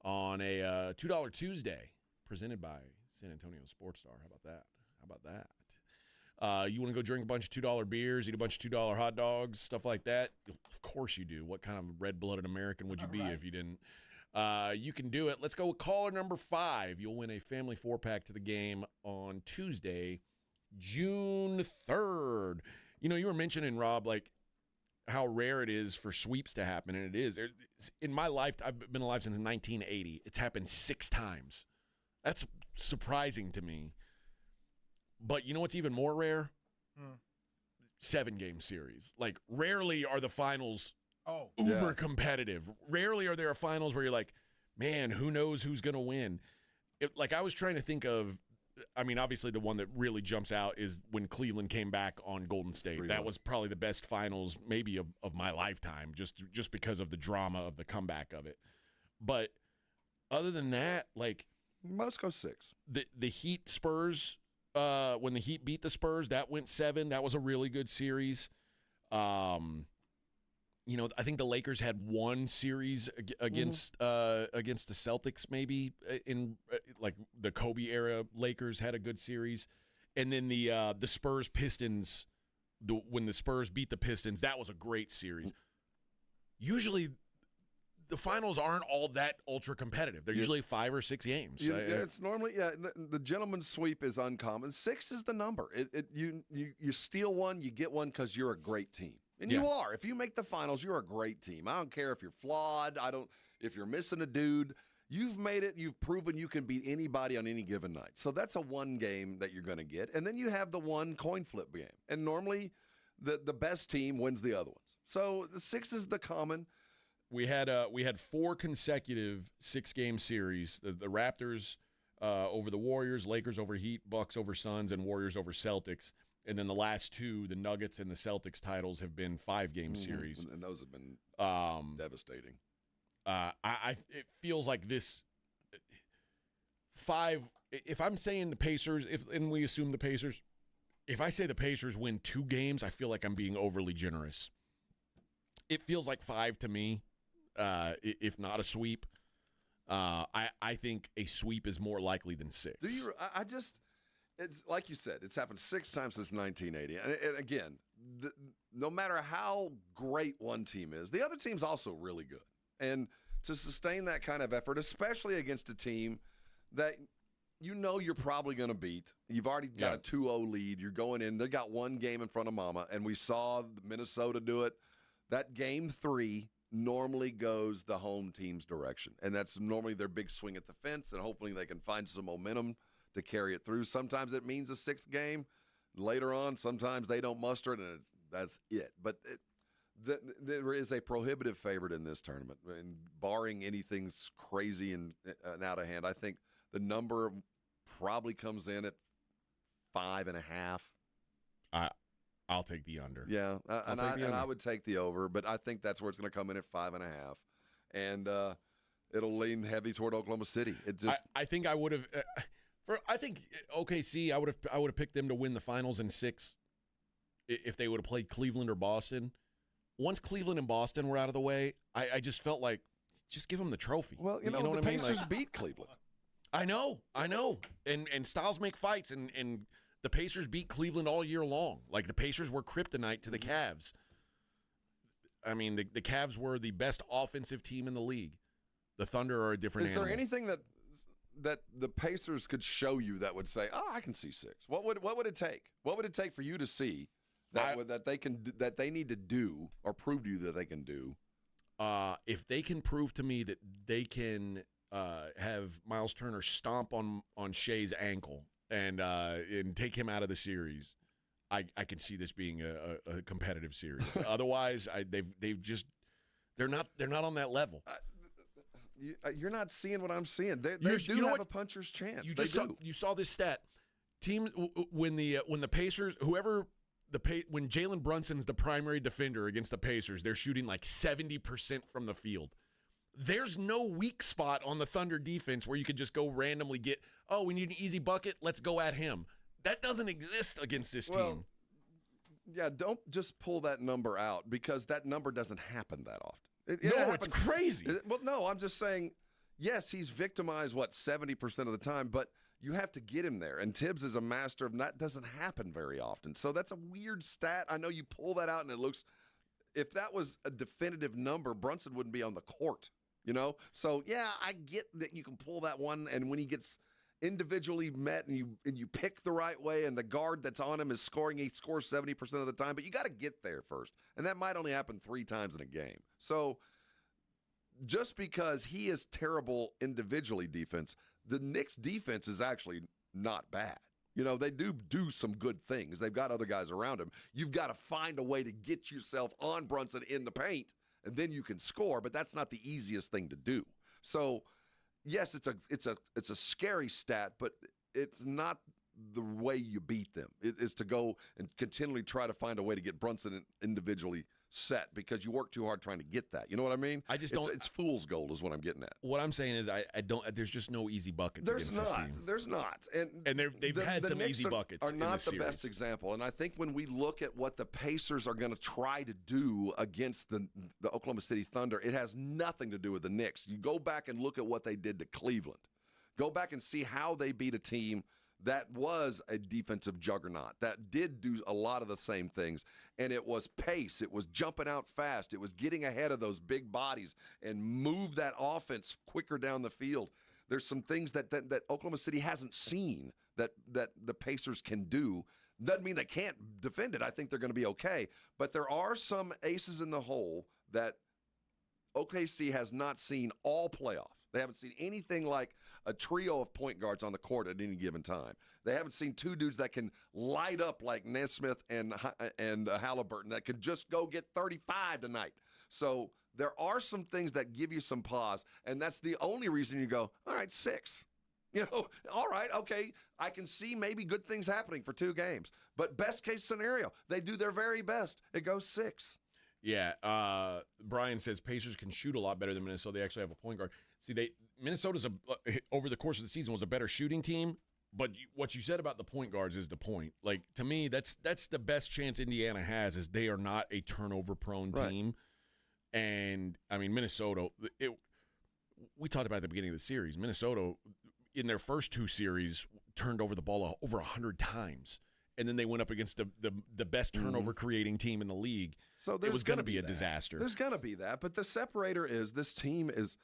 on a $2 Tuesday, presented by San Antonio Sports Star. How about that? You want to go drink a bunch of $2 beers, eat a bunch of $2 hot dogs, stuff like that? Of course you do. What kind of red-blooded American would you be if you didn't? You can do it. Let's go with caller number 5. You'll win a family 4-pack to the game on Tuesday, June 3rd. You know, you were mentioning, Rob, like, how rare it is for sweeps to happen, and it is. In my life, I've been alive since 1980. It's happened 6 times. That's surprising to me. But you know what's even more rare? 7-game series. Like, rarely are the finals uber competitive. Rarely are there finals where you're like, man, who knows who's going to win? I was trying to think of, I mean, obviously the one that really jumps out is when Cleveland came back on Golden State. That was probably the best finals maybe of my lifetime, just because of the drama of the comeback of it. But other than that, like, most go 6. The Heat Spurs, when the Heat beat the Spurs, that went 7. That was a really good series. You know, I think the Lakers had one series against the Celtics, maybe in like the Kobe era. Lakers had a good series, and then the Spurs Pistons, when the Spurs beat the Pistons, that was a great series. Usually, the finals aren't all that ultra competitive. They're usually 5 or 6 games. It's normally the gentleman's sweep is uncommon. 6 is the number. You steal one, you get one because you're a great team. And you are. If you make the finals, you're a great team. I don't care if you're flawed. If you're missing a dude. You've made it. You've proven you can beat anybody on any given night. So that's a one game that you're going to get. And then you have the one coin flip game. And normally the best team wins the other ones. So the 6 is the common. We had 4 consecutive 6-game series. The Raptors over the Warriors, Lakers over Heat, Bucks over Suns, and Warriors over Celtics. And then the last 2, the Nuggets and the Celtics titles, have been 5-game series. And those have been devastating. It feels like this 5. If I'm saying the Pacers, and we assume the Pacers, if I say the Pacers win 2 games, I feel like I'm being overly generous. It feels like 5 to me, if not a sweep. I think a sweep is more likely than 6. it's like you said, it's happened 6 times since 1980. And again, no matter how great one team is, the other team's also really good. And to sustain that kind of effort, especially against a team that you know you're probably going to beat. You've already got a 2-0 lead. You're going in. They got one game in front of Mama, and we saw Minnesota do it. That game 3 normally goes the home team's direction, and that's normally their big swing at the fence, and hopefully they can find some momentum to carry it through. Sometimes it means a 6th game. Later on, sometimes they don't muster it, and that's it. But there is a prohibitive favorite in this tournament, and barring anything crazy and out of hand, I think the number probably comes in at 5.5. I'll take the under. Yeah, and I would take the over, but I think that's where it's going to come in at 5.5, and it'll lean heavy toward Oklahoma City. It just I think I would have I think OKC I would have picked them to win the finals in 6 if they would have played Cleveland or Boston. Once Cleveland and Boston were out of the way, I just felt like just give them the trophy. Well, you know what the I mean? Pacers Like, beat Cleveland. I know, and styles make fights, and the Pacers beat Cleveland all year long. Like, the Pacers were kryptonite to the Cavs. I mean, the Cavs were the best offensive team in the league. The Thunder are a different animal. Is there anything that the Pacers could show you that would say, "Oh, I can see 6"? What would it take? What would it take for you to see that they need to do or prove to you that they can do? If they can prove to me that they can have Miles Turner stomp on Shea's ankle and take him out of the series, I can see this being a competitive series. Otherwise, they're not on that level. You're not seeing what I'm seeing. They do have a puncher's chance. You saw this stat. Team when the Pacers, when Jalen Brunson's the primary defender against the Pacers, they're shooting like 70% from the field. There's no weak spot on the Thunder defense where you could just go randomly get, we need an easy bucket, let's go at him. That doesn't exist against this team. Yeah, don't just pull that number out because that number doesn't happen that often. It's crazy. No, I'm just saying, yes, he's victimized, 70% of the time, but you have to get him there. And Tibbs is a master of that. Doesn't happen very often. So that's a weird stat. I know you pull that out and it looks, if that was a definitive number, Brunson wouldn't be on the court, So, yeah, I get that you can pull that one, and when he gets individually met and you pick the right way and the guard that's on him is scoring, he scores 70% of the time, but you got to get there first. And that might only happen 3 times in a game. So just because he is terrible individually defense, the Knicks defense is actually not bad. They do some good things. They've got other guys around him. You've got to find a way to get yourself on Brunson in the paint, and then you can score, but that's not the easiest thing to do. So yes, it's a scary stat, but it's not the way you beat them. It is to go and continually try to find a way to get Brunson individually set because you work too hard trying to get that. You know what I mean? I just don't. It's fool's gold is what I'm getting at. What I'm saying is I don't. There's just no easy buckets against this team. There's not. And they've had some easy buckets. Are not the best example. And I think when we look at what the Pacers are going to try to do against the Oklahoma City Thunder, it has nothing to do with the Knicks. You go back and look at what they did to Cleveland. Go back and see how they beat a team that was a defensive juggernaut, that did do a lot of the same things. And it was pace. It was jumping out fast. It was getting ahead of those big bodies and move that offense quicker down the field. There's some things that Oklahoma City hasn't seen that the Pacers can do. Doesn't mean they can't defend it. I think they're going to be okay. But there are some aces in the hole that OKC has not seen all playoff. They haven't seen anything like a trio of point guards on the court at any given time. They haven't seen 2 dudes that can light up like Nesmith and Halliburton that could just go get 35 tonight. So there are some things that give you some pause, and that's the only reason you go, all right, 6. All right, okay, I can see maybe good things happening for 2 games. But best case scenario, they do their very best. It goes 6. Yeah, Brian says Pacers can shoot a lot better than Minnesota. They actually have a point guard. See, Minnesota's over the course of the season was a better shooting team, but what you said about the point guards is the point. Like, to me, that's the best chance Indiana has is they are not a turnover-prone team. And, I mean, Minnesota, we talked about at the beginning of the series. Minnesota, in their first 2 series, turned over the ball over 100 times. And then they went up against the best turnover-creating team in the league. So it was going to be a disaster. There's going to be that. But the separator is this team is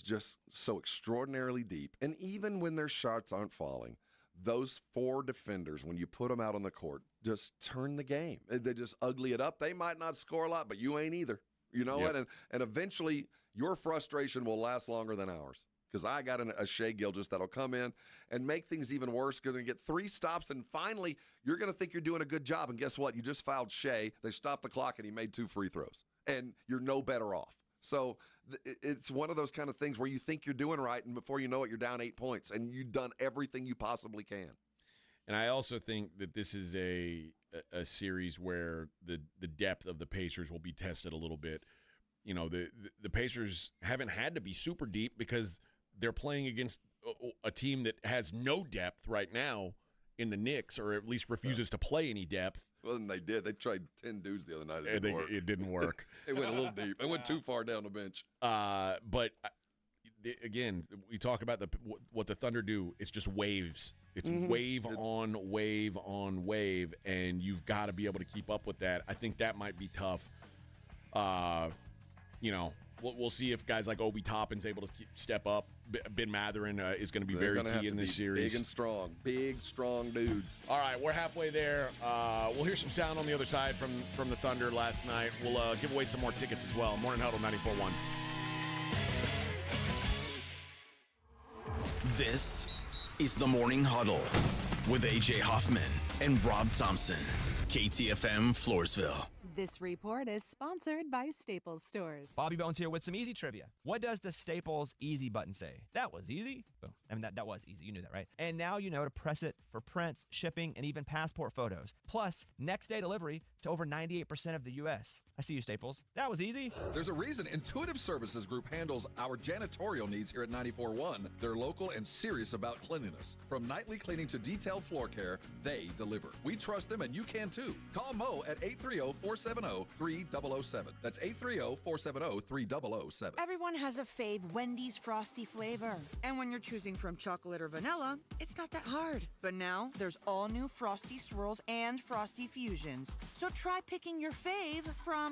just so extraordinarily deep. And even when their shots aren't falling, those 4 defenders, when you put them out on the court, just turn the game. They just ugly it up. They might not score a lot, but you ain't either. You know what? And eventually your frustration will last longer than ours. Because I got a Shea Gilgeous that'll come in and make things even worse. Going to get 3 stops, and finally you're going to think you're doing a good job. And guess what? You just fouled Shea. They stopped the clock, and he made 2 free throws. And you're no better off. So it's one of those kind of things where you think you're doing right, and before you know it, you're down 8 points, and you've done everything you possibly can. And I also think that this is a series where the depth of the Pacers will be tested a little bit. You know, the Pacers haven't had to be super deep because they're playing against a team that has no depth right now in the Knicks, or at least refuses to play any depth. Well, then they did. They tried 10 dudes the other night. It didn't work. They went a little deep. They went too far down the bench. But again, we talk about what the Thunder do. It's just waves. It's wave on wave on wave, and you've got to be able to keep up with that. I think that might be tough. You know, we'll see if guys like Obi Toppin's able to step up. Ben Mathurin is going to be very key in this series. Big and strong. Big, strong dudes. All right, we're halfway there. We'll hear some sound on the other side from the Thunder last night. We'll give away some more tickets as well. Morning Huddle 94.1. This is the Morning Huddle with A.J. Hoffman and Rob Thompson. KTFM Floresville. This report is sponsored by Staples Stores. Bobby Bones here with some easy trivia. What does the Staples Easy button say? That was easy. Boom. I mean, that was easy. You knew that, right? And now you know to press it for prints, shipping, and even passport photos. Plus, next day delivery to over 98% of the U.S. I see you, Staples. That was easy. There's a reason Intuitive Services Group handles our janitorial needs here at 94.1. They're local and serious about cleanliness. From nightly cleaning to detailed floor care, they deliver. We trust them, and you can too. Call Mo at 830-470-3007. That's 830-470-3007. Everyone has a fave Wendy's Frosty flavor. And when you're choosing from chocolate or vanilla, it's not that hard. But now, there's all new Frosty Swirls and Frosty Fusions. So try picking your fave from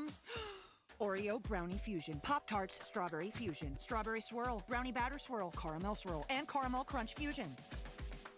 Oreo Brownie Fusion, Pop-Tarts Strawberry Fusion, Strawberry Swirl, Brownie Batter Swirl, Caramel Swirl, and Caramel Crunch Fusion.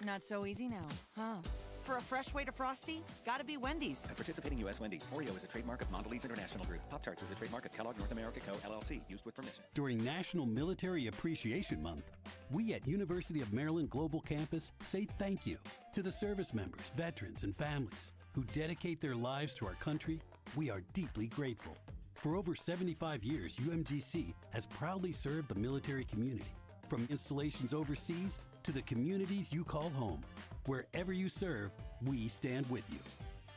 Not so easy now, huh? For a fresh way to Frosty, gotta be Wendy's. At participating U.S. Wendy's, Oreo is a trademark of Mondelez International Group. Pop-Tarts is a trademark of Kellogg North America Co., LLC, used with permission. During National Military Appreciation Month, we at University of Maryland Global Campus say thank you to the service members, veterans, and families who dedicate their lives to our country. We are deeply grateful. For over 75 years, UMGC has proudly served the military community, from installations overseas to the communities you call home. Wherever you serve, we stand with you.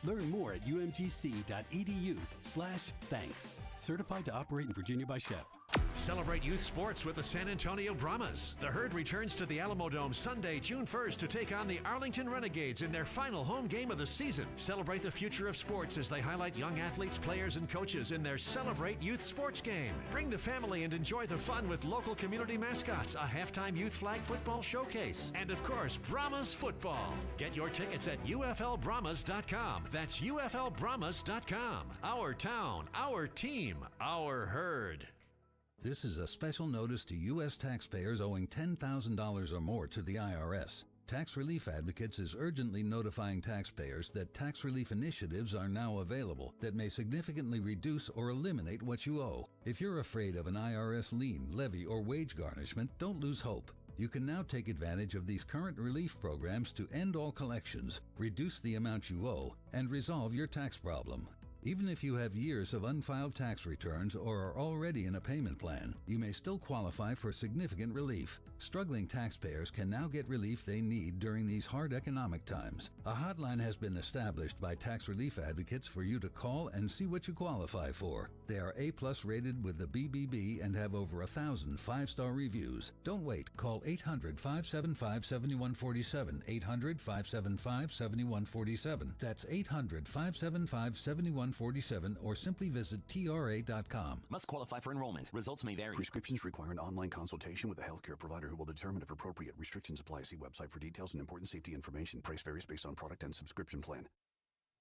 Learn more at umgc.edu/thanks. Certified to operate in Virginia by Chef. Celebrate youth sports with the San Antonio Brahmas. The Herd returns to the Alamo Dome Sunday, June 1st to take on the Arlington Renegades in their final home game of the season. Celebrate the future of sports as they highlight young athletes, players, and coaches in their Celebrate Youth Sports game. Bring the family and enjoy the fun with local community mascots, a halftime youth flag football showcase, and of course, Brahmas football. Get your tickets at UFLBrahmas.com. That's UFLBrahmas.com. Our town, our team, our Herd. This is a special notice to U.S. taxpayers owing $10,000 or more to the IRS. Tax Relief Advocates is urgently notifying taxpayers that tax relief initiatives are now available that may significantly reduce or eliminate what you owe. If you're afraid of an IRS lien, levy, or wage garnishment, don't lose hope. You can now take advantage of these current relief programs to end all collections, reduce the amount you owe, and resolve your tax problem. Even if you have years of unfiled tax returns or are already in a payment plan, you may still qualify for significant relief. Struggling taxpayers can now get relief they need during these hard economic times. A hotline has been established by Tax Relief Advocates for you to call and see what you qualify for. They are A+ rated with the BBB and have over 1,000 5-star reviews. Don't wait. Call 800-575-7147. 800-575-7147. That's 800-575-7147. 4147 or simply visit TRA.com. Must qualify for enrollment. Results may vary. Prescriptions require an online consultation with a healthcare provider who will determine if appropriate. Restrictions apply. See website for details and important safety information. Price varies based on product and subscription plan.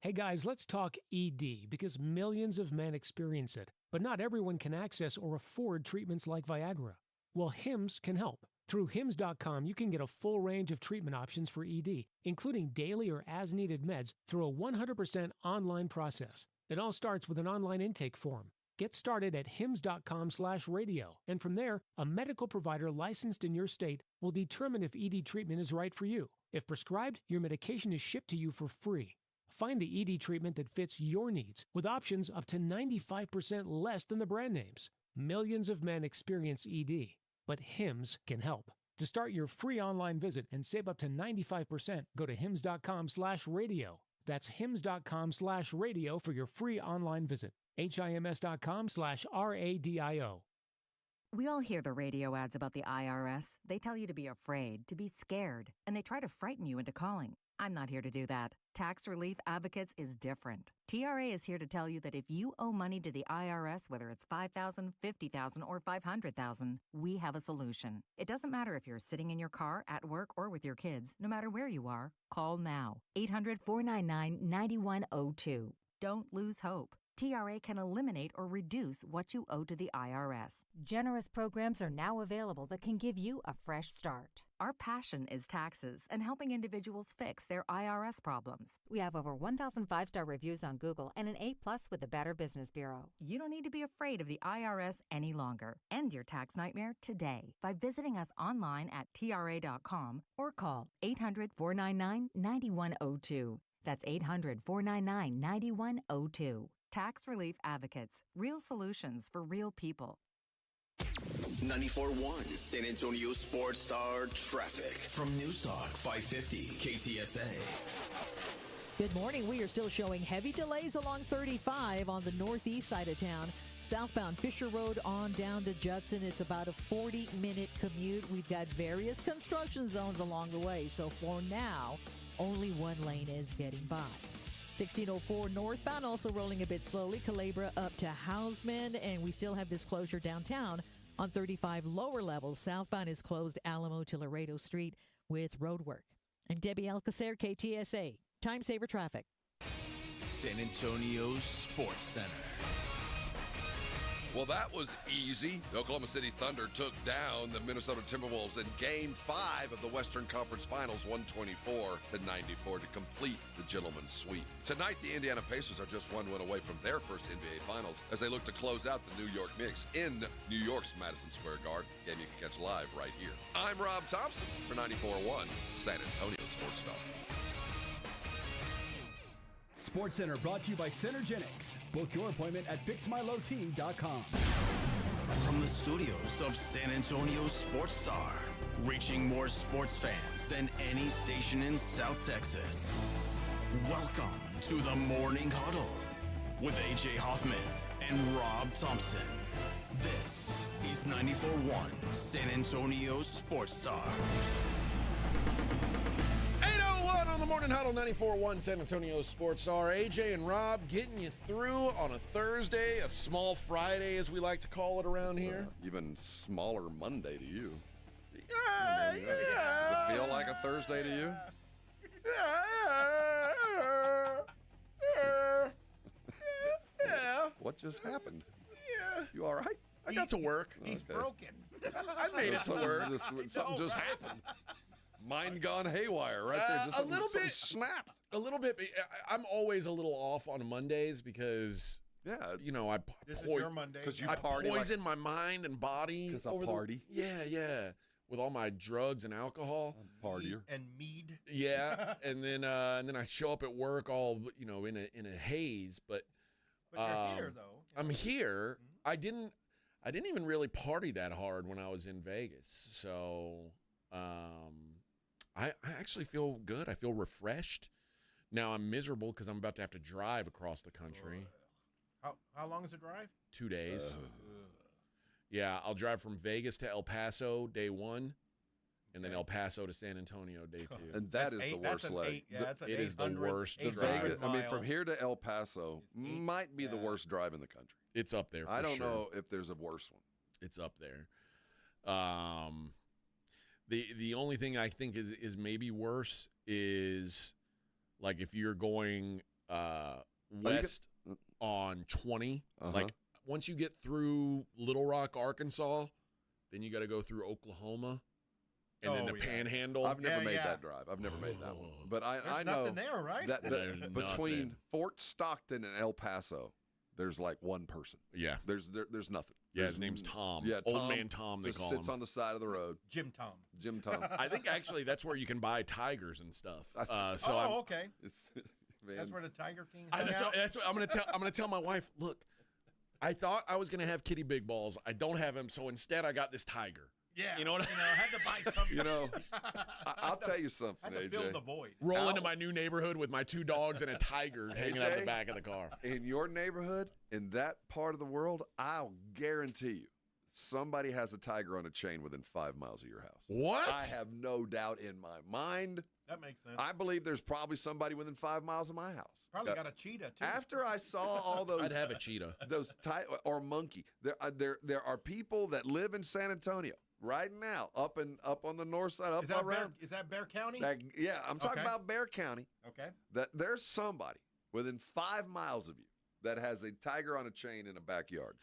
Hey guys, let's talk ED because millions of men experience it, but not everyone can access or afford treatments like Viagra. Well, Hims can help. Through Hims.com, you can get a full range of treatment options for ED, including daily or as-needed meds through a 100% online process. It all starts with an online intake form. Get started at hims.com/radio, and from there, a medical provider licensed in your state will determine if ED treatment is right for you. If prescribed, your medication is shipped to you for free. Find the ED treatment that fits your needs with options up to 95% less than the brand names. Millions of men experience ED, but Hims can help. To start your free online visit and save up to 95%, go to hims.com/radio. That's hims.com/radio for your free online visit. HIMS.com/RADIO. We all hear the radio ads about the IRS. They tell you to be afraid, to be scared, and they try to frighten you into calling. I'm not here to do that. Tax Relief Advocates is different. TRA is here to tell you that if you owe money to the IRS, whether it's $5,000, $50,000, or $500,000, we have a solution. It doesn't matter if you're sitting in your car, at work, or with your kids. No matter where you are, call now. 800-499-9102. Don't lose hope. TRA can eliminate or reduce what you owe to the IRS. Generous programs are now available that can give you a fresh start. Our passion is taxes and helping individuals fix their IRS problems. We have over 1,000 5-star reviews on Google and an A+ with the Better Business Bureau. You don't need to be afraid of the IRS any longer. End your tax nightmare today by visiting us online at TRA.com or call 800-499-9102. That's 800-499-9102. Tax Relief Advocates. Real solutions for real people. 94.1 San Antonio Sports Star traffic from News Talk 550 KTSA. Good morning. We are still showing heavy delays along 35 on the northeast side of town. Southbound Fisher Road on down to Judson. It's about a 40-minute commute. We've got various construction zones along the way. So for now, only one lane is getting by. 1604 northbound also rolling a bit slowly. Calabria up to Houseman, and we still have this closure downtown on 35 lower levels. Southbound is closed Alamo to Laredo Street with road work. And Debbie Alcacer, KTSA. Time saver traffic. San Antonio Sports Center. Well, that was easy. The Oklahoma City Thunder took down the Minnesota Timberwolves in Game 5 of the Western Conference Finals, 124-94 to complete the gentleman's sweep. Tonight, the Indiana Pacers are just one win away from their first NBA Finals as they look to close out the New York Knicks in New York's Madison Square Garden. Game you can catch live right here. I'm Rob Thompson for 94.1 San Antonio Sports Star. Sports Center brought to you by Synergenics. Book your appointment at fixmylowt.com. From the studios of San Antonio Sports Star, reaching more sports fans than any station in South Texas. Welcome to the Morning Huddle with AJ Hoffman and Rob Thompson. This is 94.1 San Antonio Sports Star. 8:01 on the Morning Huddle, 94.1 San Antonio Sports Star. AJ and Rob getting you through on a Thursday, a small Friday as we like to call it around here. Even smaller Monday to you. Yeah. Does it feel like a Thursday to you? Yeah. What just happened? Yeah. You all right? I got to work. He's broken. I made it to work. Something just happened. Mind gone haywire right there. Just a little bit snapped. A little bit. I'm always a little off on Mondays because, you know, This is your Monday. Because you I party poison my mind and body. Because I over party. Yeah. With all my drugs and alcohol. Partier. And mead. Yeah, and then I show up at work all in a haze. But you're here though. I'm here. I didn't even really party that hard when I was in Vegas. So I actually feel good. I feel refreshed. Now I'm miserable because I'm about to have to drive across the country. How long is the drive? 2 days. Yeah, I'll drive from Vegas to El Paso day one, and then El Paso to San Antonio, day 2. And that is the worst leg. It is the worst The drive. Vegas, I mean, from here to El Paso might be the worst drive in the country. It's up there. I don't know if there's a worse one. It's up there. The only thing I think is maybe worse is like if you're going west on 20, like once you get through Little Rock, Arkansas, then you got to go through Oklahoma. And then the Panhandle. I've never made that drive. I've never made that one. But I know nothing there, right? that between Fort Stockton and El Paso, there's like one person. Yeah. There's nothing. Yeah, his name's Tom. Yeah, Old Man Tom, they just call sits him. on the side of the road. Jim Tom. Jim Tom. I think actually that's where you can buy tigers and stuff. Okay. That's where the Tiger King hung That's out? what I'm gonna tell my wife. Look, I thought I was gonna have Kitty Big Balls. I don't have him, so instead I got this tiger. Yeah. You know what I had to buy something. I'll tell you something, I had to AJ. fill the void. Roll into my new neighborhood with my 2 dogs and a tiger hanging out the back of the car. In your neighborhood, in that part of the world, I'll guarantee you, somebody has a tiger on a chain within 5 miles of your house. What? I have no doubt in my mind. That makes sense. I believe there's probably somebody within 5 miles of my house. Probably got a cheetah, too. After I saw all those, I'd have a cheetah. Those or monkey. There are people that live in San Antonio right now, up on the north side, up around. Is that Bear County? I'm talking about Bear County. Okay. That there's somebody within 5 miles of you that has a tiger on a chain in a backyard.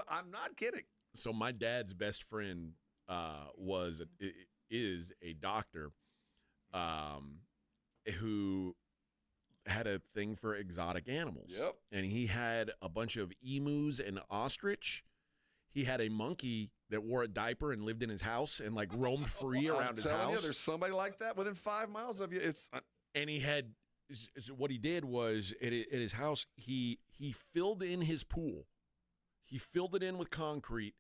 I'm not kidding. So my dad's best friend is a doctor who had a thing for exotic animals. Yep. And he had a bunch of emus and ostrich. He had a monkey that wore a diaper and lived in his house and like roamed free around his I'm telling house. you, there's somebody like that within 5 miles of you. And he had what he did was at his house he filled in his pool. He filled it in with concrete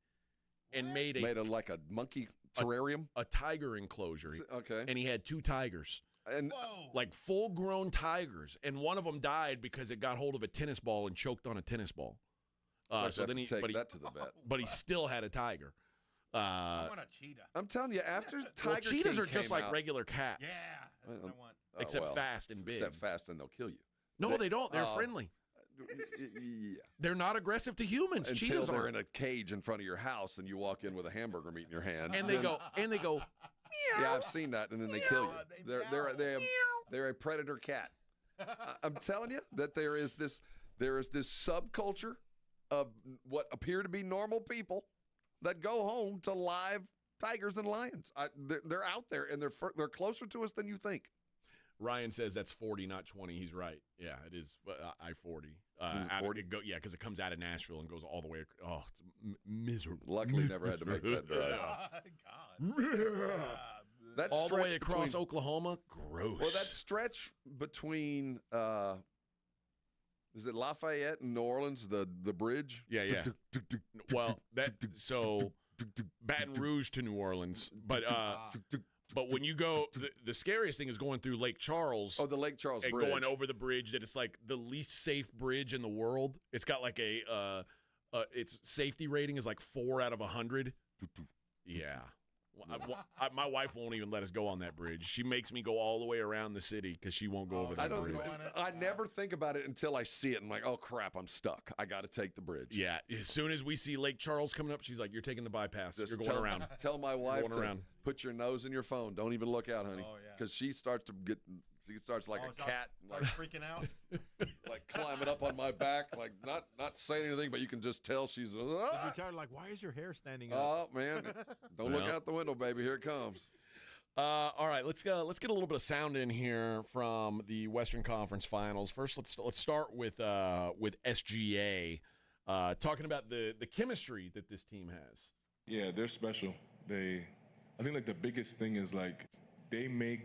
and made a monkey terrarium, a tiger enclosure. Okay. And he had 2 tigers. And like full-grown tigers, and one of them died because it got hold of a tennis ball and choked on a tennis ball. So then take that to the vet. But he still had a tiger. I want a cheetah. I'm telling you, after Tiger cheetahs King are just came like out- regular cats. Yeah, that's what I want. Except fast and big. Except fast and they'll kill you. No, they don't. They're friendly. Yeah. They're not aggressive to humans. Until Cheetahs they're are. in a cage in front of your house and you walk in with a hamburger meat in your hand. And they go. Yeah, I've seen that, and then they kill you. They're a predator cat. I'm telling you that there is this subculture of what appear to be normal people that go home to live tigers and lions. They're out there, and they're closer to us than you think. Ryan says that's 40, not 20. He's right. Yeah, it is I-40. Is it 40? Because it comes out of Nashville and goes all the way. Oh, it's miserable. Luckily, never had to make that drive. That all the way stretch across between- Oklahoma? Gross. Well, that stretch between is it Lafayette and New Orleans, the bridge? Yeah. Well, so Baton Rouge to New Orleans, but when you go, the scariest thing is going through Lake Charles. Oh, the Lake Charles and Bridge. going over the bridge that it's like the least safe bridge in the world. It's got like its safety rating is like 4 out of 100. Yeah. My wife won't even let us go on that bridge. She makes me go all the way around the city because she won't go over that bridge. I never think about it until I see it. I'm like, oh crap, I'm stuck. I got to take the bridge. Yeah. As soon as we see Lake Charles coming up, she's like, "You're taking the bypass. Just You're going around." Tell my wife going to around. put your nose in your phone. Don't even look out, honey. Because she starts like a cat, like freaking out, like climbing up on my back, like not saying anything, but you can just tell she's. You tell her, like, why is your hair standing up? Oh man, don't look out the window, baby. Here it comes. All right, let's get a little bit of sound in here from the Western Conference Finals. First, let's start with SGA talking about the chemistry that this team has. Yeah, they're special. I think like the biggest thing is like they make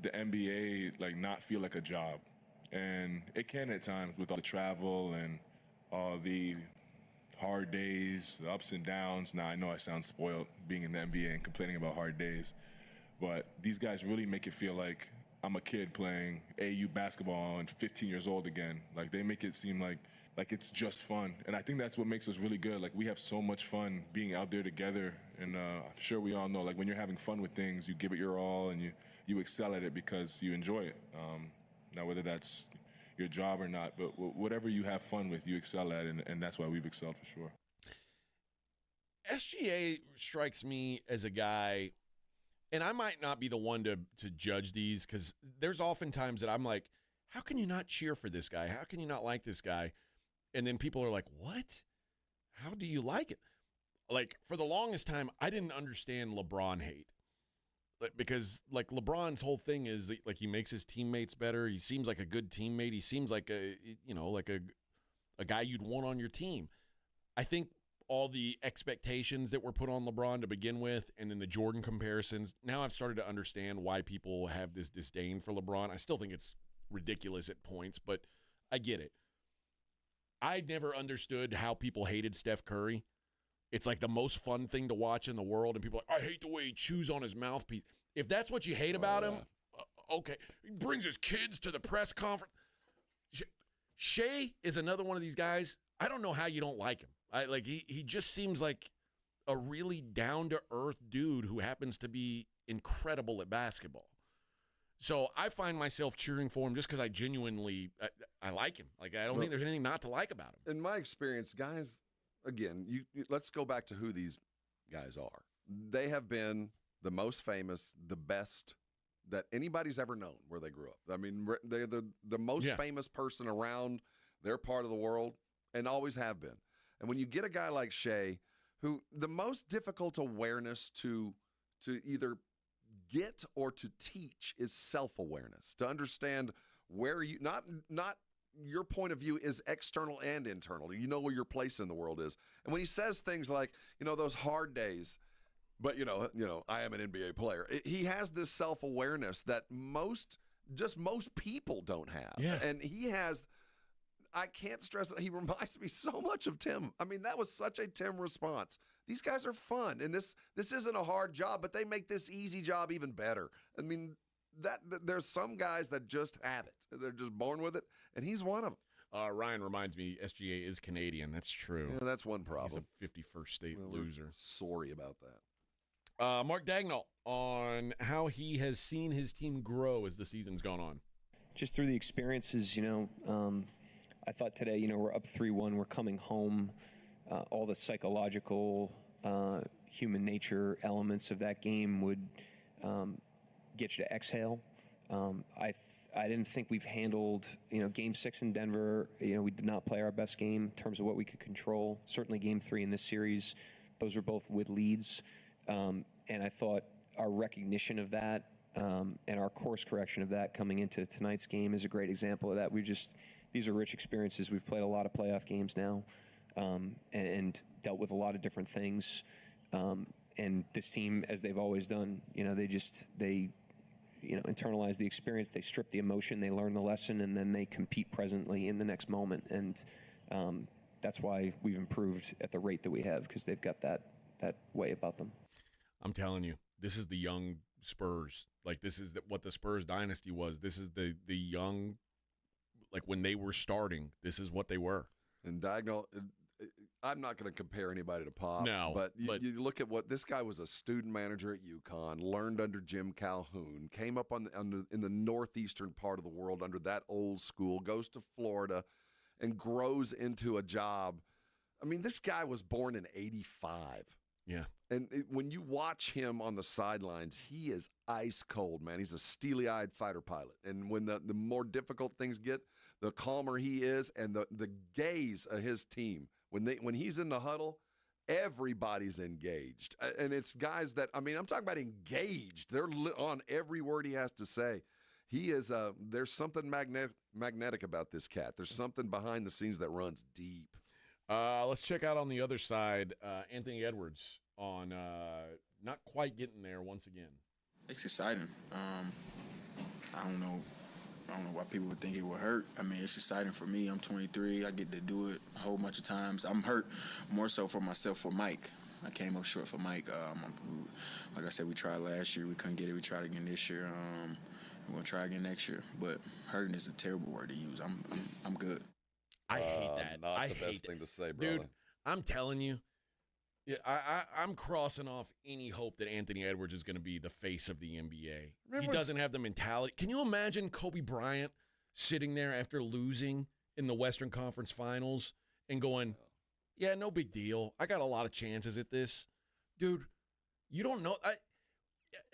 the NBA like not feel like a job, and it can at times with all the travel and all the hard days, the ups and downs. Now I know I sound spoiled being in the NBA and complaining about hard days, but these guys really make it feel like I'm a kid playing AU basketball and 15 years old again. Like they make it seem like like it's just fun. And I think that's what makes us really good. Like we have so much fun being out there together. And I'm sure we all know, like when you're having fun with things, you give it your all and you excel at it because you enjoy it. Now, whether that's your job or not, but whatever you have fun with, you excel at, and that's why we've excelled for sure. SGA strikes me as a guy, and I might not be the one to judge these because there's often times that I'm like, how can you not cheer for this guy? How can you not like this guy? And then people are like, what? How do you like it? Like, for the longest time, I didn't understand LeBron hate. Because, like, LeBron's whole thing is, like, he makes his teammates better. He seems like a good teammate. He seems like a guy you'd want on your team. I think all the expectations that were put on LeBron to begin with and then the Jordan comparisons, now I've started to understand why people have this disdain for LeBron. I still think it's ridiculous at points, but I get it. I never understood how people hated Steph Curry. It's like the most fun thing to watch in the world, and people are like, I hate the way he chews on his mouthpiece. If that's what you hate about him, okay. He brings his kids to the press conference. Shea is another one of these guys. I don't know how you don't like him. He just seems like a really down-to-earth dude who happens to be incredible at basketball. So I find myself cheering for him just because I genuinely I like him. Like, I don't think there's anything not to like about him. In my experience, guys, again, let's go back to who these guys are. They have been the most famous, the best that anybody's ever known where they grew up. I mean, they're the most famous person around their part of the world and always have been. And when you get a guy like Shea, who the most difficult awareness to either get or to teach is self-awareness, to understand where you not your point of view is external and internal. You know where your place in the world is. And when he says things like, those hard days, but I am an NBA player. He has this self-awareness that most people don't have. Yeah. And he has, I can't stress it. He reminds me so much of Tim. I mean, that was such a Tim response. These guys are fun, and this isn't a hard job, but they make this easy job even better. I mean, that there's some guys that just have it. They're just born with it, and he's one of them. Ryan reminds me SGA is Canadian. That's true. Yeah, that's one problem. He's a 51st state loser. Sorry about that. Mark Dagnall on how he has seen his team grow as the season's gone on. Just through the experiences, I thought today, we're up 3-1. We're coming home. All the psychological, human nature elements of that game would get you to exhale. I didn't think we've handled, Game 6 in Denver. We did not play our best game in terms of what we could control. Certainly Game 3 in this series, those were both with leads. And I thought our recognition of that and our course correction of that coming into tonight's game is a great example of that. These are rich experiences. We've played a lot of playoff games now and dealt with a lot of different things. And this team, as they've always done, they internalize the experience, they strip the emotion, they learn the lesson, and then they compete presently in the next moment. And that's why we've improved at the rate that we have, because they've got that way about them. I'm telling you, this is the young Spurs. Like, this is what the Spurs dynasty was. This is the young, like, when they were starting, this is what they were. And Dagnall, I'm not going to compare anybody to Pop. No, but you look at what this guy was, a student manager at UConn, learned under Jim Calhoun, came up in the northeastern part of the world under that old school, goes to Florida, and grows into a job. I mean, this guy was born in '85. Yeah. And when you watch him on the sidelines, he is ice cold, man. He's a steely-eyed fighter pilot. And when the more difficult things get, the calmer he is, and the gaze of his team. When he's in the huddle, everybody's engaged. And it's guys that, I'm talking about engaged. They're on every word he has to say. He is, there's something magnetic about this cat. There's something behind the scenes that runs deep. Let's check out on the other side, Anthony Edwards on not quite getting there once again. It's exciting. I don't know why people would think it would hurt. It's exciting for me. I'm 23. I get to do it a whole bunch of times. I'm hurt more so for myself, for Mike. I came up short for Mike. Like I said, we tried last year. We couldn't get it. We tried again this year. We're going to try again next year. But hurting is a terrible word to use. I'm good. I hate that. Not the best thing to say, brother. Dude, I'm telling you, yeah, I'm crossing off any hope that Anthony Edwards is going to be the face of the NBA. He doesn't have the mentality. Can you imagine Kobe Bryant sitting there after losing in the Western Conference Finals and going, yeah, no big deal. I got a lot of chances at this. Dude, you don't know.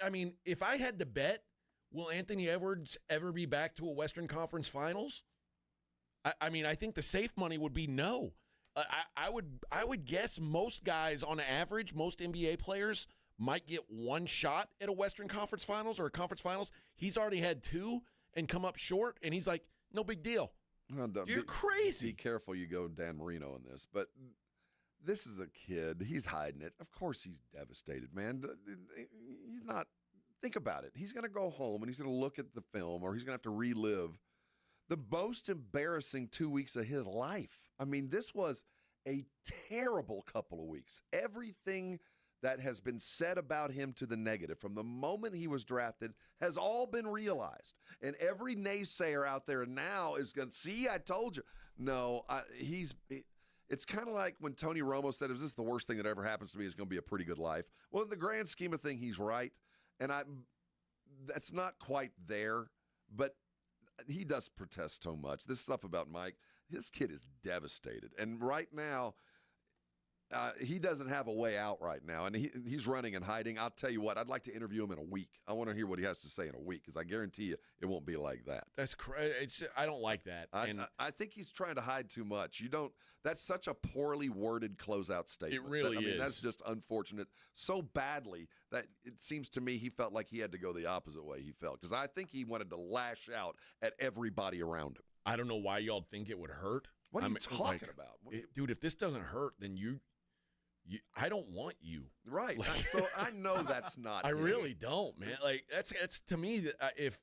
I mean, if I had to bet, will Anthony Edwards ever be back to a Western Conference Finals? I mean, I think the safe money would be no. I would guess most guys on average, most NBA players might get one shot at a Western Conference Finals or a Conference Finals. He's already had two and come up short, and he's like, no big deal. You're crazy. Be careful you go Dan Marino in this, but this is a kid. He's hiding it. Of course he's devastated, man. He's not. Think about it. He's going to go home, and he's going to look at the film, or he's going to have to relive the most embarrassing 2 weeks of his life. I mean, this was a terrible couple of weeks. Everything that has been said about him to the negative from the moment he was drafted has all been realized. And every naysayer out there now is going to, see, I told you. No, it's kind of like when Tony Romo said, is this the worst thing that ever happens to me? It's going to be a pretty good life. Well, in the grand scheme of things, he's right. And that's not quite there, but he does protest so much. This stuff about Mike, this kid is devastated. And right now, he doesn't have a way out right now, and he's running and hiding. I'll tell you what, I'd like to interview him in a week. I want to hear what he has to say in a week, because I guarantee you it won't be like that. That's crazy. I don't like that. I think he's trying to hide too much. That's such a poorly worded closeout statement. It really is. That's just unfortunate so badly that it seems to me he felt like he had to go the opposite way he felt, because I think he wanted to lash out at everybody around him. I don't know why y'all think it would hurt. What are you talking about? Dude, if this doesn't hurt, then I don't want you. Right. So I know that's not I him. really don't, man. Like, that's to me, if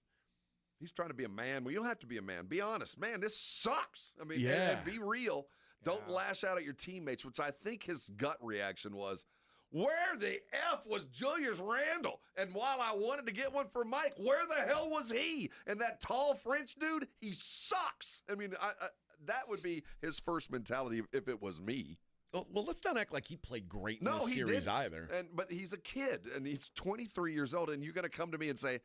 he's trying to be a man, well, you don't have to be a man. Be honest. Man, this sucks. I mean, yeah. and be real. Don't lash out at your teammates, which I think his gut reaction was, where the F was Julius Randle? And while I wanted to get one for Mike, where the hell was he? And that tall French dude, he sucks. I mean, that would be his first mentality if it was me. Well, let's not act like he played great in this series either. But he's a kid, and he's 23 years old, and you're going to come to me and say,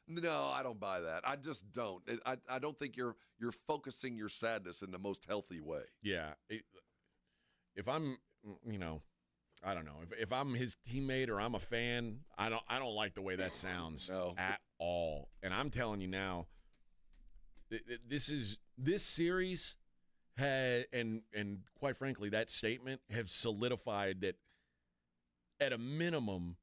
no, I don't buy that. I just don't. I don't think you're focusing your sadness in the most healthy way. Yeah. If I'm, I don't know. If I'm his teammate or I'm a fan, I don't like the way that sounds at all. And I'm telling you now, this series had, and quite frankly, that statement have solidified that at a minimum,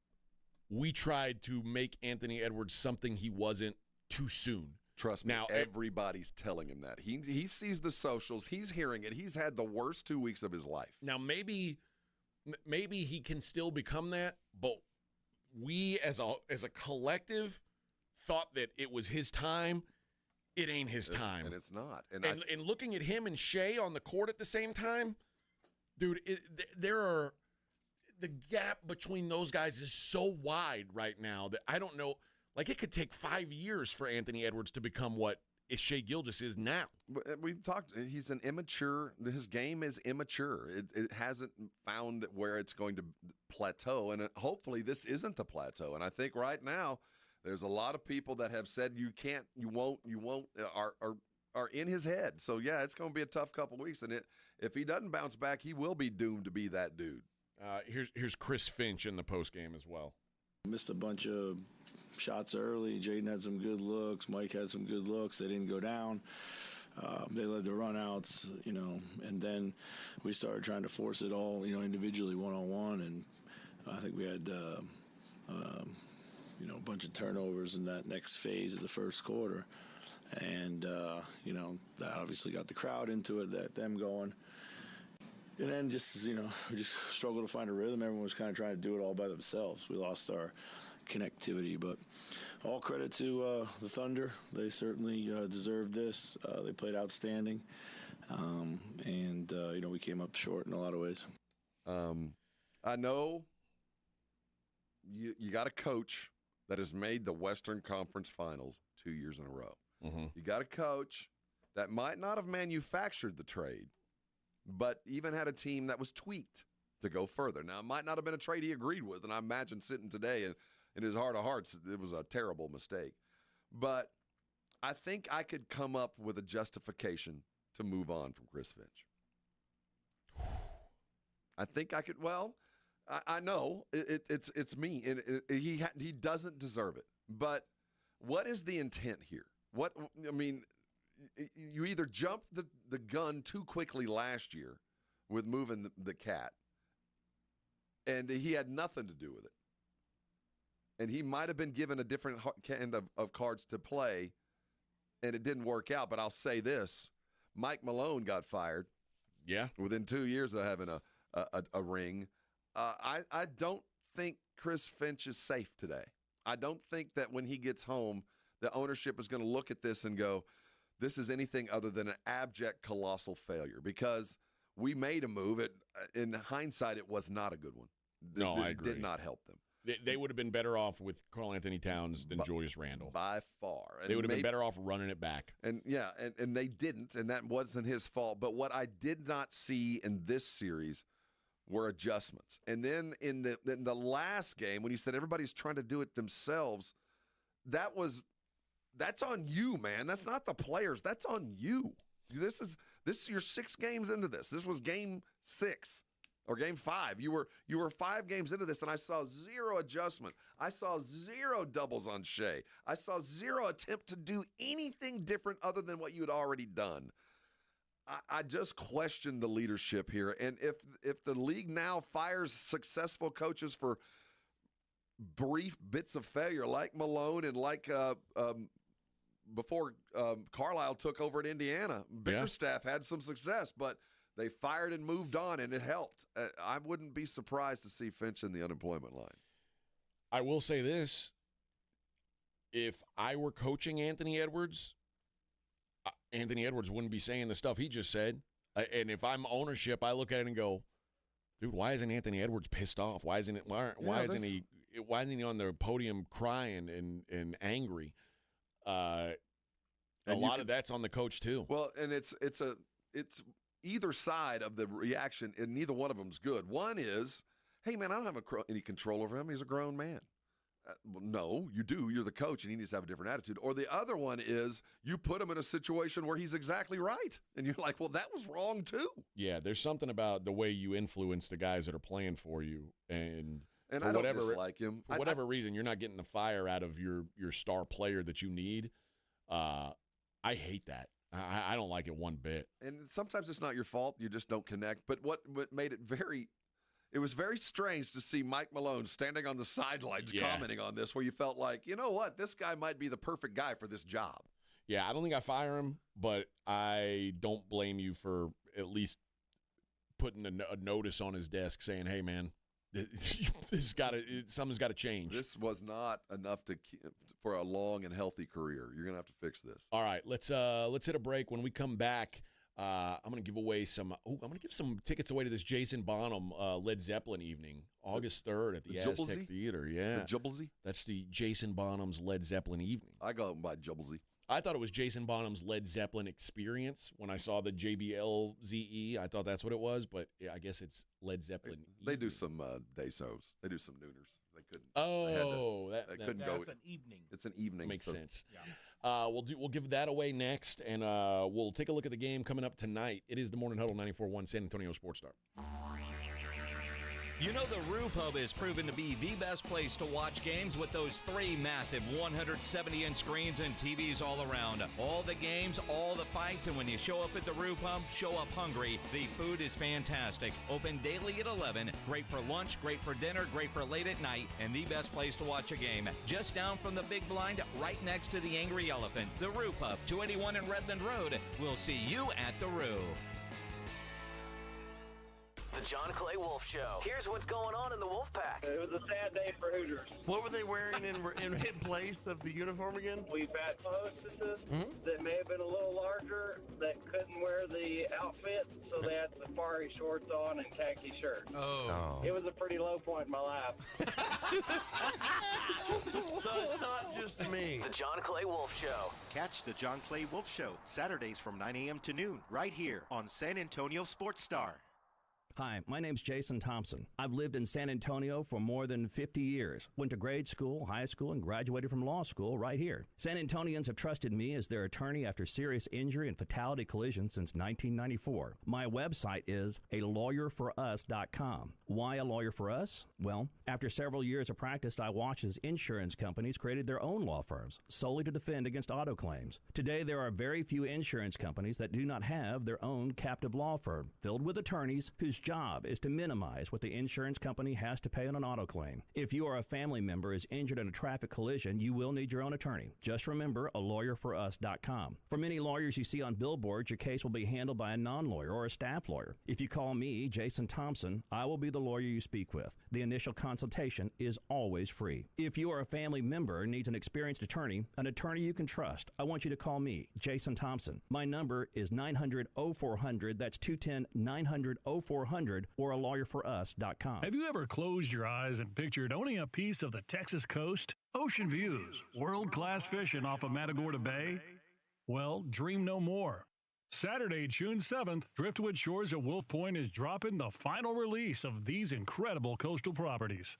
we tried to make Anthony Edwards something he wasn't too soon. Trust me, now, everybody's telling him that. He sees the socials. He's hearing it. He's had the worst 2 weeks of his life. Now, maybe he can still become that, but we as a collective thought that it was his time. It ain't his time. And it's not. And looking at him and Shea on the court at the same time, dude, the gap between those guys is so wide right now that I don't know. Like, it could take 5 years for Anthony Edwards to become what Shea Gilgeous is now. We've talked. He's an immature. His game is immature. It hasn't found where it's going to plateau, and hopefully this isn't the plateau. And I think right now there's a lot of people that have said you can't, you won't, are in his head. So yeah, it's going to be a tough couple weeks, and if he doesn't bounce back, he will be doomed to be that dude. Here's Chris Finch in the postgame as well. Missed a bunch of shots early. Jaden had some good looks. Mike had some good looks. They didn't go down. They led the runouts, and then we started trying to force it all, individually, one-on-one, and I think we had, a bunch of turnovers in that next phase of the first quarter, and that obviously got the crowd into it, them going. And then we just struggled to find a rhythm. Everyone was kind of trying to do it all by themselves. We lost our connectivity, but all credit to the Thunder. They certainly deserved this. They played outstanding, and we came up short in a lot of ways. I know you got a coach that has made the Western Conference Finals 2 years in a row. Mm-hmm. You got a coach that might not have manufactured the trade, but even had a team that was tweaked to go further. Now, it might not have been a trade he agreed with, and I imagine sitting today in his heart of hearts, it was a terrible mistake. But I think I could come up with a justification to move on from Chris Finch. I think I could. Well, I know it's me, and he doesn't deserve it. But what is the intent here? You either jumped the gun too quickly last year with moving the cat, and he had nothing to do with it. And he might have been given a different kind of cards to play, and it didn't work out. But I'll say this. Mike Malone got fired. Yeah. Within 2 years of having a ring. I don't think Chris Finch is safe today. I don't think that when he gets home, the ownership is going to look at this and go, this is anything other than an abject, colossal failure, because we made a move. In hindsight, it was not a good one. I agree. It did not help them. They would have been better off with Karl Anthony Towns than Julius Randle. By far. And they would have been better off running it back. And they didn't, and that wasn't his fault. But what I did not see in this series were adjustments. And then in the last game, when you said everybody's trying to do it themselves, that's on you, man. That's not the players. That's on you. This is you're 6 games into this. This was game 6. Or game 5. You were 5 games into this, and I saw 0 adjustment. I saw 0 doubles on Shea. I saw 0 attempt to do anything different other than what you had already done. I just question the leadership here. And if the league now fires successful coaches for brief bits of failure, like Malone and like before Carlisle took over at Indiana, Bickerstaff had some success, but they fired and moved on, and it helped. I wouldn't be surprised to see Finch in the unemployment line. I will say this. If I were coaching Anthony Edwards wouldn't be saying the stuff he just said. And if I'm ownership, I look at it and go, dude, why isn't Anthony Edwards pissed off? Why isn't he on the podium crying and angry? A lot of that's on the coach too. Well, and it's either side of the reaction, and neither one of them's good. One is, hey, man, I don't have any control over him. He's a grown man. Well, no, you do. You're the coach, and he needs to have a different attitude. Or the other one is you put him in a situation where he's exactly right, and you're like, well, that was wrong too. Yeah, there's something about the way you influence the guys that are playing for you, and I don't dislike him. For whatever reason, you're not getting the fire out of your star player that you need. I hate that. I don't like it one bit. And sometimes it's not your fault. You just don't connect. But what made it it was very strange to see Mike Malone standing on the sidelines commenting on this, where you felt like, you know what, this guy might be the perfect guy for this job. Yeah, I don't think I fire him, but I don't blame you for at least putting a notice on his desk saying, hey, man, something's got to change. This was not enough for a long and healthy career. You're gonna have to fix this. All right, let's hit a break. When we come back, I'm gonna give away I'm gonna give some tickets away to this Jason Bonham Led Zeppelin evening, August 3rd at the Aztec Theater. Yeah, the Jubblesy. That's the Jason Bonham's Led Zeppelin evening. I go by Jubblesy. I thought it was Jason Bonham's Led Zeppelin Experience when I saw the JBLZE. I thought that's what it was, but I guess it's Led Zeppelin. They do some day shows. They do some nooners. They couldn't. Oh, they couldn't go. It's an evening. It's an evening. Makes sense. Yeah. We'll give that away next, and we'll take a look at the game coming up tonight. It is the Morning Huddle 94.1 San Antonio Sports Star. You know the Roo Pub is proven to be the best place to watch games with those 3 massive 170-inch screens and TVs all around. All the games, all the fights, and when you show up at the Roo Pub, show up hungry. The food is fantastic. Open daily at 11. Great for lunch, great for dinner, great for late at night, and the best place to watch a game. Just down from the big blind, right next to the Angry Elephant. The Roo Pub, 281 in Redland Road. We'll see you at the Roo. The John Clay Wolf Show. Here's what's going on in the Wolf Pack. It was a sad day for Hooters. What were they wearing in place of the uniform again? We've had hostesses that may have been a little larger that couldn't wear the outfit, so they had safari shorts on and khaki shirts. Oh. It was a pretty low point in my life. So it's not just me. The John Clay Wolf Show. Catch the John Clay Wolf Show Saturdays from 9 a.m. to noon right here on San Antonio Sports Star. Hi, my name's Jason Thompson. I've lived in San Antonio for more than 50 years. Went to grade school, high school, and graduated from law school right here. San Antonians have trusted me as their attorney after serious injury and fatality collision since 1994. My website is alawyerforus.com. Why a lawyer for us? Well, after several years of practice, I watched as insurance companies created their own law firms solely to defend against auto claims. Today, there are very few insurance companies that do not have their own captive law firm filled with attorneys whose job is to minimize what the insurance company has to pay on an auto claim. If you or a family member is injured in a traffic collision, you will need your own attorney. Just remember alawyerforus.com. For many lawyers you see on billboards, your case will be handled by a non-lawyer or a staff lawyer. If you call me, Jason Thompson, I will be the lawyer you speak with. The initial consultation is always free. If you or a family member needs an experienced attorney you can trust, I want you to call me, Jason Thompson. My number is 900-0400. That's 210-900-0400 or alawyerforus.com. Have you ever closed your eyes and pictured owning a piece of the Texas coast? Ocean views, world-class fishing off of Matagorda Bay? Well, dream no more. Saturday, June 7th, Driftwood Shores at Wolf Point is dropping the final release of these incredible coastal properties.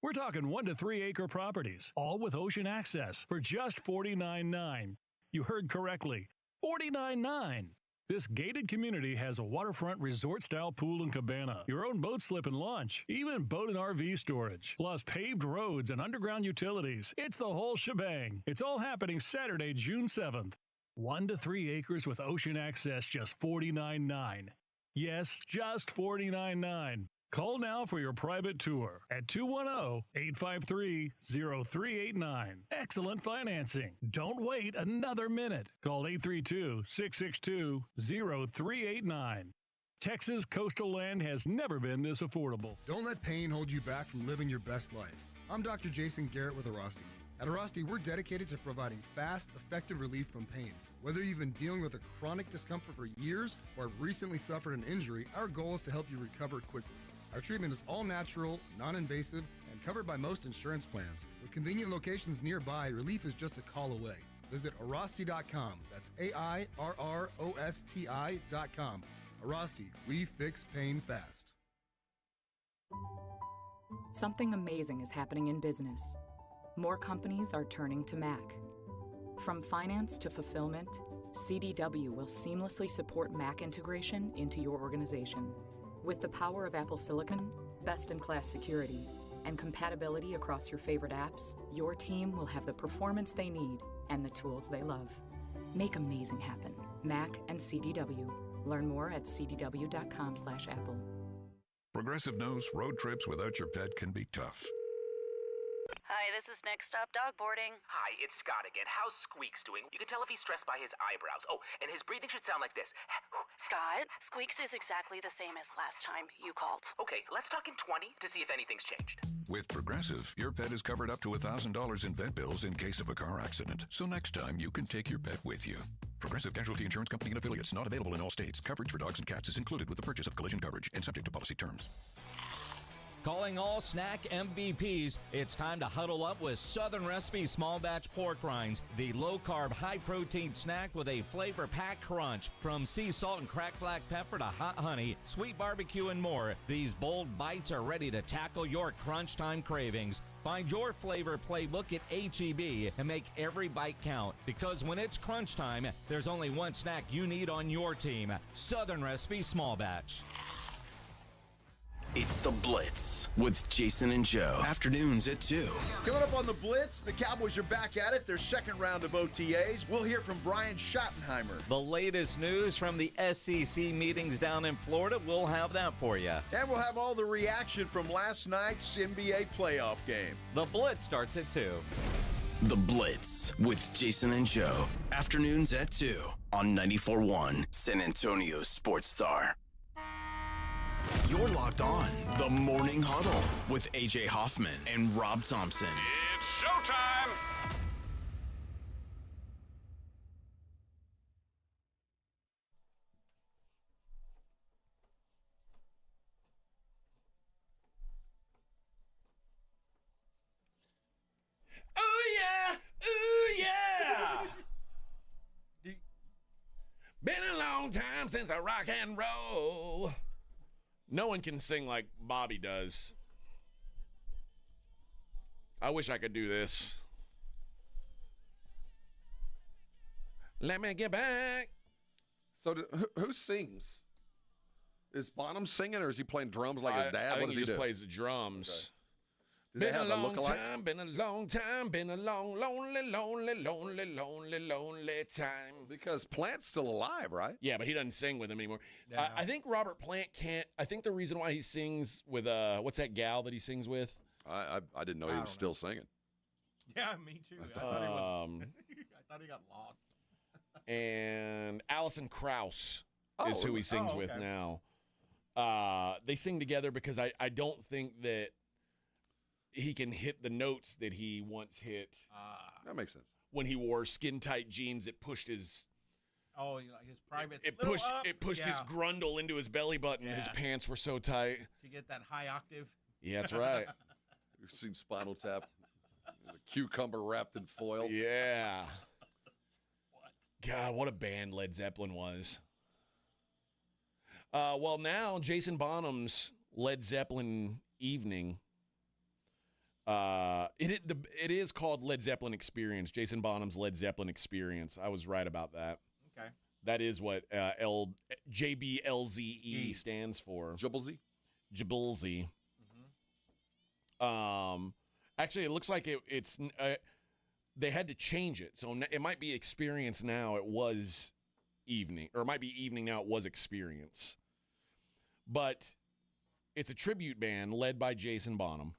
We're talking 1 to 3 acre properties, all with ocean access for just $49.9. You heard correctly, $49.9. This gated community has a waterfront resort-style pool and cabana, your own boat slip and launch, even boat and RV storage, plus paved roads and underground utilities. It's the whole shebang. It's all happening Saturday, June 7th. 1 to 3 acres with ocean access, just $49.9. Yes, just $49.9. Call now for your private tour at 210-853-0389. Excellent financing. Don't wait another minute. Call 832-662-0389. Texas coastal land has never been this affordable. Don't let pain hold you back from living your best life. I'm Dr. Jason Garrett with Arasti. At Arasti, we're dedicated to providing fast, effective relief from pain. Whether you've been dealing with a chronic discomfort for years or have recently suffered an injury, our goal is to help you recover quickly. Our treatment is all natural, non-invasive, and covered by most insurance plans. With convenient locations nearby, relief is just a call away. Visit Arasti.com. That's AIRROSTI.com. Arasti, we fix pain fast. Something amazing is happening in business. More companies are turning to Mac. From finance to fulfillment, CDW will seamlessly support Mac integration into your organization. With the power of Apple Silicon, best-in-class security, and compatibility across your favorite apps, your team will have the performance they need and the tools they love. Make amazing happen. Mac and CDW. Learn more at cdw.com/Apple. Progressive knows road trips without your pet can be tough. Hi, this is Next Stop Dog Boarding. Hi, it's Scott again. How's Squeaks doing? You can tell if he's stressed by his eyebrows. Oh, and his breathing should sound like this. Scott, Squeaks is exactly the same as last time you called. Okay, let's talk in 20 to see if anything's changed. With Progressive, your pet is covered up to $1,000 in vet bills in case of a car accident. So next time, you can take your pet with you. Progressive Casualty Insurance Company and affiliates. Not available in all states. Coverage for dogs and cats is included with the purchase of collision coverage and subject to policy terms. Calling all snack MVPs, it's time to huddle up with Southern Recipe Small Batch Pork Rinds, the low-carb, high-protein snack with a flavor-packed crunch. From sea salt and cracked black pepper to hot honey, sweet barbecue, and more, these bold bites are ready to tackle your crunch time cravings. Find your flavor playbook at H-E-B and make every bite count. Because when it's crunch time, there's only one snack you need on your team. Southern Recipe Small Batch. It's The Blitz with Jason and Joe. Afternoons at 2. Coming up on The Blitz, the Cowboys are back at it. Their second round of OTAs. We'll hear from Brian Schottenheimer. The latest news from the SEC meetings down in Florida, we'll have that for you. And we'll have all the reaction from last night's NBA playoff game. The Blitz starts at 2. The Blitz with Jason and Joe. Afternoons at 2 on 94.1 San Antonio Sports Star. You're locked on the Morning Huddle with AJ Hoffman and Rob Thompson. It's showtime. Oh, yeah. Ooh, yeah. Been a long time since I rock and roll. No one can sing like Bobby does. I wish I could do this. Let me get back. So who sings? Is Bonham singing, or is he playing drums like his dad? I What think does he just do? plays the drums. Do they Been a have a long lookalike? time, been a long time, been a long, lonely, lonely, lonely, lonely, lonely time. Because Plant's still alive, right? Yeah, but he doesn't sing with him anymore. Yeah. I think Robert Plant can't. I think the reason why he sings with what's that gal that he sings with? I didn't know he was still singing. Yeah, me too. I thought he was. I thought he got lost. And Alison Krauss Oh, is who he sings with okay. now. They sing together because I don't think that he can hit the notes that he once hit That makes sense. when he wore skin tight jeans that pushed his Oh, you know, his private. it pushed his grundle into his belly button. His Yeah. pants were so tight. to get that high octave. Yeah, that's right. You've seen Spinal Tap. A cucumber wrapped in foil. Yeah. God, what a band Led Zeppelin was. Well, now Jason Bonham's Led Zeppelin evening. It is called Led Zeppelin Experience. Jason Bonham's Led Zeppelin Experience. I was right about that. Okay. That is what JBLZE stands for. Jubblesy? Jabulzi. Actually, it looks like it's they had to change it, so it might be Experience now. It was evening, or it might be evening now. It was Experience, but it's a tribute band led by Jason Bonham.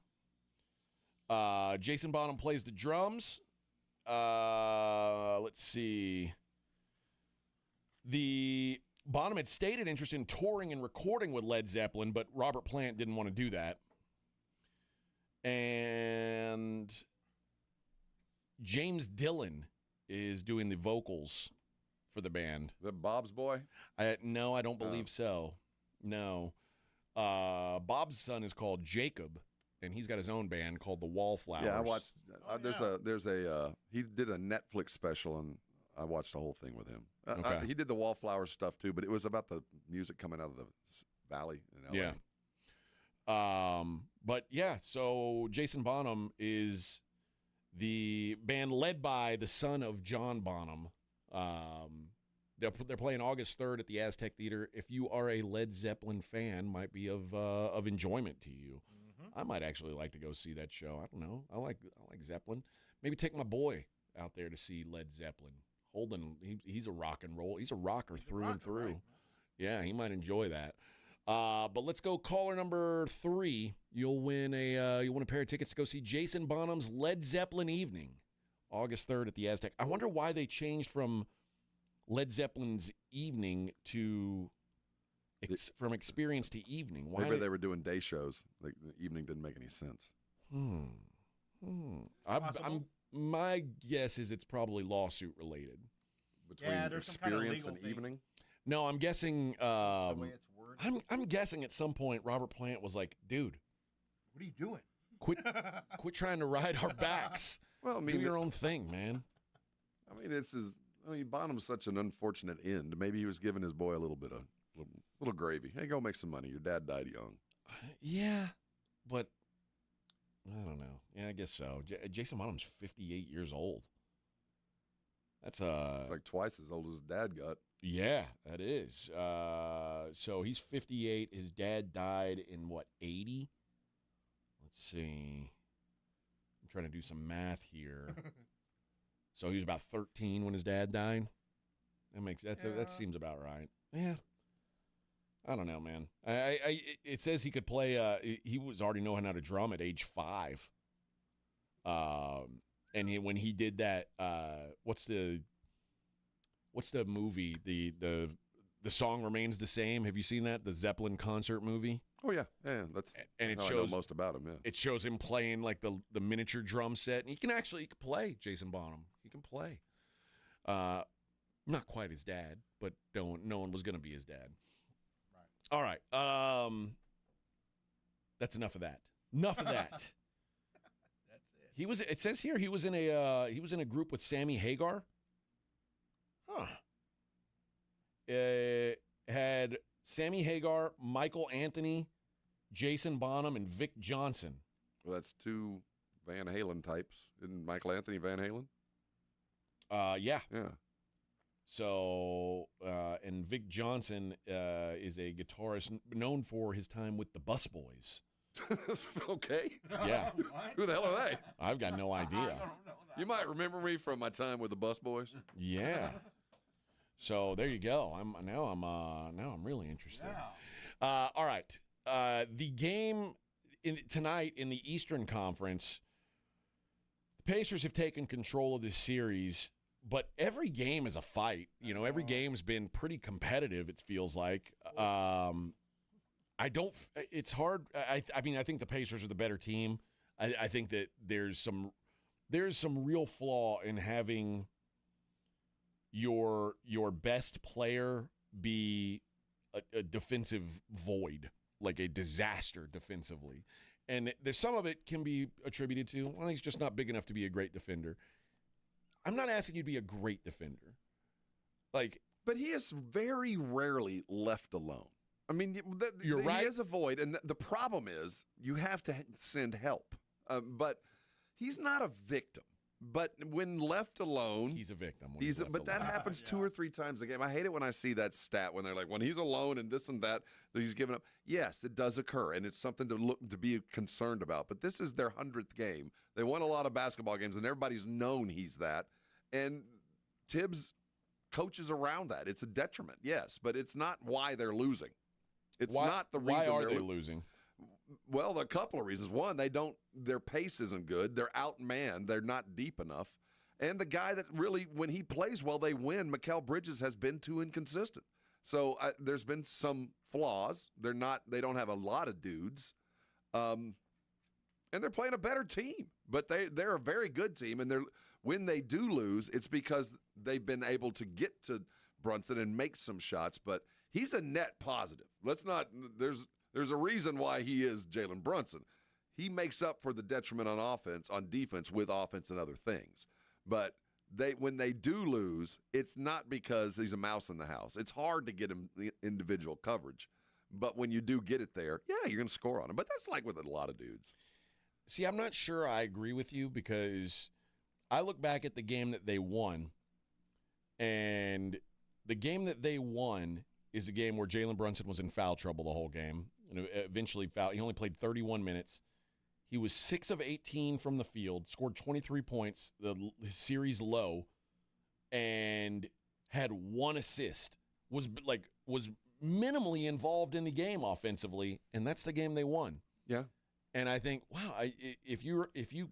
Jason Bonham plays the drums. Let's see. The Bonham had stated interest in touring and recording with Led Zeppelin, but Robert Plant didn't want to do that. And James Dillon is doing the vocals for the band. Is that Bob's boy? No, I don't believe so. No. Bob's son is called Jacob, and he's got his own band called the Wallflowers. Yeah, I watched. There's a he did a Netflix special, and I watched the whole thing with him. Okay. He did the Wallflower stuff too, but it was about the music coming out of the valley in LA. Yeah. But yeah, so Jason Bonham is the band led by the son of John Bonham. They're playing August 3rd at the Aztec Theater. If you are a Led Zeppelin fan, might be of enjoyment to you. I might actually like to go see that show. I don't know. I like Zeppelin. Maybe take my boy out there to see Led Zeppelin. Holden, he's a rock and roll. He's a rocker through and through. Right. Yeah, he might enjoy that. But let's go caller number 3. You'll win a pair of tickets to go see Jason Bonham's Led Zeppelin evening, August 3rd at the Aztec. I wonder why they changed from Led Zeppelin's evening to from Experience to evening. Why Maybe they were doing day shows. Like, the evening didn't make any sense. My guess is it's probably lawsuit related. Between Experience and evening? No, I'm guessing. The way it's worded. I'm guessing at some point Robert Plant was like, "Dude, What are you doing? quit trying to ride our backs. Well, I mean, do your own thing, man." I mean, Bonham's such an unfortunate end. Maybe he was giving his boy a little bit of little gravy. Hey, go make some money. Your dad died young. Yeah, but I don't know. Yeah, I guess so. Jason Bonham's 58 years old. That's It's like twice as old as his dad got. Yeah, that is. So he's 58. His dad died in what, 80? Let's see. I'm trying to do some math here. So he was about 13 when his dad died. That seems about right. Yeah. I don't know, man. It says he could play. He was already knowing how to drum at age 5. And when he did that, what's the movie? The the song remains the same. Have you seen that? The Zeppelin concert movie? Oh, yeah. Yeah, that's and it how shows I know most about him, yeah. It shows him playing like the miniature drum set. And he can play, Jason Bonham. He can play. Not quite his dad, but no one was going to be his dad. Right. All right. That's enough of that. Enough of that. That's it. It says here he was in a group with Sammy Hagar. Huh. Had Sammy Hagar, Michael Anthony, Jason Bonham, and Vic Johnson. Well, that's two Van Halen types. Isn't Michael Anthony Van Halen? Yeah. Yeah. So, and Vic Johnson is a guitarist known for his time with the Bus Boys. Okay. Yeah. Who the hell are they? I've got no idea. You might remember me from my time with the Bus Boys. Yeah. So there you go. Now I'm really interested. Yeah. All right. The game tonight in the Eastern Conference, the Pacers have taken control of this series, but every game is a fight. You know, every game's been pretty competitive, it feels like. It's hard. I mean, I think the Pacers are the better team. I think that there's some real flaw in having your best player be a defensive void, like a disaster defensively. And there's some of it can be attributed to, well, he's just not big enough to be a great defender. I'm not asking you to be a great defender. But he is very rarely left alone. I mean, you're right. He is a void, and the problem is you have to send help. But he's not a victim. But when left alone, he's a victim. But that happens 2 or 3 times a game. I hate it when I see that stat when they're like, when he's alone and this and that he's giving up. Yes, it does occur, and it's something to be concerned about. But this is their 100th game. They won a lot of basketball games, and everybody's known he's that. And Tibbs coaches around that. It's a detriment, yes, but it's not why they're losing. It's not the reason why are they losing. Well, there are a couple of reasons. One, their pace isn't good. They're outmanned. They're not deep enough. And the guy that really, when he plays well, they win, Mikal Bridges, has been too inconsistent. So there's been some flaws. They don't have a lot of dudes. And they're playing a better team. But they're a very good team. And when they do lose, it's because they've been able to get to Brunson and make some shots. But he's a net positive. There's a reason why he is Jalen Brunson. He makes up for the detriment on defense with offense and other things. But when they do lose, it's not because he's a mouse in the house. It's hard to get him the individual coverage. But when you do get it there, yeah, you're going to score on him. But that's like with a lot of dudes. See, I'm not sure I agree with you because I look back at the game that they won, and the game that they won is a game where Jalen Brunson was in foul trouble the whole game. And eventually fouled. He only played 31 minutes. He was 6 of 18 from the field, scored 23 points, the series low, and had 1 assist. Was minimally involved in the game offensively, and that's the game they won. Yeah. And I think, wow, if you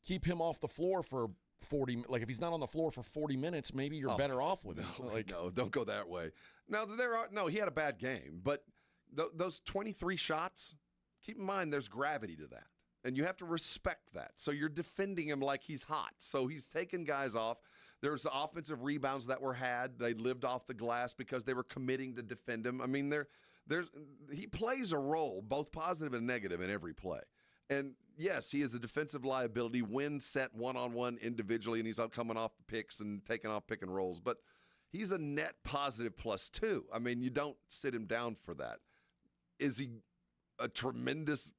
keep him off the floor for 40, like if he's not on the floor for 40 minutes, maybe you're better off with him. No, don't go that way. Now he had a bad game, but those 23 shots, keep in mind there's gravity to that, and you have to respect that. So you're defending him like he's hot. So he's taking guys off. There's the offensive rebounds that were had. They lived off the glass because they were committing to defend him. I mean, he plays a role, both positive and negative, in every play. And yes, he is a defensive liability when set one-on-one individually, and he's out coming off the picks and taking off pick and rolls. But he's a net positive +2. I mean, you don't sit him down for that. Is he a tremendous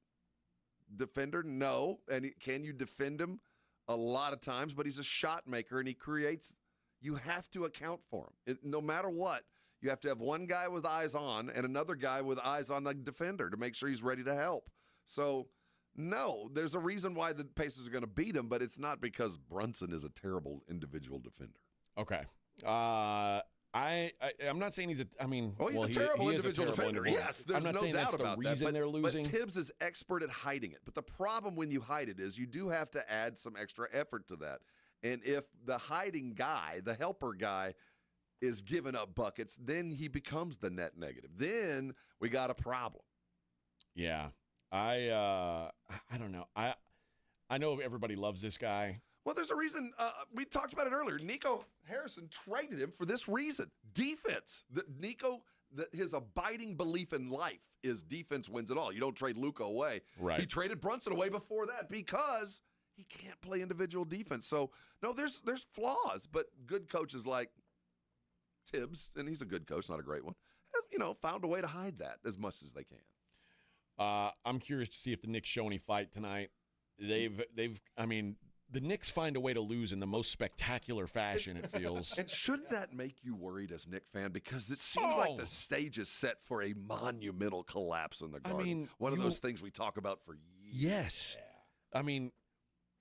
defender? No. And can you defend him? A lot of times, but he's a shot maker, and he creates. You have to account for him. No matter what, you have to have one guy with eyes on and another guy with eyes on the defender to make sure he's ready to help. So, no, there's a reason why the Pacers are going to beat him, but it's not because Brunson is a terrible individual defender. Okay. I'm not saying he's a terrible individual defender. Yes, there's I'm not no saying doubt that's about the reason that. They're losing. But Tibbs is expert at hiding it. But the problem when you hide it is you do have to add some extra effort to that. And if the hiding guy, the helper guy, is giving up buckets, then he becomes the net negative. Then we got a problem. Yeah. I don't know. I know everybody loves this guy. Well, there's a reason. We talked about it earlier. Nico Harrison traded him for this reason. Defense. His abiding belief in life is defense wins it all. You don't trade Luka away. Right. He traded Brunson away before that because he can't play individual defense. So, no, there's flaws, but good coaches like Tibbs, and he's a good coach, not a great one, have, found a way to hide that as much as they can. I'm curious to see if the Knicks show any fight tonight. The Knicks find a way to lose in the most spectacular fashion, it feels. And shouldn't that make you worried as Knicks fan? Because it seems like the stage is set for a monumental collapse in the Garden. One of those things we talk about for years. Yes. Yeah.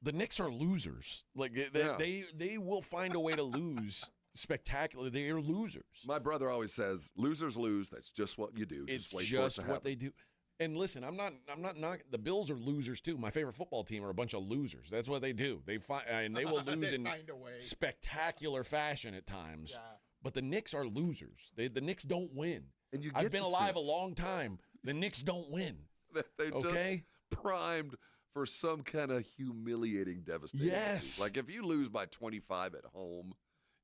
The Knicks are losers. Like they will find a way to lose spectacularly. They are losers. My brother always says, "Losers lose. That's just what you do. It's wait just for it to what happen." they do." And listen, I'm not. The Bills are losers too. My favorite football team are a bunch of losers. That's what they do. They will lose in spectacular fashion at times. Yeah. But the Knicks are losers. The Knicks don't win. And I've been alive a long time. The Knicks don't win. They're just primed for some kind of humiliating devastation. Yes. Like if you lose by 25 at home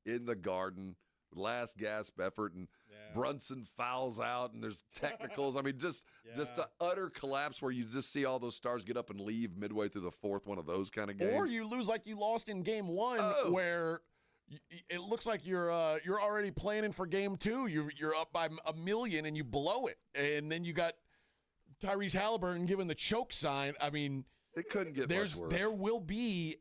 in the Garden, last gasp effort, and Brunson fouls out, and there's technicals. Just an utter collapse where you just see all those stars get up and leave midway through the fourth, one of those kind of games. Or you lose like you lost in game one, where it looks like you're already planning for game two. You're up by 1 million and you blow it, and then you got Tyrese Halliburton giving the choke sign. It couldn't get much worse. There will be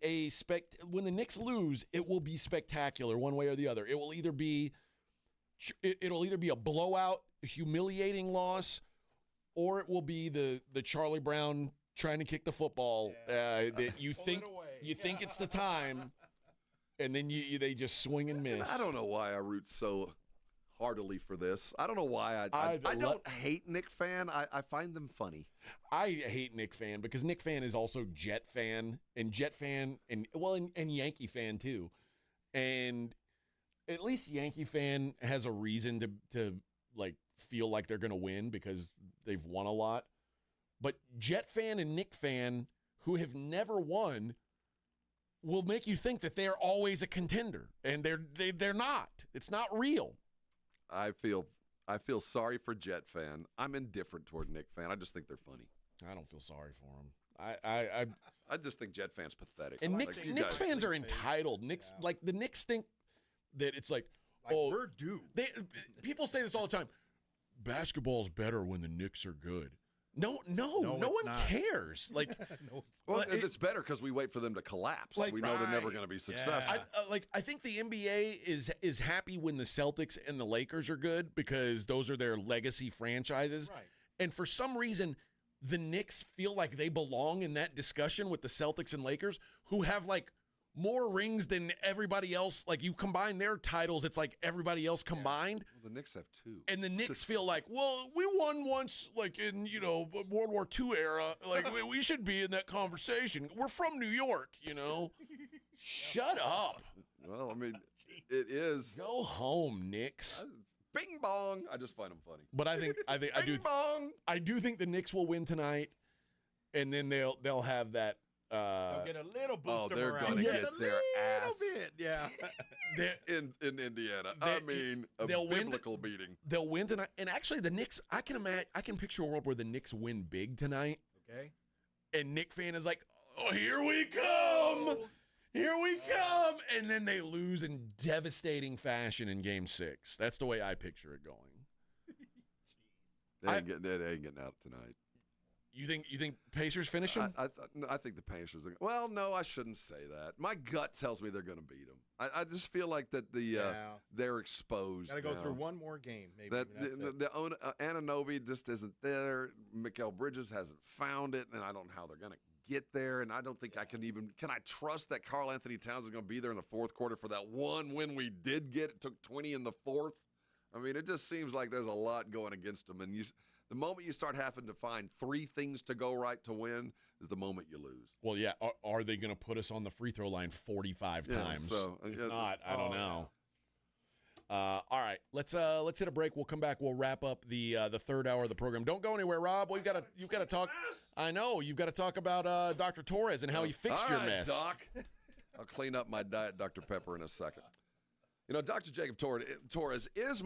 when the Knicks lose, it will be spectacular one way or the other. It will either be a blowout, humiliating loss, or it will be the Charlie Brown trying to kick the football that you think it's the time, and then they just swing and miss. And I don't know why I root so heartily for this. I don't know why I don't hate Knick fan. I find them funny. I hate Knick fan because Knick fan is also Jet fan and Yankee fan too. And at least Yankee fan has a reason to like feel like they're going to win because they've won a lot. But Jet fan and Knick fan who have never won will make you think that they're always a contender, and they're not. It's not real. I feel sorry for Jet fan. I'm indifferent toward Knick fan. I just think they're funny. I don't feel sorry for them. I just think Jet fan's pathetic. And Knicks fans are entitled. The Knicks think that it's like we're due. People say this all the time. Basketball's better when the Knicks are good. No one cares. It's better because we wait for them to collapse. We know they're never going to be successful. I think the NBA is happy when the Celtics and the Lakers are good because those are their legacy franchises. Right. And for some reason, the Knicks feel like they belong in that discussion with the Celtics and Lakers, who have more rings than everybody else. Like, you combine their titles, it's like everybody else combined. Well, the Knicks have two. And the Knicks feel like, well, we won once, in, World War II era. We should be in that conversation. We're from New York, Shut up. Well, it is. Go home, Knicks. Bing bong. I just find them funny. But I do think the Knicks will win tonight, and then they'll have that. They'll get a little boost of they're morale. going to get their ass bit, yeah. in Indiana. They'll biblical beating. They'll win tonight. And actually, the Knicks, I can picture a world where the Knicks win big tonight. Okay. And Knick fan is like, oh, here we come. Here we come. And then they lose in devastating fashion in Game 6. That's the way I picture it going. They ain't getting out tonight. You think Pacers finish them? I think the Pacers are. Well, no, I shouldn't say that. My gut tells me they're going to beat them. I just feel like that they're exposed. Got to go through one more game, maybe. Anunoby just isn't there. Mikal Bridges hasn't found it, and I don't know how they're going to get there. And I don't think I can I trust that Karl Anthony Towns is going to be there in the fourth quarter for that one win we did get? It took 20 in the fourth. It just seems like there's a lot going against them, and the moment you start having to find 3 things to go right to win is the moment you lose. Well, yeah. Are they going to put us on the free throw line 45 times? So, if not, I don't know. All right, let's hit a break. We'll come back. We'll wrap up the third hour of the program. Don't go anywhere, Rob. You've got to talk. I know you've got to talk about Dr. Torres and how he fixed your mess. Doc. I'll clean up my Diet Dr. Pepper in a second. Dr. Jacob Torres is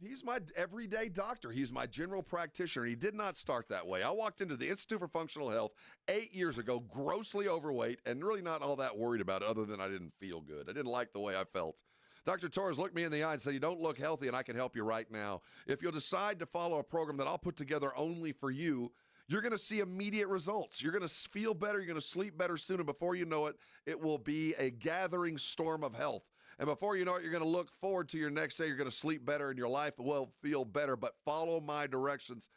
he's my everyday doctor. He's my general practitioner. He did not start that way. I walked into the Institute for Functional Health 8 years ago, grossly overweight, and really not all that worried about it other than I didn't feel good. I didn't like the way I felt. Dr. Torres looked me in the eye and said, you don't look healthy, and I can help you right now. If you'll decide to follow a program that I'll put together only for you, you're going to see immediate results. You're going to feel better. You're going to sleep better soon. And before you know it, it will be a gathering storm of health. And before you know it, you're going to look forward to your next day. You're going to sleep better and your life will feel better. But follow my directions.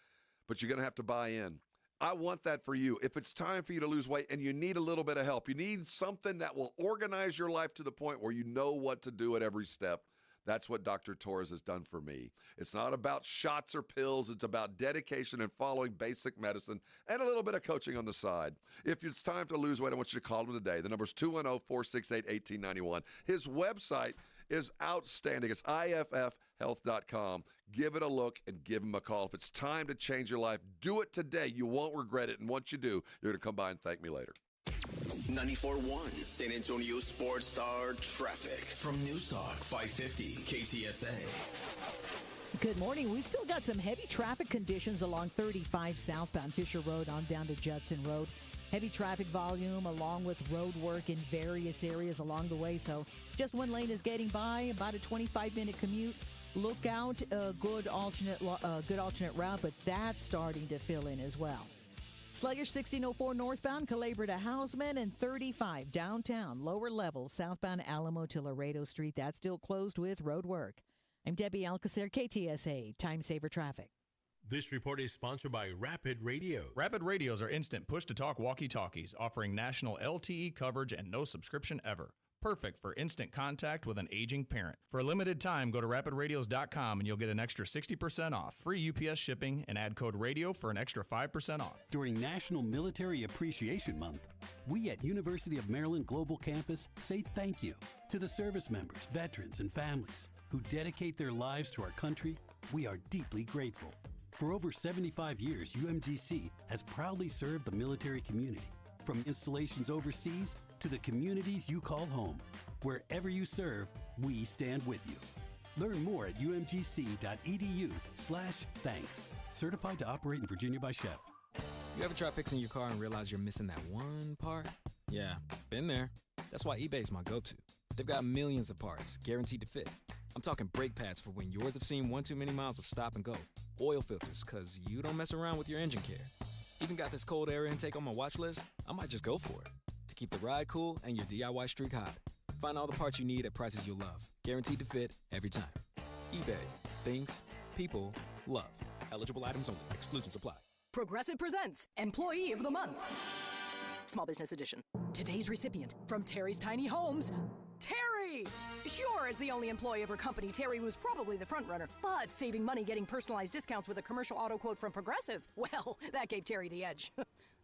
But you're going to have to buy in. I want that for you. If it's time for you to lose weight and you need a little bit of help, you need something that will organize your life to the point where you know what to do at every step. That's what Dr. Torres has done for me. It's not about shots or pills. It's about dedication and following basic medicine and a little bit of coaching on the side. If it's time to lose weight, I want you to call him today. The number's 210-468-1891. His website is outstanding. It's IFFhealth.com. Give it a look and give him a call. If it's time to change your life, do it today. You won't regret it. And once you do, you're going to come by and thank me later. 94.1 San Antonio Sports Star traffic from News Talk 550 KTSA. Good morning. We've still got some heavy traffic conditions along 35 southbound Fisher Road on down to Judson Road. Heavy traffic volume along with road work in various areas along the way. So just one lane is getting by, about a 25-minute commute. Look out, a good alternate route, but that's starting to fill in as well. Sluggish 1604 northbound, Calabria to Houseman, and 35 downtown, lower level, southbound Alamo to Laredo Street. That's still closed with road work. I'm Debbie Alcacer, KTSA, Time Saver Traffic. This report is sponsored by Rapid Radios. Rapid Radios are instant push-to-talk walkie-talkies, offering national LTE coverage and no subscription ever. Perfect for instant contact with an aging parent. For a limited time, go to rapidradios.com and you'll get an extra 60% off, free UPS shipping, and add code RADIO for an extra 5% off. During National Military Appreciation Month, we at University of Maryland Global Campus say thank you to the service members, veterans, and families who dedicate their lives to our country. We are deeply grateful. For over 75 years, UMGC has proudly served the military community, from installations overseas to the communities you call home. Wherever you serve, we stand with you. Learn more at umgc.edu/thanks. Certified to operate in Virginia by Chef. You ever try fixing your car and realize you're missing that one part? Yeah, been there. That's why eBay's my go-to. They've got millions of parts, guaranteed to fit. I'm talking brake pads for when yours have seen one too many miles of stop and go. Oil filters, because you don't mess around with your engine care. Even got this cold air intake on my watch list. I might just go for it. To keep the ride cool and your DIY streak hot. Find all the parts you need at prices you'll love. Guaranteed to fit every time. eBay. Things. People. Love. Eligible items only. Exclusions apply. Progressive presents Employee of the Month. Small Business Edition. Today's recipient from Terry's Tiny Homes, Terry! Sure, as the only employee of her company, Terry was probably the front runner, but saving money getting personalized discounts with a commercial auto quote from Progressive, well, that gave Terry the edge.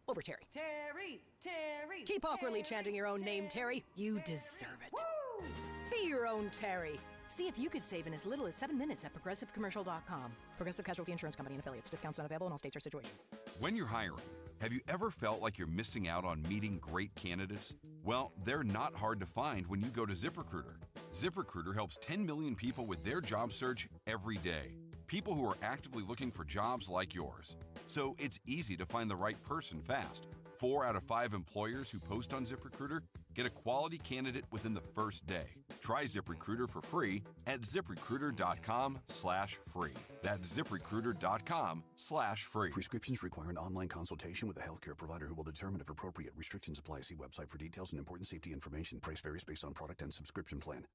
Over Terry. Terry, Terry. Keep awkwardly chanting your own name, Terry. You deserve it. Woo! Be your own Terry. See if you could save in as little as 7 minutes at progressivecommercial.com. Progressive Casualty Insurance Company and affiliates. Discounts not available in all states or situations. When you're hiring, have you ever felt like you're missing out on meeting great candidates? Well, they're not hard to find when you go to ZipRecruiter. ZipRecruiter helps 10 million people with their job search every day. People who are actively looking for jobs like yours. So it's easy to find the right person fast. 4 out of 5 employers who post on ZipRecruiter get a quality candidate within the first day. Try ZipRecruiter for free at ZipRecruiter.com/free. That's ZipRecruiter.com/free. Prescriptions require an online consultation with a healthcare provider who will determine if appropriate. Restrictions apply. See website for details and important safety information. Price varies based on product and subscription plan.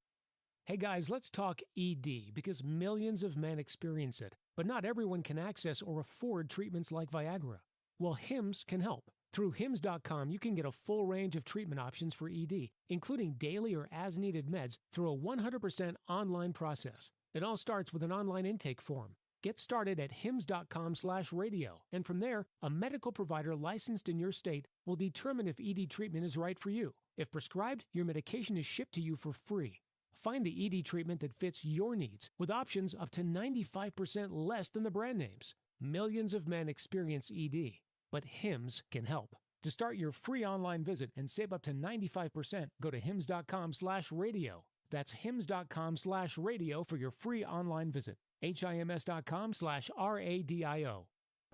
Hey guys, let's talk ED because millions of men experience it, but not everyone can access or afford treatments like Viagra. Well, Hims can help. Through Hims.com, you can get a full range of treatment options for ED, including daily or as-needed meds through a 100% online process. It all starts with an online intake form. Get started at hims.com/radio, and from there, a medical provider licensed in your state will determine if ED treatment is right for you. If prescribed, your medication is shipped to you for free. Find the ED treatment that fits your needs with options up to 95% less than the brand names. Millions of men experience ED, but Hims can help. To start your free online visit and save up to 95%, go to hims.com/radio. That's hims.com/radio for your free online visit. HIMS.com/RADIO.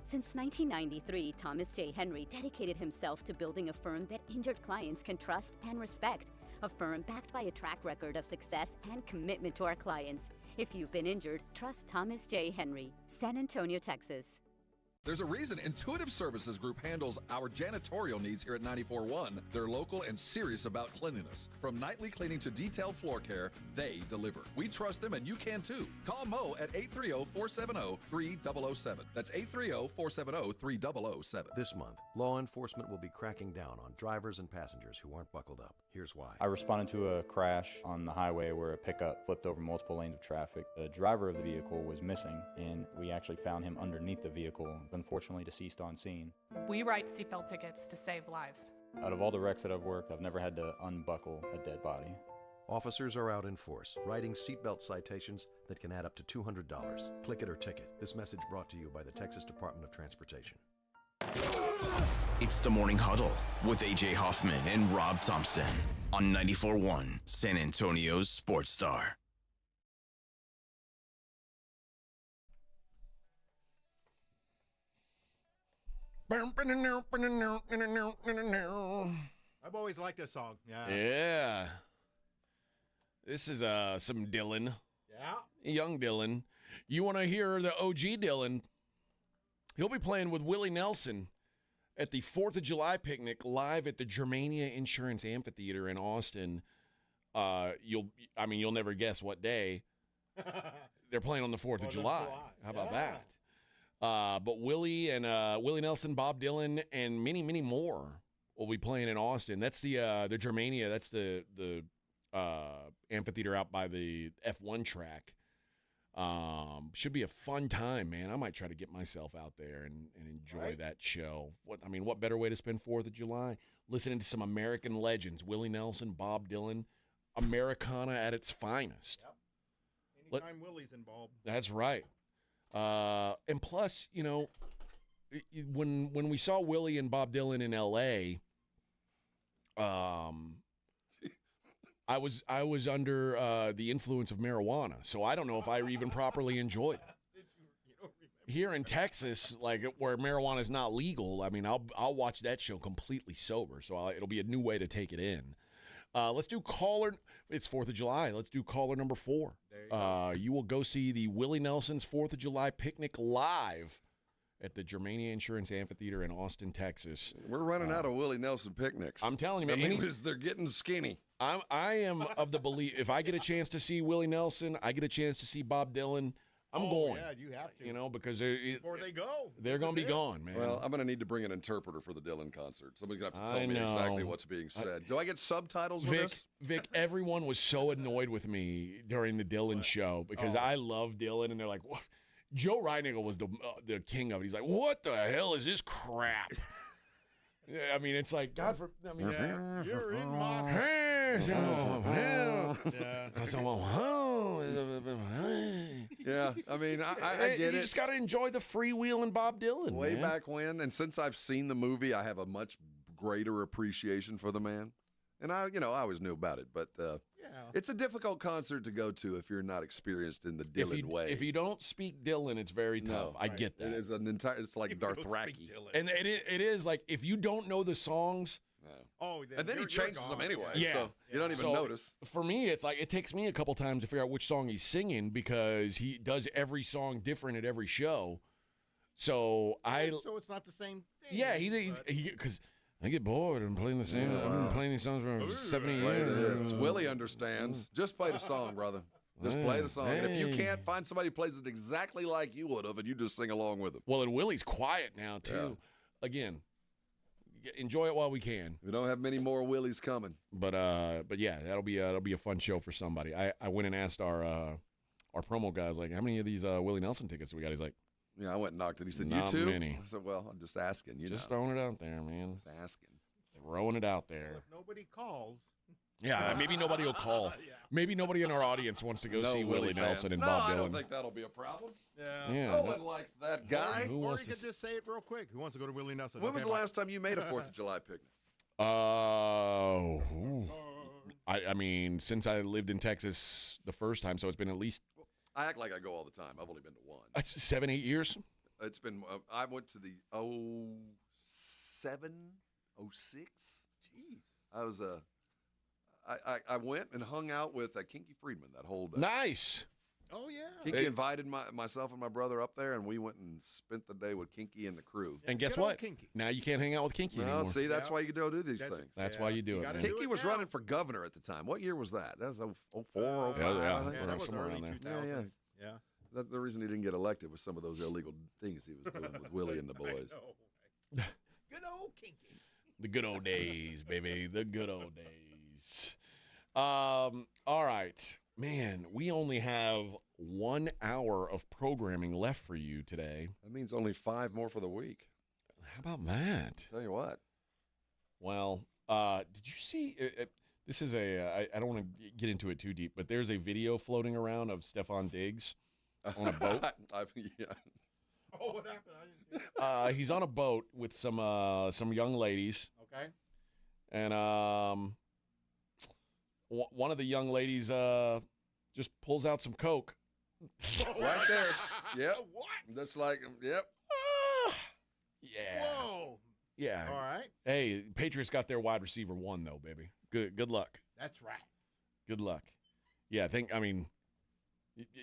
Since 1993, Thomas J. Henry dedicated himself to building a firm that injured clients can trust and respect. A firm backed by a track record of success and commitment to our clients. If you've been injured, trust Thomas J. Henry, San Antonio, Texas. There's a reason Intuitive Services Group handles our janitorial needs here at 94.1. They're local and serious about cleanliness. From nightly cleaning to detailed floor care, they deliver. We trust them, and you can too. Call Mo at 830-470-3007. That's 830-470-3007. This month, law enforcement will be cracking down on drivers and passengers who aren't buckled up. Here's why. I responded to a crash on the highway where a pickup flipped over multiple lanes of traffic. The driver of the vehicle was missing, and we actually found him underneath the vehicle, unfortunately deceased on scene. We write seatbelt tickets to save lives. Out of all the wrecks that I've worked, I've never had to unbuckle a dead body. Officers are out in force, writing seatbelt citations that can add up to $200. Click it or ticket. This message brought to you by the Texas Department of Transportation. It's the Morning Huddle with AJ Hoffman and Rob Thompson on 94.1 San Antonio's Sports Star. I've always liked this song. Yeah. This is some Dylan. Yeah. Young Dylan. You want to hear the OG Dylan? He'll be playing with Willie Nelson at the 4th of July picnic live at the Germania Insurance Amphitheater in Austin. You'll never guess what day. They're playing on the 4th of July. How about that? But Willie and Willie Nelson, Bob Dylan, and many, many more will be playing in Austin. That's the Germania. That's the amphitheater out by the F1 track. Should be a fun time, man. I might try to get myself out there and enjoy that show. What better way to spend 4th of July? Listening to some American legends, Willie Nelson, Bob Dylan, Americana at its finest. Yep. Anytime Willie's involved. That's right. And plus, when we saw Willie and Bob Dylan in L.A., I was under the influence of marijuana, so I don't know if I even properly enjoyed it. Here in Texas, like where marijuana is not legal, I'll watch that show completely sober, so it'll be a new way to take it in. Let's do caller. It's 4th of July. Let's do caller number 4. You will go see the Willie Nelson's 4th of July picnic live at the Germania Insurance Amphitheater in Austin, Texas. We're running out of Willie Nelson picnics. I'm telling you, man. They're getting skinny. I am of the belief if I get a chance to see Willie Nelson, I get a chance to see Bob Dylan, I'm going. Yeah, you have to. Because before they go, they're going to be gone, man. Well, I'm going to need to bring an interpreter for the Dylan concert. Somebody's going to have to tell me exactly what's being said. Do I get subtitles with this? Vic, everyone was so annoyed with me during the Dylan show because I love Dylan, and they're like, "What?" Joe Reiniger was the king of it. He's like, "What the hell is this crap?" Yeah, it's like God for. You're in my hands. Yeah, I get it. You just got to enjoy the freewheeling Bob Dylan. Way man. back when, and since I've seen the movie, I have a much greater appreciation for the man. And I always knew about it, but it's a difficult concert to go to if you're not experienced in the Dylan way. If you don't speak Dylan, it's very tough. No, I get that. It is it's like Dothraki. And it is like if you don't know the songs. And then he changes them anyway, yeah. So you don't even notice. For me, it's like it takes me a couple times to figure out which song he's singing because he does every song different at every show. So So it's not the same thing. Yeah, because I get bored and playing the same. I've been playing these songs for 70 years. Willie understands. Just play the song, brother. Just play the song. And if you can't find somebody who plays it exactly like you would have, and you just sing along with them. Well, and Willie's quiet now too. Yeah. Again. Enjoy it while we can. We don't have many more Willies coming. But yeah, that'll be a fun show for somebody. I went and asked our promo guys, like, how many of these Willie Nelson tickets do we got? He's like, yeah, I went and knocked it. He said, not you too? Many. I said, well, I'm just asking. Just throwing it out there, man. Just asking. Throwing it out there. Well, if nobody calls. Yeah, maybe nobody will call. Maybe nobody in our audience wants to go see Willie Nelson and Bob Dylan. I don't think that'll be a problem. Yeah. No one likes that guy. Or you could just say it real quick. Who wants to go to Willie Nelson? When was the last time you made a 4th of July picnic? I mean, since I lived in Texas the first time, so it's been at least... I act like I go all the time. I've only been to one. That's 7, 8 years? It's been, I went to the 07, 06. Jeez. I was, I went and hung out with Kinky Friedman that whole day. Nice. Oh, yeah. Kinky invited myself and my brother up there, and we went and spent the day with Kinky and the crew. And guess what? Now you can't hang out with Kinky anymore. See, that's why you do these things. That's why you do it, man. Kinky was running for governor at the time. What year was that? That was 04, 05, yeah, I think. that was somewhere early around there. 2000s. Yeah. The reason he didn't get elected was some of those illegal things he was doing with Willie and the boys. Good old Kinky. The good old days, baby. The good old days. All right. Man, we only have 1 hour of programming left for you today. That means only 5 more for the week. How about that? Tell you what. Well, did you see? This is I don't want to get into it too deep, but there's a video floating around of Stefan Diggs on a boat. Yeah. Oh, what happened? He's on a boat with some young ladies. Okay. And one of the young ladies just pulls out some Coke. Right there. Yep. What? Just like, yep. Yeah. Whoa. Yeah. All right. Hey, Patriots got their wide receiver 1 though, baby. Good luck. That's right. Good luck. Yeah, I mean,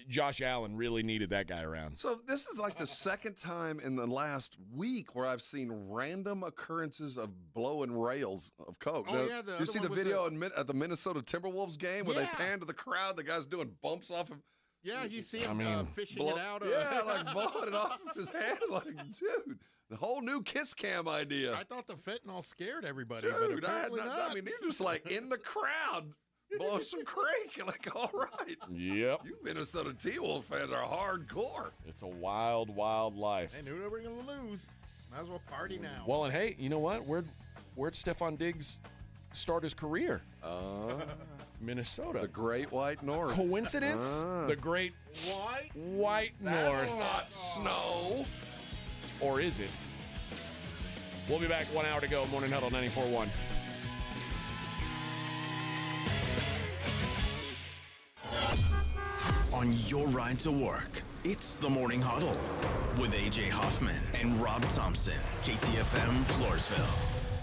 Josh Allen really needed that guy around. So this is like the second time in the last week where I've seen random occurrences of blowing rails of Coke. Oh, yeah, the you other see one the was video at the Minnesota Timberwolves game where they Yeah. pan to the crowd, the guy's doing bumps off him. Yeah, you see him fishing it out. Yeah, like blowing it off of his hand. Like, dude, the whole new kiss cam idea. I thought the fentanyl scared everybody, Dude, but apparently not. I mean, they're just like in the crowd, blow some crank. Like, all right. Yep. You Minnesota T-Wolf fans are hardcore. It's a wild, wild life. They knew they were going to lose. Might as well party now. Well, and hey, you know what? Where'd Stefan Diggs start his career? Minnesota. The Great White North. Coincidence? The Great White North. That's not snow. Or is it? We'll be back 1 hour to go. Morning Huddle 94.1. On your ride to work, it's the Morning Huddle with A.J. Hoffman and Rob Thompson. KTFM Floresville.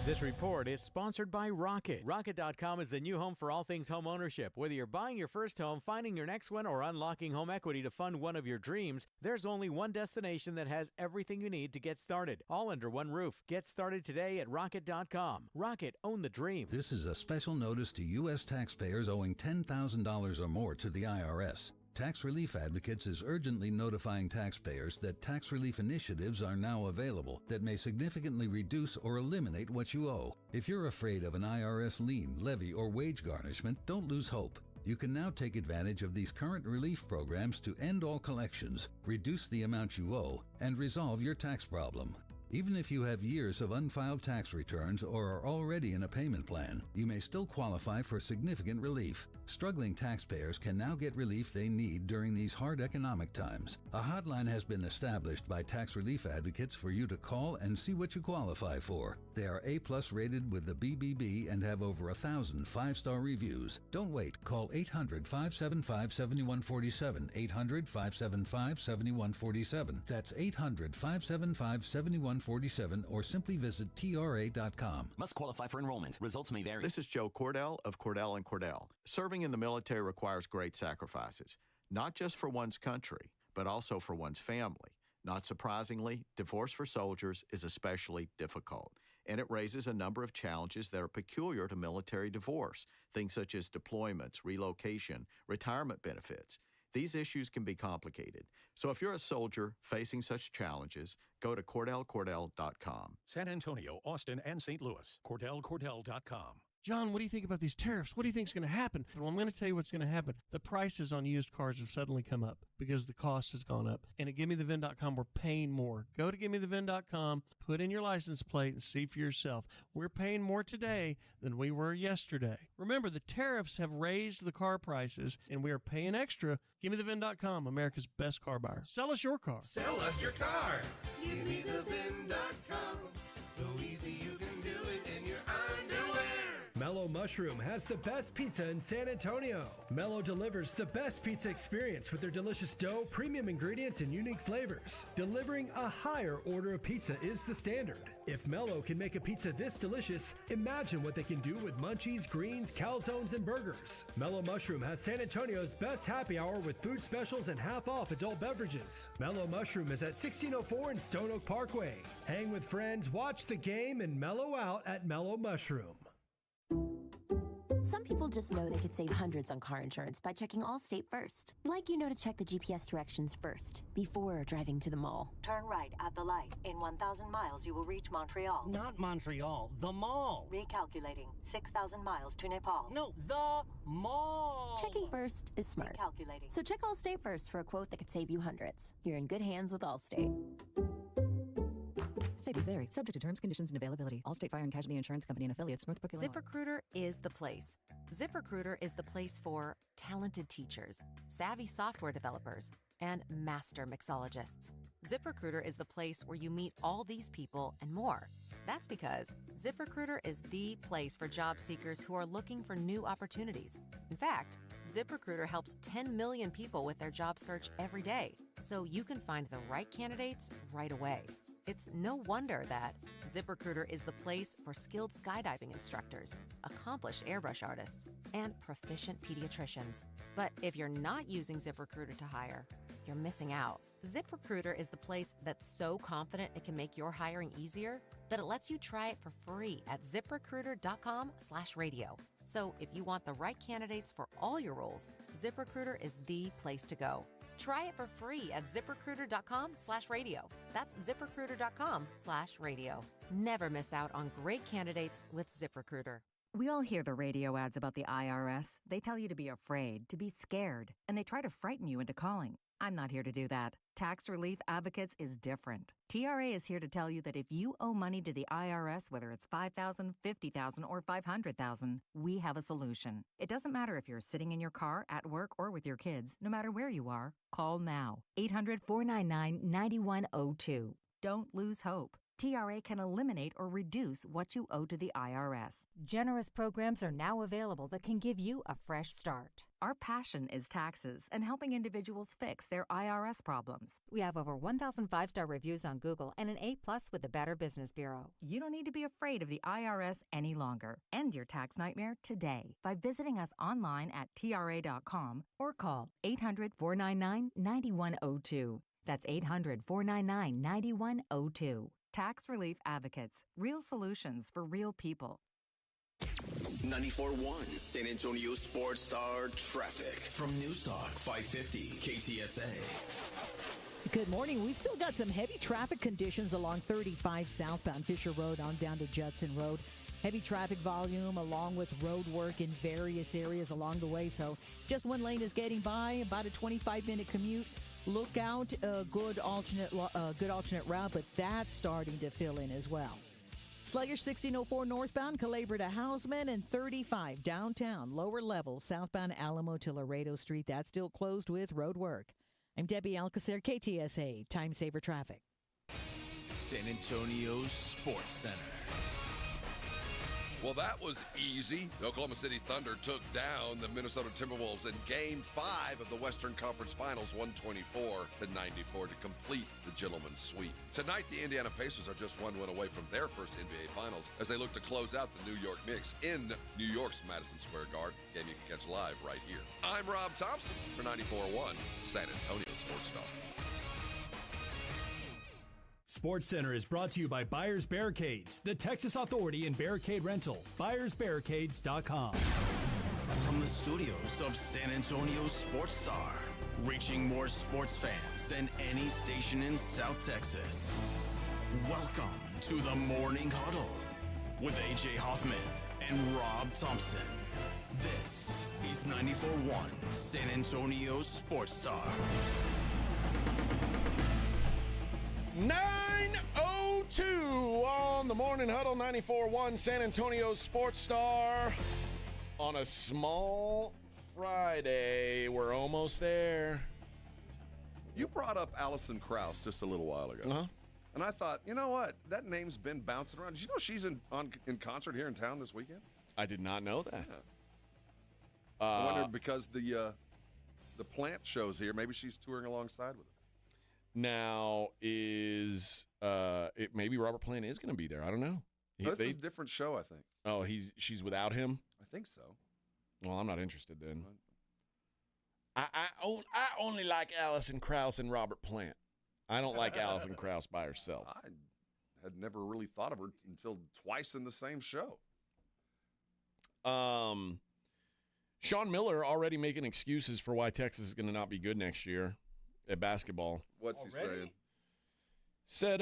This report is sponsored by Rocket. Rocket.com is the new home for all things home ownership. Whether you're buying your first home, finding your next one, or unlocking home equity to fund one of your dreams, there's only one destination that has everything you need to get started, all under one roof. Get started today at Rocket.com. Rocket, own the dream. This is a special notice to U.S. taxpayers owing $10,000 or more to the IRS. Tax Relief Advocates is urgently notifying taxpayers that tax relief initiatives are now available that may significantly reduce or eliminate what you owe. If you're afraid of an IRS lien, levy, or wage garnishment, don't lose hope. You can now take advantage of these current relief programs to end all collections, reduce the amount you owe, and resolve your tax problem. Even if you have years of unfiled tax returns or are already in a payment plan, you may still qualify for significant relief. Struggling taxpayers can now get relief they need during these hard economic times. A hotline has been established by Tax Relief Advocates for you to call and see what you qualify for. They are A+ rated with the BBB and have over 1,000 5-star reviews. Don't wait. Call 800-575-7147. 800-575-7147. That's 800-575-7147 or simply visit TRA.com. Must qualify for enrollment. Results may vary. This is Joe Cordell of Cordell & Cordell. Serving in the military requires great sacrifices, not just for one's country, but also for one's family. Not surprisingly, divorce for soldiers is especially difficult, and it raises a number of challenges that are peculiar to military divorce, things such as deployments, relocation, retirement benefits. These issues can be complicated. So if you're a soldier facing such challenges, go to CordellCordell.com. San Antonio, Austin, and St. Louis. CordellCordell.com. John, what do you think about these tariffs? What do you think is going to happen? Well, I'm going to tell you what's going to happen. The prices on used cars have suddenly come up because the cost has gone up. And at GiveMeTheVin.com, we're paying more. Go to GiveMeTheVin.com, put in your license plate, and see for yourself. We're paying more today than we were yesterday. Remember, the tariffs have raised the car prices, and we are paying extra. GiveMeTheVin.com, America's best car buyer. Sell us your car. Sell us your car. GiveMeTheVin.com. So easy you can do it in your underwear. Mellow Mushroom has the best pizza in San Antonio. Mellow delivers the best pizza experience with their delicious dough, premium ingredients, and unique flavors. Delivering a higher order of pizza is the standard. If Mellow can make a pizza this delicious, imagine what they can do with munchies, greens, calzones, and burgers. Mellow Mushroom has San Antonio's best happy hour with food specials and half-off adult beverages. Mellow Mushroom is at 1604 in Stone Oak Parkway. Hang with friends, watch the game, and mellow out at Mellow Mushroom. Some people just know they could save hundreds on car insurance by checking Allstate first. Like to check the GPS directions first, before driving to the mall. Turn right at the light. In 1,000 miles, you will reach Montreal. Not Montreal, the mall. Recalculating. 6,000 miles to Nepal. No, the mall. Checking first is smart. Recalculating. So check Allstate first for a quote that could save you hundreds. You're in good hands with Allstate. Savings vary, subject to terms, conditions, and availability. Allstate Fire and Casualty Insurance Company and affiliates, Northbrook, Illinois. ZipRecruiter is the place. ZipRecruiter is the place for talented teachers, savvy software developers, and master mixologists. ZipRecruiter is the place where you meet all these people and more. That's because ZipRecruiter is the place for job seekers who are looking for new opportunities. In fact, ZipRecruiter helps 10 million people with their job search every day, so you can find the right candidates right away. It's no wonder that ZipRecruiter is the place for skilled skydiving instructors, accomplished airbrush artists, and proficient pediatricians. But if you're not using ZipRecruiter to hire, you're missing out. ZipRecruiter is the place that's so confident it can make your hiring easier that it lets you try it for free at ZipRecruiter.com/radio. So if you want the right candidates for all your roles, ZipRecruiter is the place to go. Try it for free at ZipRecruiter.com/radio. That's ZipRecruiter.com/radio. Never miss out on great candidates with ZipRecruiter. We all hear the radio ads about the IRS. They tell you to be afraid, to be scared, and they try to frighten you into calling. I'm not here to do that. Tax Relief Advocates is different. TRA is here to tell you that if you owe money to the IRS, whether it's $5,000, $50,000, or $500,000, we have a solution. It doesn't matter if you're sitting in your car, at work, or with your kids. No matter where you are, call now. 800-499-9102. Don't lose hope. TRA can eliminate or reduce what you owe to the IRS. Generous programs are now available that can give you a fresh start. Our passion is taxes and helping individuals fix their IRS problems. We have over 1,000 5-star reviews on Google and an A+ with the Better Business Bureau. You don't need to be afraid of the IRS any longer. End your tax nightmare today by visiting us online at TRA.com or call 800-499-9102. That's 800-499-9102. Tax Relief Advocates. Real solutions for real people. 94.1 San Antonio Sports Star Traffic from Newstalk 550 KTSA. Good morning. We've still got some heavy traffic conditions along 35 southbound Fisher Road on down to Judson Road. Heavy traffic volume along with road work in various areas along the way. So just one lane is getting by, about a 25-minute commute. Look out, a good alternate route, but that's starting to fill in as well. Sluggish 1604 northbound, Calabria to Houseman, and 35 downtown, lower level, southbound Alamo to Laredo Street. That's still closed with road work. I'm Debbie Alcacer, KTSA, Time Saver Traffic. San Antonio Sports Center. Well, that was easy. The Oklahoma City Thunder took down the Minnesota Timberwolves in Game 5 of the Western Conference Finals, 124-94 to complete the gentleman's sweep. Tonight, the Indiana Pacers are just one win away from their first NBA Finals as they look to close out the New York Knicks in New York's Madison Square Garden. Game you can catch live right here. I'm Rob Thompson for 94.1 San Antonio Sports Star. Sports Center is brought to you by Buyers Barricades, the Texas Authority in Barricade Rental. BuyersBarricades.com. From the studios of San Antonio Sports Star, reaching more sports fans than any station in South Texas. Welcome to the Morning Huddle with A.J. Hoffman and Rob Thompson. This is 94.1 San Antonio Sports Star. 9:02 on the Morning Huddle, 94.1 San Antonio Sports Star. On a small Friday, we're almost there. You brought up Allison Krauss just a little while ago. Uh-huh. And I thought, you know what? That name's been bouncing around. Did you know she's in concert here in town this weekend? I did not know that. Yeah. I wondered because the plant show's here, maybe she's touring alongside with it. Now, maybe Robert Plant is going to be there. I don't know. This is a different show, I think. Oh, she's without him? I think so. Well, I'm not interested then. I only like Allison Krauss and Robert Plant. I don't like Allison Krauss by herself. I had never really thought of her until twice in the same show. Sean Miller already making excuses for why Texas is going to not be good next year at basketball. What's he saying? Said,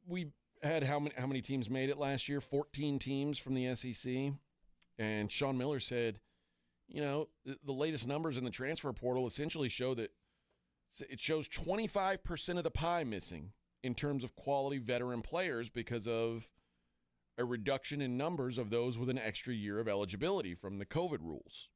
we had how many teams made it last year? 14 teams from the SEC. And Sean Miller said, the latest numbers in the transfer portal essentially show that it shows 25% of the pie missing in terms of quality veteran players because of a reduction in numbers of those with an extra year of eligibility from the COVID rules.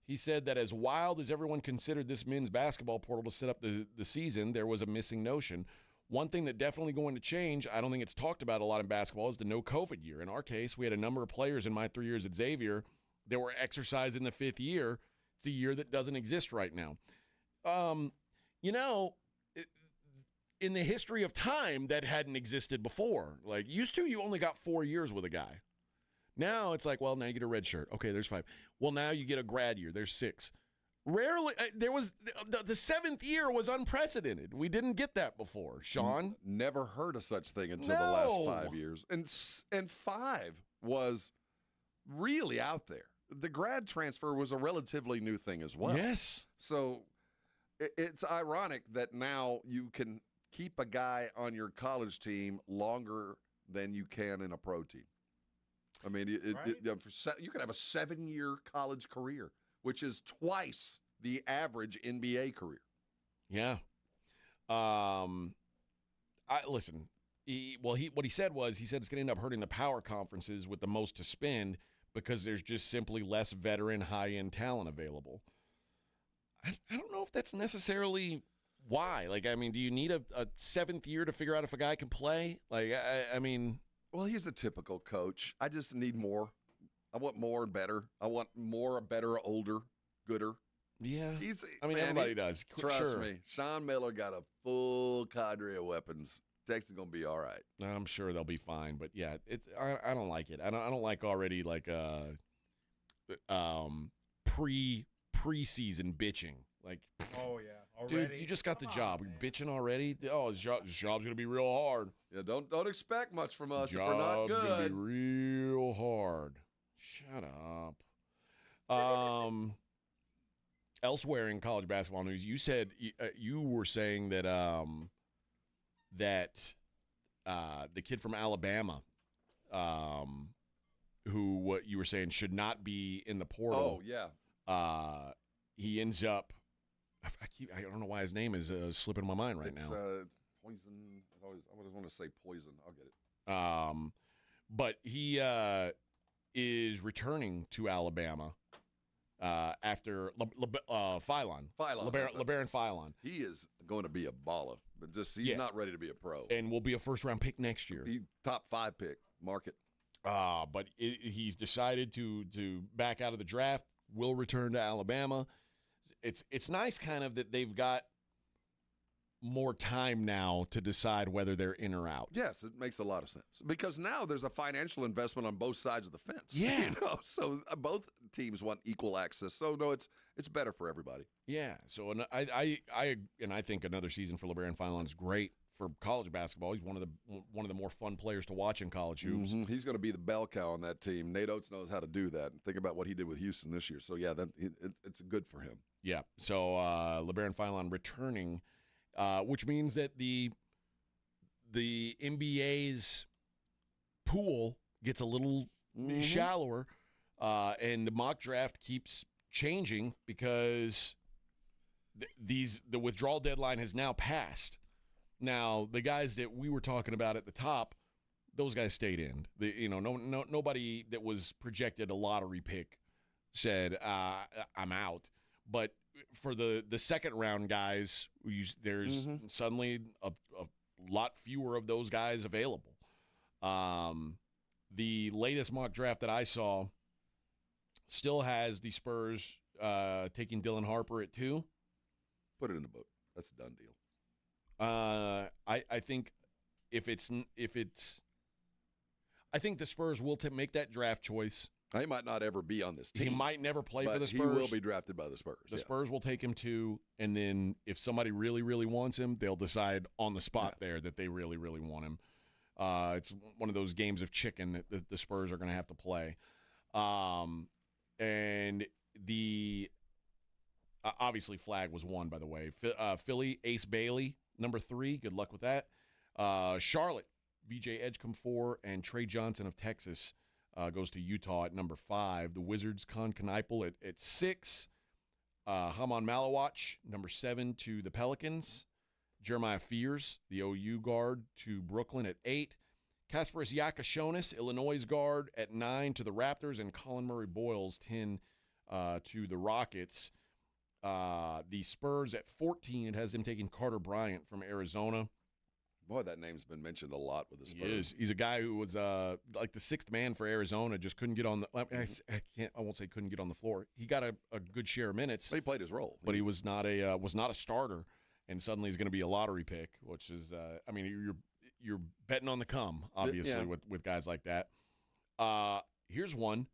He said that as wild as everyone considered this men's basketball portal to set up the season, there was a missing notion. One thing that definitely going to change, I don't think it's talked about a lot in basketball, is the no COVID year. In our case, we had a number of players in my 3 years at Xavier that were exercised in the fifth year. It's a year that doesn't exist right now. In the history of time, that hadn't existed before. Like, used to, you only got 4 years with a guy. Now it's like, well, now you get a red shirt. Okay, there's 5. Well, now you get a grad year. There's 6. Rarely, there was, the 7th year was unprecedented. We didn't get that before, Sean. Never heard of such thing until the last 5 years. And 5 was really out there. The grad transfer was a relatively new thing as well. Yes. So it's ironic that now you can keep a guy on your college team longer than you can in a pro team. I mean, you could have a 7-year college career, which is twice the average NBA career. Yeah. Listen. What he said was it's going to end up hurting the power conferences with the most to spend because there's just simply less veteran high-end talent available. I don't know if that's necessarily why. Like, I mean, do you need a 7th year to figure out if a guy can play? Like, I mean. Well, he's a typical coach. I just need more. I want more and better. I want more, better, older, gooder. Yeah. Everybody does. Trust me. Sean Miller got a full cadre of weapons. Texas is going to be all right. I'm sure they'll be fine. But, yeah, I don't like it. I don't like already, like, preseason bitching. Like, oh, yeah. Already? Dude, you just got the job. You're bitching already? Oh, his job's going to be real hard. Yeah, don't expect much from us if we're not good. Job's going to be real hard. Shut up. Elsewhere in college basketball news, you said you were saying that the kid from Alabama, who what you were saying should not be in the portal. Oh yeah. He ends up. I don't know why his name is slipping my mind right now. Poison. I always want to say poison. I'll get it. But he is returning to Alabama after Philon. LeBaron Philon. He is going to be a baller, but just he's not ready to be a pro. And will be a first-round pick next year. Top 5 pick. Mark it. But he's decided to back out of the draft. Will return to Alabama. It's nice kind of that they've got more time now to decide whether they're in or out. Yes, it makes a lot of sense because now there's a financial investment on both sides of the fence. Yeah, so both teams want equal access. So no, it's better for everybody. Yeah. So I think another season for LeBaron Philon is great for college basketball. He's one of the more fun players to watch in college hoops. Mm-hmm. He's going to be the bell cow on that team. Nate Oates knows how to do that. Think about what he did with Houston this year. So yeah, it's good for him. Yeah. So LeBaron Philon returning. Which means that the the NBA's pool gets a little shallower, and the mock draft keeps changing because the withdrawal deadline has now passed. Now, the guys that we were talking about at the top, those guys stayed in. Nobody that was projected a lottery pick said, I'm out. But for the second round guys, there's suddenly a lot fewer of those guys available. The latest mock draft that I saw still has the Spurs taking Dylan Harper at 2. Put it in the book. That's a done deal. I think I think the Spurs will make that draft choice. He might not ever be on this team. He might never play for the Spurs. He will be drafted by the Spurs. The Spurs will take him 2, and then if somebody really, really wants him, they'll decide on the spot there that they really, really want him. It's one of those games of chicken that the Spurs are going to have to play. And obviously Flag was 1, by the way. Philly, Ace Bailey, number 3. Good luck with that. Charlotte, VJ Edgecombe 4, and Trey Johnson of Texas goes to Utah at number 5. The Wizards, Con Kneipel at 6. Haman Malawach, number 7, to the Pelicans. Jeremiah Fears, the OU guard, to Brooklyn at 8. Kasparas Yakashonis, Illinois guard, at 9 to the Raptors. And Colin Murray-Boyles, 10 to the Rockets. The Spurs at 14, it has them taking Carter Bryant from Arizona. Boy, that name's been mentioned a lot with the Spurs. He is. He's a guy who was like the 6th man for Arizona, just couldn't get on the I won't say couldn't get on the floor. He got a good share of minutes. He played his role. But he was not a starter, and suddenly he's going to be a lottery pick, which is you're betting on the come, obviously, with guys like that. Here's one.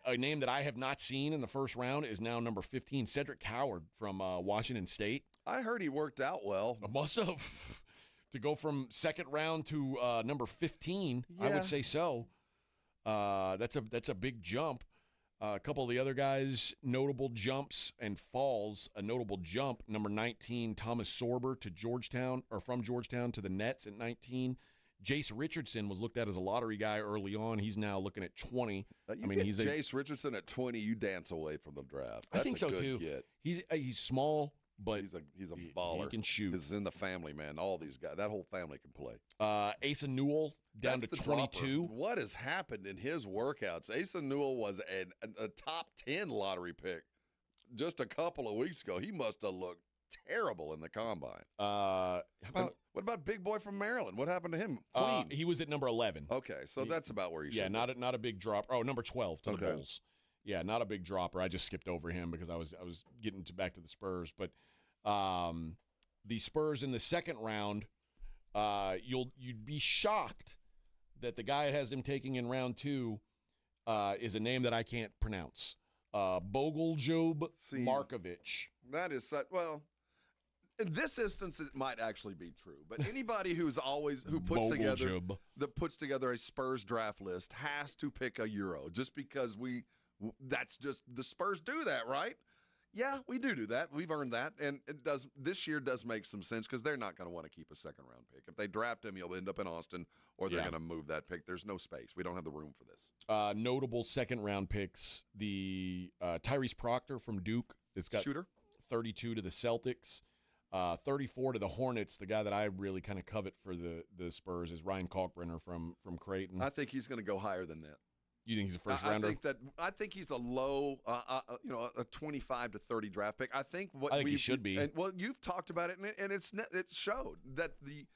A name that I have not seen in the first round is now number 15, Cedric Howard from Washington State. I heard he worked out well. Must have. To go from second round to number 15, I would say so. That's a big jump. A couple of the other guys, notable jumps and falls. A notable jump, number 19, Thomas Sorber to Georgetown, or from Georgetown to the Nets at 19. Jace Richardson was looked at as a lottery guy early on. He's now looking at 20. He's Jace Richardson at 20. You dance away from the draft. That's I think so good too. Get. He's small, but he's a baller. He can shoot. This is in the family, man. All these guys, that whole family can play. Asa Newell down to 22. Dropper. What has happened in his workouts? Asa Newell was a top 10 lottery pick just a couple of weeks ago. He must have looked terrible in the combine. What about big boy from Maryland? What happened to him? Queen. He was at number 11. Okay, so that's about where he should be. Not a big drop. Oh, number 12 to the Bulls. Yeah, not a big dropper. I just skipped over him because I was getting back to the Spurs. But the Spurs in the second round, you'd be shocked that the guy that has them taking in round 2 is a name that I can't pronounce. Bogoljob Markovic. That is such, well, in this instance, it might actually be true. But anybody who puts together a Spurs draft list has to pick a Euro, just because that's just the Spurs do that, right? Yeah, we do that. We've earned that, and this year does make some sense because they're not going to want to keep a second round pick. If they draft him, he'll end up in Austin, or they're going to move that pick. There's no space. We don't have the room for this. Notable second round picks: the Tyrese Proctor from Duke. It's got shooter 32 to the Celtics. 34 to the Hornets. The guy that I really kind of covet for the Spurs is Ryan Kalkbrenner from Creighton. I think he's going to go higher than that. You think he's a first rounder? I think he's a low, a 25 to 30 draft pick. I think he should be. And, well, you've talked about it, and it showed that the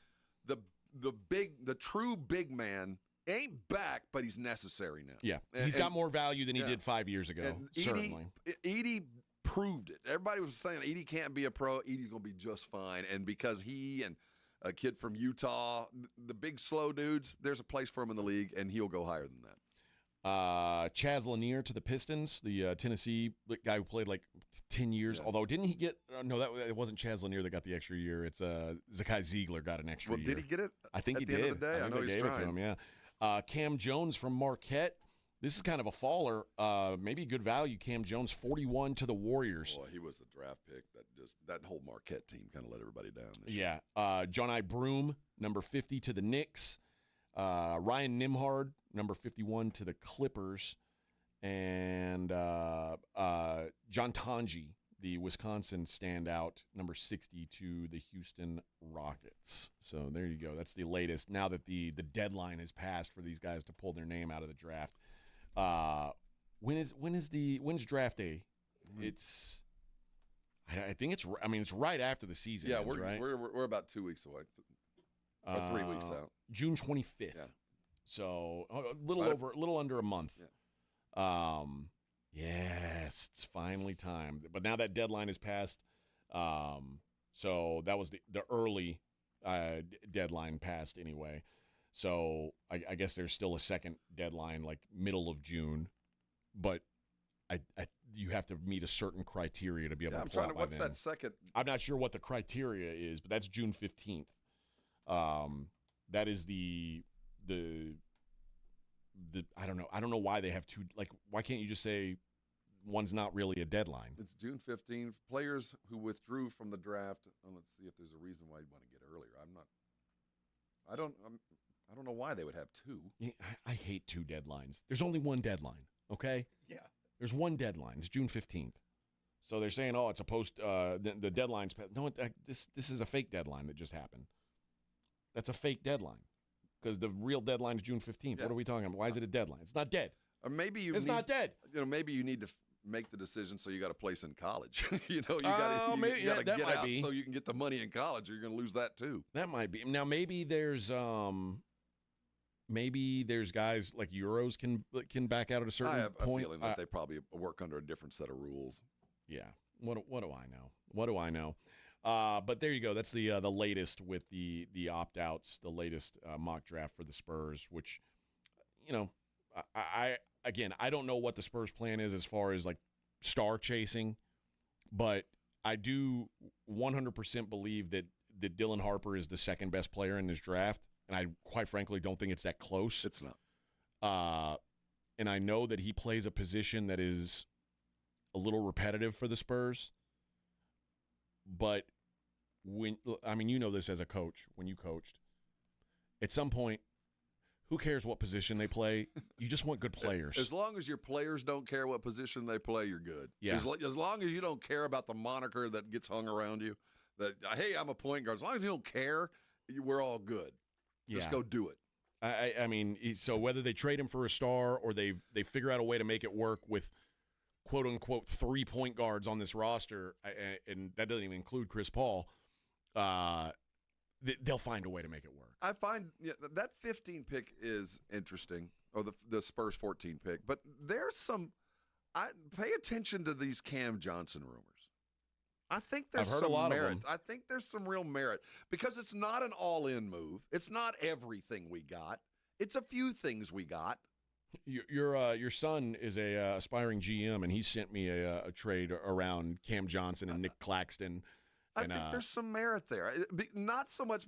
true big man ain't back, but he's necessary now. Yeah, he's got more value than he did 5 years ago. Certainly, Edey proved it. Everybody was saying Edey can't be a pro. Edey's going to be just fine. And because he and a kid from Utah, the big slow dudes, there's a place for him in the league, and he'll go higher than that. Chaz Lanier to the Pistons, the Tennessee guy who played like 10 years. Yeah. Although, didn't he get no, it wasn't Chaz Lanier that got the extra year. It's Zakai Ziegler got an extra year. Did he get it? I think he did. End of the day? I know he gave it to him, yeah. Cam Jones from Marquette. This is kind of a faller, maybe good value. Cam Jones, 41 to the Warriors. Boy, he was the draft pick that whole Marquette team kind of let everybody down this year. John I. Broome, number 50 to the Knicks. Ryan Nimhard, number 51 to the Clippers. And John Tonji, the Wisconsin standout, number 60 to the Houston Rockets. So there you go. That's the latest. Now that the deadline has passed for these guys to pull their name out of the draft. When's draft day? It's I think it's right after the season. Yeah, ends, right? we're about 2 weeks away, or 3 weeks out. June 25th. Yeah. So a little under a month. Yeah. Yes, it's finally time. But now that deadline is passed. So that was the early deadline passed anyway. So I guess there's still a second deadline, like middle of June, but you have to meet a certain criteria to be able to pull out by what's then. that second? I'm not sure what the criteria is, but that's June 15th. That is the I don't know why they have two. Like, why can't you just say one's not really a deadline? It's June 15th. Players who withdrew from the draft. Let's see if there's a reason why you'd want to get earlier. I don't know why they would have two. Yeah, I hate two deadlines. There's only one deadline. Okay. Yeah. There's one deadline. It's June 15th. So they're saying, oh, it's a post. The deadline's passed. No, this is a fake deadline that just happened. That's a fake deadline. Because the real deadline is June 15th. Yeah. What are we talking about? Why is it a deadline? It's not dead. Or maybe it's not dead. Maybe you need to make the decision so you got a place in college. You got to get out so you can get the money in college, or you're going to lose that too. That might be. Now maybe there's guys like Euros can back out at a certain I have point. a feeling that they probably work under a different set of rules. Yeah. What do I know? What do I know? But there you go. That's the latest with the opt-outs, the latest mock draft for the Spurs, which, I don't know what the Spurs plan is as far as like star chasing, but I do 100% believe that Dylan Harper is the second best player in this draft, and I quite frankly don't think it's that close. It's not. And I know that he plays a position that is a little repetitive for the Spurs. But you know this as a coach, when you coached, at some point, who cares what position they play? You just want good players. As long as your players don't care what position they play, you're good. Yeah. As long as you don't care about the moniker that gets hung around you, that, hey, I'm a point guard. As long as you don't care, we're all good. Just go do it. So whether they trade him for a star or they figure out a way to make it work with quote-unquote 3-point guards on this roster, and that doesn't even include Chris Paul, they'll find a way to make it work. I find that 15 pick is interesting, or the Spurs 14 pick, but there's some pay attention to these Cam Johnson rumors. I think there's some merit. I think there's some real merit because it's not an all-in move. It's not everything we got. It's a few things we got. Your son is a aspiring GM, and he sent me a trade around Cam Johnson and Nick Claxton. I think there's some merit there. Not so much.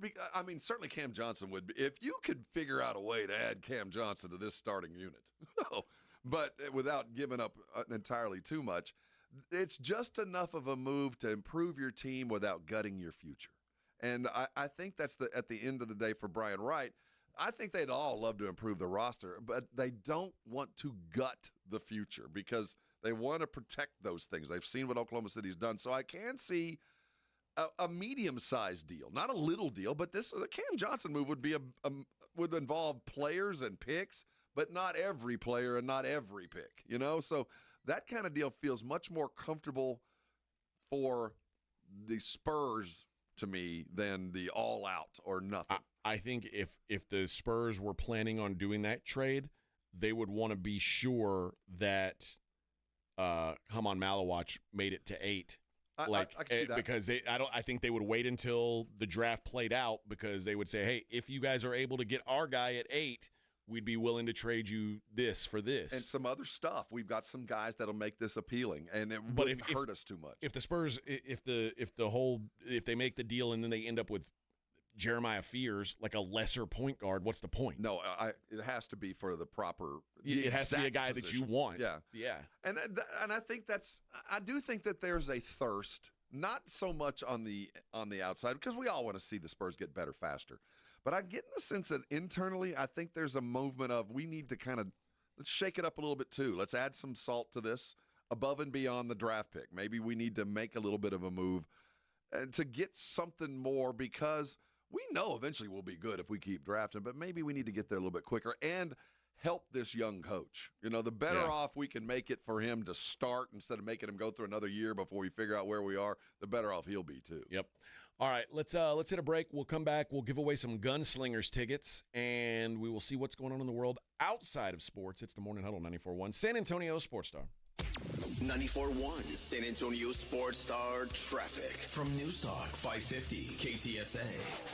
Certainly Cam Johnson would be. If you could figure out a way to add Cam Johnson to this starting unit, but without giving up entirely too much, it's just enough of a move to improve your team without gutting your future. And I think that's at the end of the day for Brian Wright. I think they'd all love to improve the roster, but they don't want to gut the future because they want to protect those things. They've seen what Oklahoma City's done. So I can see a medium-sized deal, not a little deal, but the Cam Johnson move would be would involve players and picks, but not every player and not every pick, So that kind of deal feels much more comfortable for the Spurs to me than the all-out or nothing. I think if the Spurs were planning on doing that trade, they would want to be sure that Haman Malawach made it to 8. I can see that. Because I think they would wait until the draft played out because they would say, hey, if you guys are able to get our guy at 8, we'd be willing to trade you this for this. And some other stuff. We've got some guys that'll make this appealing, and it wouldn't hurt us too much. If the Spurs, if they make the deal and then they end up with Jeremiah Fears, like a lesser point guard, what's the point? No, it has to be for the proper. It has to be a guy position that you want. Yeah. And I think I do think that there's a thirst, not so much on the outside because we all want to see the Spurs get better faster, But I get the sense that internally, I think there's a movement of we need to kind of let's shake it up a little bit too. Let's add some salt to this above and beyond the draft pick. Maybe we need to make a little bit of a move to get something more because we know eventually we'll be good if we keep drafting, but maybe we need to get there a little bit quicker and help this young coach. You know, the better off we can make it for him to start instead of making him go through another year before we figure out where we are, the better off he'll be too. Yep. All right, let's hit a break. We'll come back. We'll give away some Gunslingers tickets, and we will see what's going on in the world outside of sports. It's the Morning Huddle 94.1 San Antonio Sports Star. 94.1 San Antonio Sports Star traffic from News Talk 550 KTSA.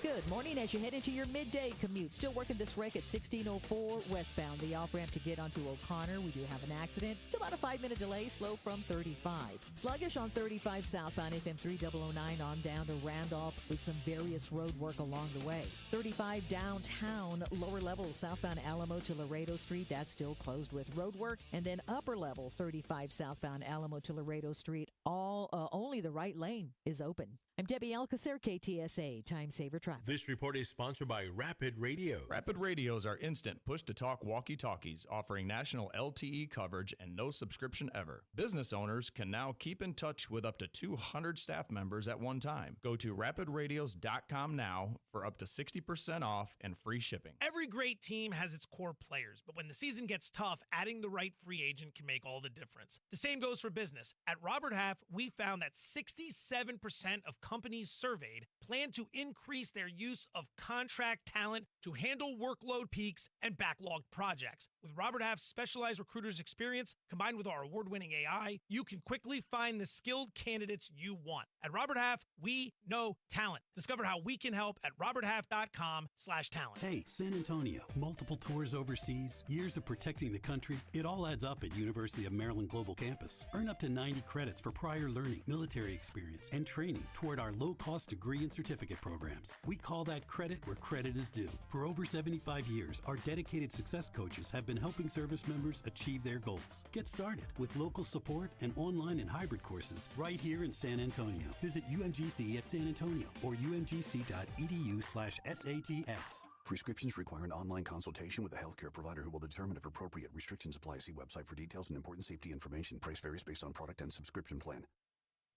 Good morning as you head into your midday commute. Still working this wreck at 1604 westbound, the off-ramp to get onto O'Connor. We do have an accident. It's about a 5-minute delay, slow from 35. Sluggish on 35 southbound, FM 3009 on down to Randolph with some various road work along the way. 35 downtown, lower level southbound Alamo to Laredo Street. That's still closed with road work. And then upper level 35 southbound Alamo to Laredo Street. Only the right lane is open. I'm Debbie Alcacer, KTSA Time Saver Traffic. This report is sponsored by Rapid Radios. Rapid Radios are instant push-to-talk walkie-talkies offering national LTE coverage and no subscription ever. Business owners can now keep in touch with up to 200 staff members at one time. Go to rapidradios.com now for up to 60% off and free shipping. Every great team has its core players, but when the season gets tough, adding the right free agent can make all the difference. The same goes for business. At Robert Half, we found that 67% of companies surveyed plan to increase their use of contract talent to handle workload peaks and backlogged projects. With Robert Half's specialized recruiters' experience, combined with our award-winning AI, you can quickly find the skilled candidates you want. At Robert Half, we know talent. Discover how we can help at roberthalf.com/talent. Hey, San Antonio. Multiple tours overseas, years of protecting the country. It all adds up at University of Maryland Global Campus. Earn up to 90 credits for prior learning, military experience, and training toward our low-cost degree and certificate programs. We call that credit where credit is due. For over 75 years, our dedicated success coaches have been helping service members achieve their goals. Get started with local support and online and hybrid courses right here in San Antonio. Visit UMGC at San Antonio or umgc.edu/SATS. Prescriptions require an online consultation with a healthcare provider who will determine if appropriate. Restrictions apply. See website for details and important safety information. Price varies based on product and subscription plan.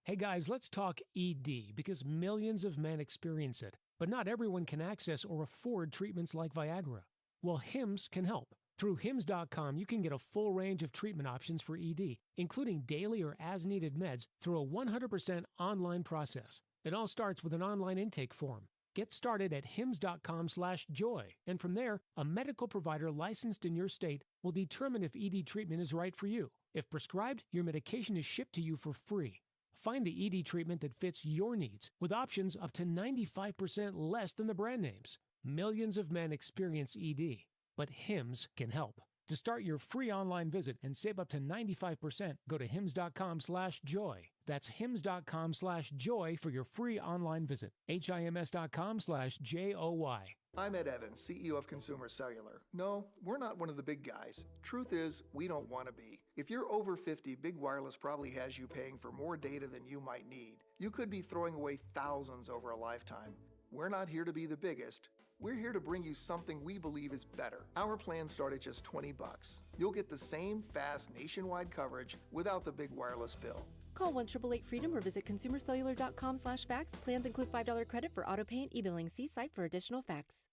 Hey guys, let's talk ED because millions of men experience it, but not everyone can access or afford treatments like Viagra. Well, HIMS can help. Through HIMS.com, you can get a full range of treatment options for ED, including daily or as-needed meds through a 100% online process. It all starts with an online intake form. Get started at hims.com/joy, and from there, a medical provider licensed in your state will determine if ED treatment is right for you. If prescribed, your medication is shipped to you for free. Find the ED treatment that fits your needs with options up to 95% less than the brand names. Millions of men experience ED, but HIMS can help. To start your free online visit and save up to 95%, go to hims.com/joy. That's hims.com/joy for your free online visit. HIMS.com/JOY. I'm Ed Evans, CEO of Consumer Cellular. No, we're not one of the big guys. Truth is, we don't want to be. If you're over 50, Big Wireless probably has you paying for more data than you might need. You could be throwing away thousands over a lifetime. We're not here to be the biggest. We're here to bring you something we believe is better. Our plans start at just $20. You'll get the same fast nationwide coverage without the Big Wireless bill. Call 1-888-FREEDOM or visit consumercellular.com/facts. Plans include $5 credit for autopay and e-billing. See site for additional facts.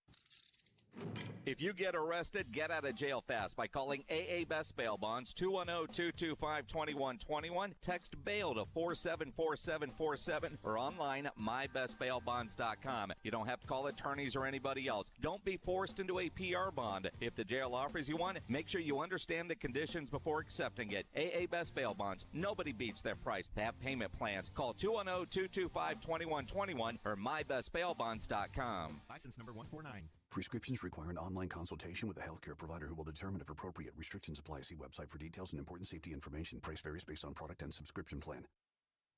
If you get arrested, get out of jail fast by calling AA Best Bail Bonds, 210-225-2121. Text BAIL to 474747 or online mybestbailbonds.com. You don't have to call attorneys or anybody else. Don't be forced into a PR bond. If the jail offers you one, make sure you understand the conditions before accepting it. AA Best Bail Bonds. Nobody beats their price. They have payment plans. Call 210-225-2121 or mybestbailbonds.com. License number 149. Prescriptions require an online consultation with a healthcare provider who will determine if appropriate. Restrictions apply. See website for details and important safety information. Price varies based on product and subscription plan.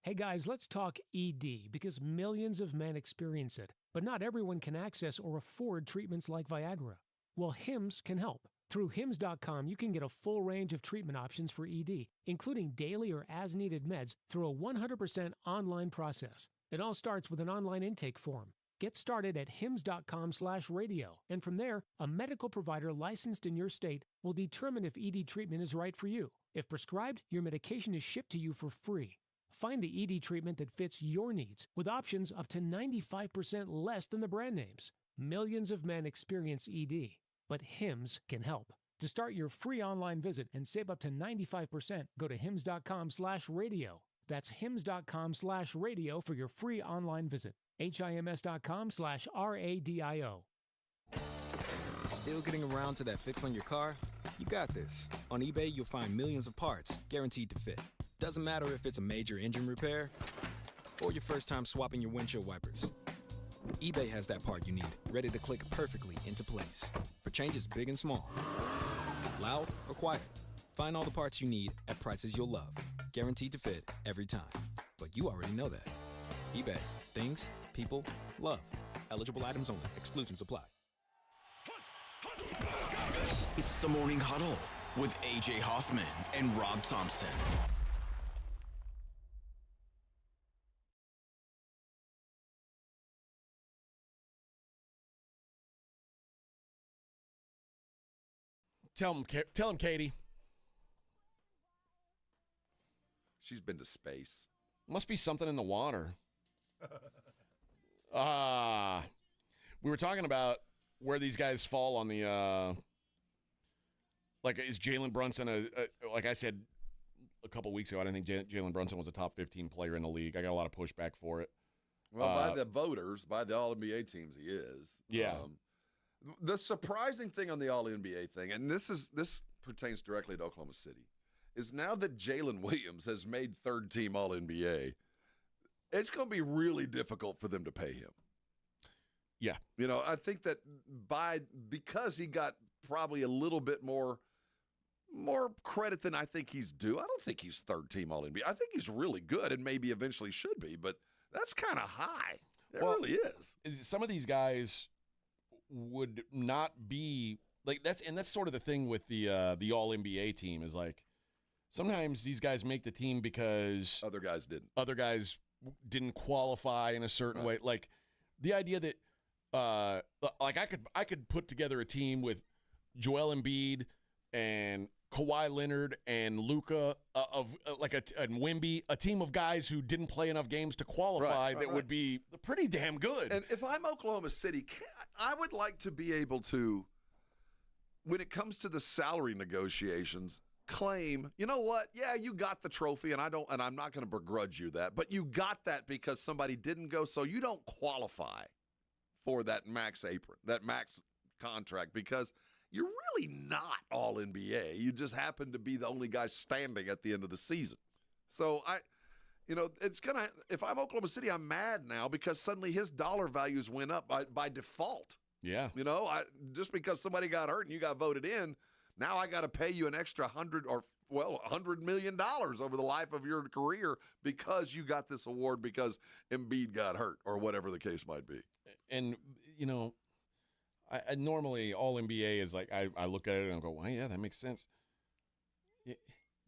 Hey guys, let's talk ED because millions of men experience it, but not everyone can access or afford treatments like Viagra. Well, HIMS can help. Through HIMS.com, you can get a full range of treatment options for ED, including daily or as-needed meds through a 100% online process. It all starts with an online intake form. Get started at hims.com/radio. And from there, a medical provider licensed in your state will determine if ED treatment is right for you. If prescribed, your medication is shipped to you for free. Find the ED treatment that fits your needs with options up to 95% less than the brand names. Millions of men experience ED, but Hims can help. To start your free online visit and save up to 95%, go to hims.com/radio. That's hims.com/radio for your free online visit. HIMS.com/RADIO. Still getting around to that fix on your car? You got this. On eBay, you'll find millions of parts guaranteed to fit. Doesn't matter if it's a major engine repair or your first time swapping your windshield wipers. eBay has that part you need, ready to click perfectly into place for changes big and small. Loud or quiet, find all the parts you need at prices you'll love. Guaranteed to fit every time. But you already know that. eBay. Things, people, love. Eligible items only. Exclusions apply. It's the Morning Huddle with AJ Hoffman and Rob Thompson. Tell him, Katie. She's been to space. Must be something in the water. We were talking about where these guys fall on the, like, is Jalen Brunson like I said a couple weeks ago, I didn't think Jalen Brunson was a top 15 player in the league. I got a lot of pushback for it. Well, by the voters, by the All-NBA teams, he is. Yeah. The surprising thing on the All-NBA thing, and this pertains directly to Oklahoma City, is now that Jalen Williams has made third-team All-NBA, it's going to be really difficult for them to pay him. Yeah. You know, I think that because he got probably a little bit more credit than I think he's due. I don't think he's third-team All-NBA. I think he's really good and maybe eventually should be, but that's kind of high. It really is. Some of these guys would not be like that's sort of the thing with the All-NBA team is like sometimes these guys make the team because other guys didn't. Other guys didn't qualify in a certain way. Like the idea that like I could put together a team with Joel Embiid and Kawhi Leonard and Luka and Wemby, a team of guys who didn't play enough games to qualify would be pretty damn good. And if I'm Oklahoma City, I would like to be able to, when it comes to the salary negotiations, claim, you know what? Yeah, you got the trophy, and I'm not going to begrudge you that, but you got that because somebody didn't go, so you don't qualify for that max apron, that max contract, because you're really not all NBA. You just happen to be the only guy standing at the end of the season. So if I'm Oklahoma City, I'm mad now because suddenly his dollar values went up by default. Yeah. You know, just because somebody got hurt and you got voted in, now I got to pay you an extra $100 million over the life of your career because you got this award because Embiid got hurt or whatever the case might be. And, you know, I normally All-NBA is like I look at it and I go, well, yeah, that makes sense.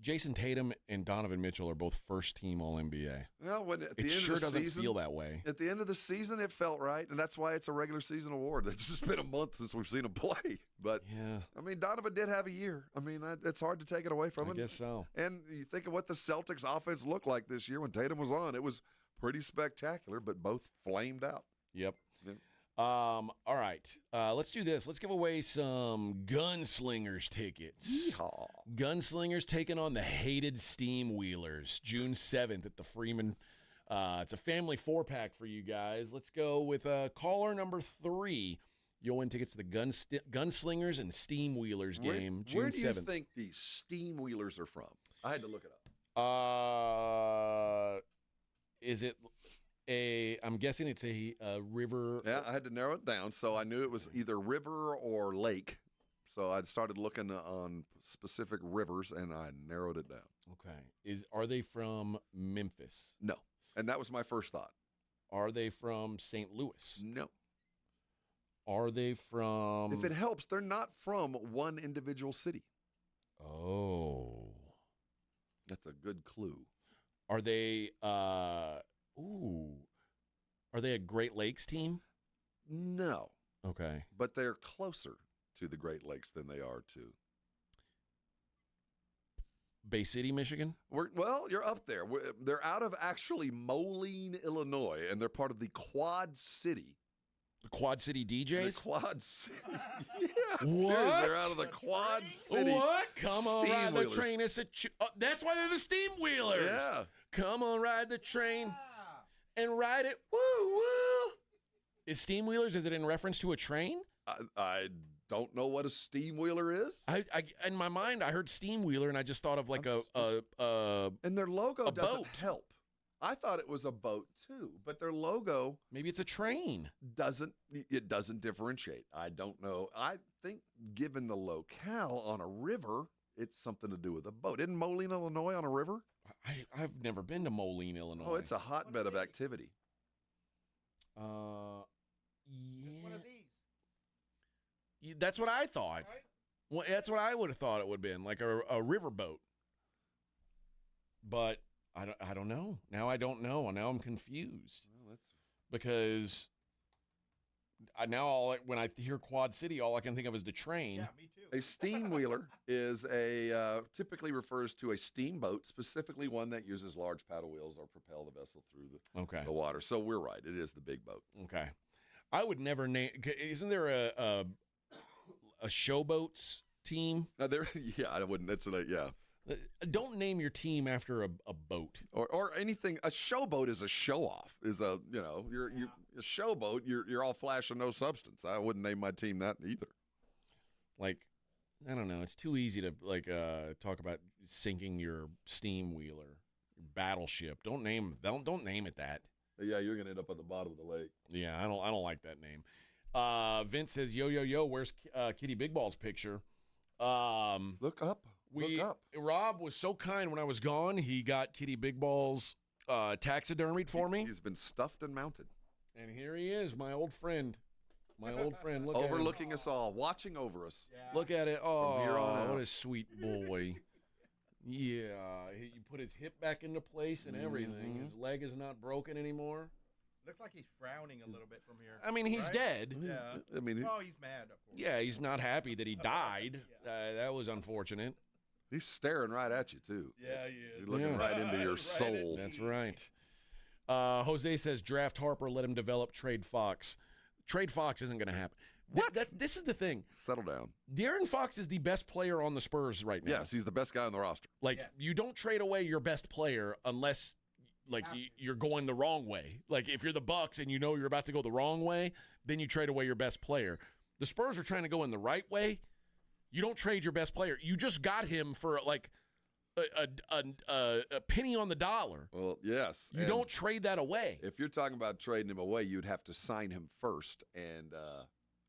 Jason Tatum and Donovan Mitchell are both first-team All-NBA. Well, It sure doesn't feel that way. At the end of the season, it felt right, and that's why it's a regular season award. It's just been a month since we've seen him play. But, yeah, I mean, Donovan did have a year. I mean, it's hard to take it away from him. I guess so. And you think of what the Celtics offense looked like this year when Tatum was on. It was pretty spectacular, but both flamed out. Yep. All right. Let's do this. Let's give away some Gunslingers tickets. Yeehaw. Gunslingers taking on the hated Steam Wheelers, June 7th at the Freeman. It's a family 4-pack for you guys. Let's go with caller number 3. You'll win tickets to the Gunslingers and Steam Wheelers game, June 7th. Where do you think the Steam Wheelers are from? I had to look it up. Is it I'm guessing it's a river. Yeah, I had to narrow it down, so I knew it was either river or lake. So I started looking on specific rivers, and I narrowed it down. Okay. Are they from Memphis? No, and that was my first thought. Are they from St. Louis? No. Are they from... If it helps, they're not from one individual city. Oh. That's a good clue. Are they... Are they a Great Lakes team? No. Okay. But they're closer to the Great Lakes than they are to Bay City, Michigan? Well, you're up there. They're out of actually Moline, Illinois, and they're part of the Quad City. The Quad City DJs? The Quad City. What? Seriously, they're out of the Quad City. What? Come on, ride the Steam-wheelers. train. It's that's why they're the steam wheelers. Yeah. Come on, ride the train and ride it. Woo, woo. Is steam wheelers, is it in reference to a train? I don't know what a steam wheeler is. I in my mind, I heard steam wheeler, and I just thought of like and their logo doesn't boat. help. I thought it was a boat too, but their logo maybe it's a train. Doesn't differentiate. I don't know. I think given the locale on a river, it's something to do with a boat. Isn't Moline, Illinois on a river? I've never been to Moline, Illinois. Oh, it's a hotbed of activity. Yeah. That's what I thought. Right? Well, that's what I would have thought it would have been, like a river boat. But I don't know. Now I don't know. Now I'm confused. Well, because when I hear Quad City, all I can think of is the train. Yeah, me too. A steam wheeler is typically refers to a steamboat, specifically one that uses large paddle wheels or propel the vessel through the water. So we're right. It is the big boat. Okay. I would never name. Isn't there a showboats team? Yeah, I wouldn't. Yeah. Don't name your team after a boat or anything. A showboat is a show off. Is a you're a showboat. You're all flash and no substance. I wouldn't name my team that either. Like, I don't know. It's too easy to talk about sinking your steam wheeler, your battleship. Don't name it that. Yeah, you're gonna end up at the bottom of the lake. Yeah, I don't like that name. Vince says, yo, where's Kitty Big Ball's picture? Look up. Rob was so kind when I was gone. He got Kitty Big Ball's taxidermied for me. He's been stuffed and mounted. And here he is, my old friend. Look overlooking us all, watching over us. Yeah. Look at it. Oh, from here on out. What a sweet boy. Yeah, you put his hip back into place and everything. His leg is not broken anymore. Looks like he's frowning a little bit from here. I mean, he's dead. Yeah. I mean, he's mad, of course. Yeah, he's not happy that he died. That was unfortunate. He's staring right at you, too. Yeah, he is. He's looking right into your soul. That's right. Jose says, draft Harper, let him develop, trade Fox. Trade Fox isn't going to happen. What? This is the thing. Settle down. De'Aaron Fox is the best player on the Spurs right now. Yes, he's the best guy on the roster. You don't trade away your best player unless you're going the wrong way. Like, if you're the Bucks and you know you're about to go the wrong way, then you trade away your best player. The Spurs are trying to go in the right way. You don't trade your best player. You just got him for a penny on the dollar. Well, yes. You don't trade that away. If you're talking about trading him away, you'd have to sign him first and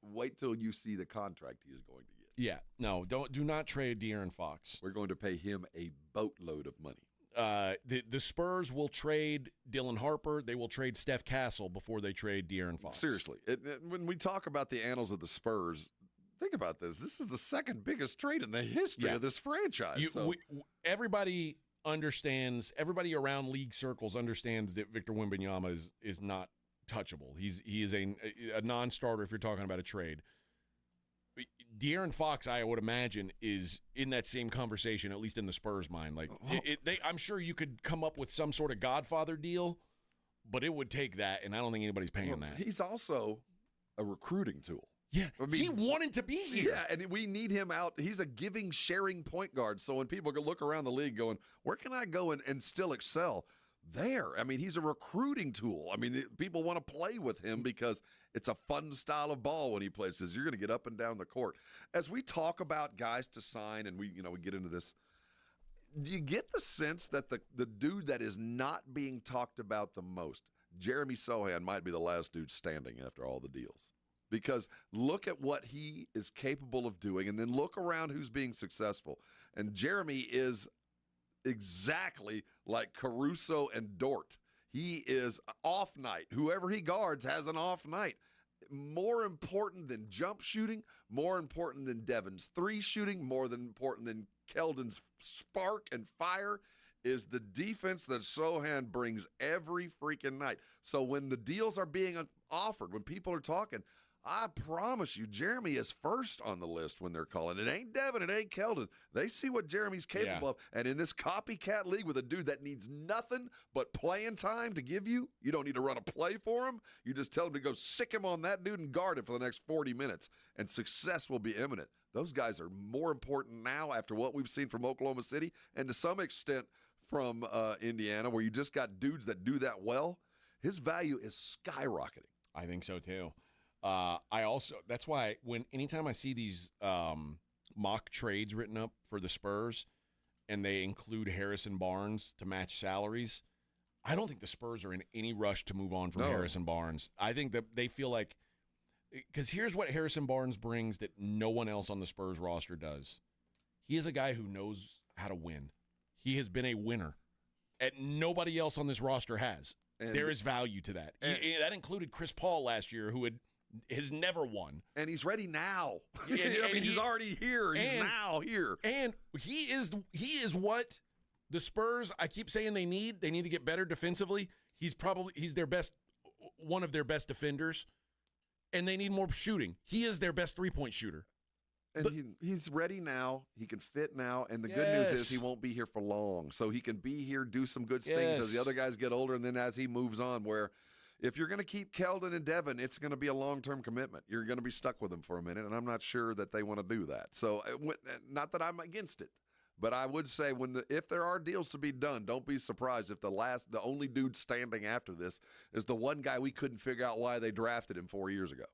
wait till you see the contract he is going to get. Yeah. No, do not trade De'Aaron Fox. We're going to pay him a boatload of money. The Spurs will trade Dylan Harper. They will trade Steph Castle before they trade De'Aaron Fox. Seriously. When we talk about the annals of the Spurs, think about this. This is the second biggest trade in the history of this franchise. Everybody understands, everybody around league circles understands that Victor Wembanyama is not touchable. He is a non-starter if you're talking about a trade. De'Aaron Fox, I would imagine, is in that same conversation, at least in the Spurs' mind. I'm sure you could come up with some sort of Godfather deal, but it would take that, and I don't think anybody's paying that. He's also a recruiting tool. Yeah, I mean, he wanted to be here. Yeah, and we need him out. He's a giving, sharing point guard. So when people look around the league going, where can I go and still excel? There. I mean, he's a recruiting tool. I mean, people want to play with him because it's a fun style of ball when he plays. Says you're going to get up and down the court. As we talk about guys to sign and we get into this, do you get the sense that the dude that is not being talked about the most, Jeremy Sohan, might be the last dude standing after all the deals? Because look at what he is capable of doing, and then look around who's being successful. And Jeremy is exactly like Caruso and Dort. He is off night. Whoever he guards has an off night. More important than jump shooting, more important than Devin's three shooting, more than important than Keldon's spark and fire is the defense that Sohan brings every freaking night. So when the deals are being offered, when people are talking, I promise you, Jeremy is first on the list when they're calling. It ain't Devin, it ain't Keldon. They see what Jeremy's capable of. And in this copycat league with a dude that needs nothing but playing time to give you, you don't need to run a play for him. You just tell him to go sick him on that dude and guard him for the next 40 minutes, and success will be imminent. Those guys are more important now after what we've seen from Oklahoma City and to some extent from Indiana, where you just got dudes that do that well. His value is skyrocketing. I think so, too. That's why anytime I see these mock trades written up for the Spurs and they include Harrison Barnes to match salaries, I don't think the Spurs are in any rush to move on from Harrison Barnes. I think that they feel like, because here's what Harrison Barnes brings that no one else on the Spurs roster does. He is a guy who knows how to win. He has been a winner, and nobody else on this roster has. And there is value to that. That included Chris Paul last year, who has never won. And he's ready now. He's already here. He's now here. And he is what the Spurs, I keep saying they need. They need to get better defensively. He's their best, one of their best defenders. And they need more shooting. He is their best three-point shooter. And he's ready now. He can fit now. And the good news is he won't be here for long. So he can be here, do some good things as the other guys get older, and then as he moves on, where if you're going to keep Keldon and Devin, it's going to be a long-term commitment. You're going to be stuck with them for a minute, and I'm not sure that they want to do that. So not that I'm against it, but I would say if there are deals to be done, don't be surprised if the only dude standing after this is the one guy we couldn't figure out why they drafted him 4 years ago.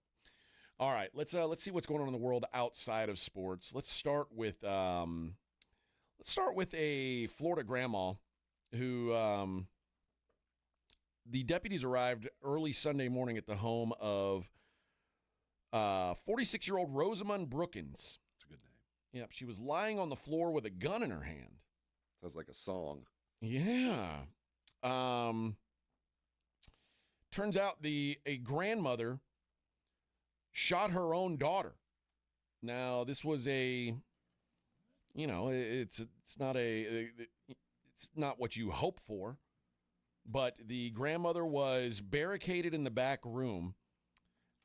All right, let's see what's going on in the world outside of sports. Let's start with a Florida grandma who the deputies arrived early Sunday morning at the home of 46-year-old Rosamund Brookins. That's a good name. Yep, she was lying on the floor with a gun in her hand. Sounds like a song. Yeah. Turns out a grandmother shot her own daughter. Now, this was it's not what you hope for, but the grandmother was barricaded in the back room.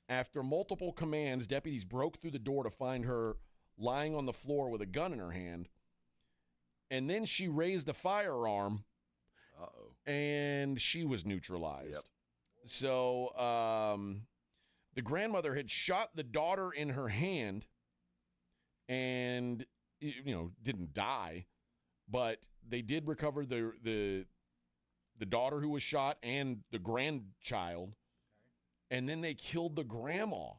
After multiple commands, deputies broke through the door to find her lying on the floor with a gun in her hand. And then she raised the firearm. And she was neutralized. Yep. So, the grandmother had shot the daughter in her hand and, didn't die, but they did recover the daughter who was shot and the grandchild, and then they killed the grandma.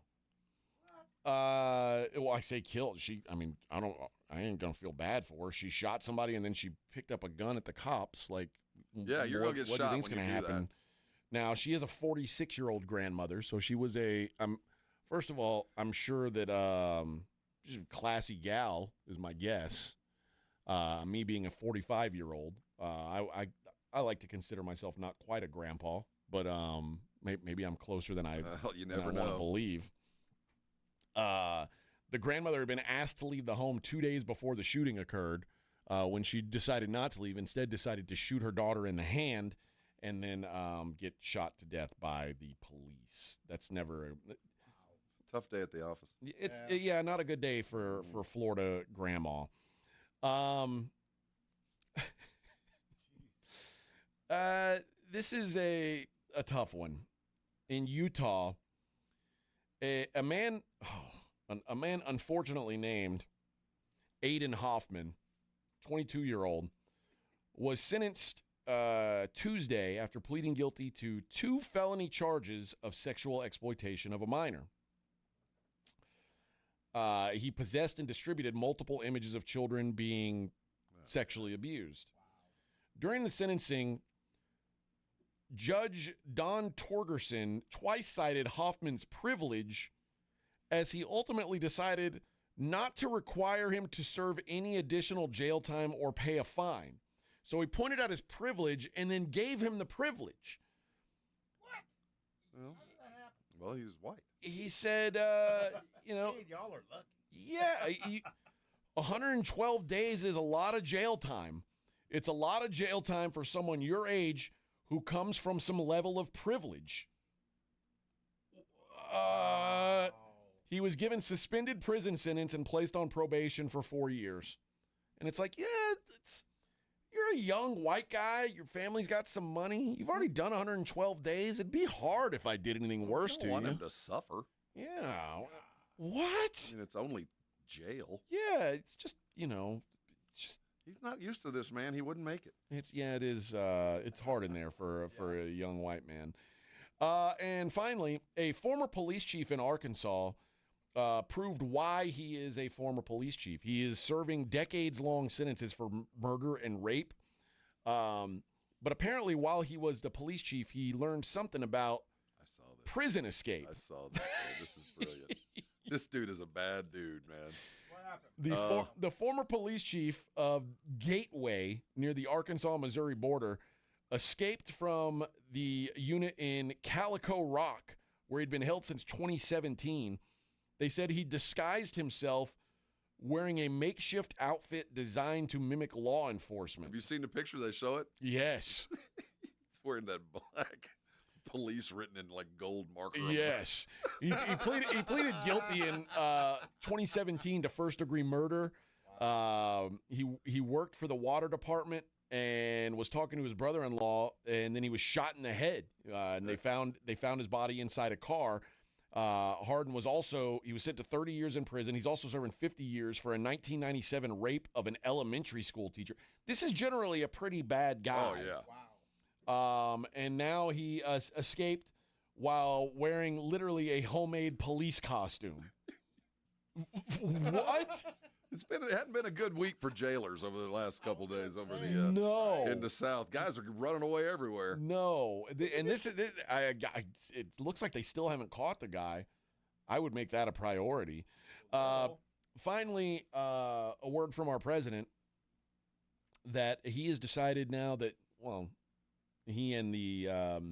Well, I say killed. I ain't going to feel bad for her. She shot somebody and then she picked up a gun at the cops. Like, yeah, you're going to get shot. What do you think's going to happen? Now, she is a 46-year-old grandmother, so she was first of all, I'm sure that she's a classy gal is my guess. Me being a 45-year-old, I like to consider myself not quite a grandpa, but maybe I'm closer than I you never want to believe. The grandmother had been asked to leave the home 2 days before the shooting occurred. When she decided not to leave, instead decided to shoot her daughter in the hand and then get shot to death by the police. That's never tough day at the office. It's not a good day for Florida grandma. This is a tough one. In Utah, a man unfortunately named Aiden Hoffman, 22-year-old, was sentenced Tuesday after pleading guilty to 2 felony charges of sexual exploitation of a minor. He possessed and distributed multiple images of children being sexually abused. During the sentencing, Judge Don Torgerson twice cited Hoffman's privilege as he ultimately decided not to require him to serve any additional jail time or pay a fine. So he pointed out his privilege and then gave him the privilege. What? Well, he was white. He said, Hey, y'all are lucky. Yeah, 112 days is a lot of jail time. It's a lot of jail time for someone your age who comes from some level of privilege. He was given suspended prison sentence and placed on probation for 4 years. And it's like, yeah, you're a young white guy. Your family's got some money. You've already done 112 days. It'd be hard if I did anything worse to you. I don't want him to suffer. Yeah. What? I mean, it's only jail. Yeah, it's just, it's just. He's not used to this, man. He wouldn't make it. It is. It's hard in there for a young white man. And finally, a former police chief in Arkansas proved why he is a former police chief. He is serving decades-long sentences for murder and rape. But apparently, while he was the police chief, he learned something about prison escape. I saw this. This is brilliant. This dude is a bad dude, man. What happened? The former police chief of Gateway near the Arkansas-Missouri border escaped from the unit in Calico Rock, where he'd been held since 2017. They said he disguised himself wearing a makeshift outfit designed to mimic law enforcement. Have you seen the picture? They show it? Yes. He's wearing that black police written in like gold marker. Yes. he pleaded guilty in 2017 to first-degree murder. He worked for the water department and was talking to his brother-in-law, and then he was shot in the head. And they found his body inside a car. Hardin was sent to 30 years in prison. He's also serving 50 years for a 1997 rape of an elementary school teacher. This is generally a pretty bad guy. Oh, yeah. Wow. And now he escaped while wearing literally a homemade police costume. What? It hadn't been a good week for jailers over the last couple of days over in the South. Guys are running away everywhere. No, and it looks like they still haven't caught the guy. I would make that a priority. Finally, a word from our president that he has decided now that, well, he and the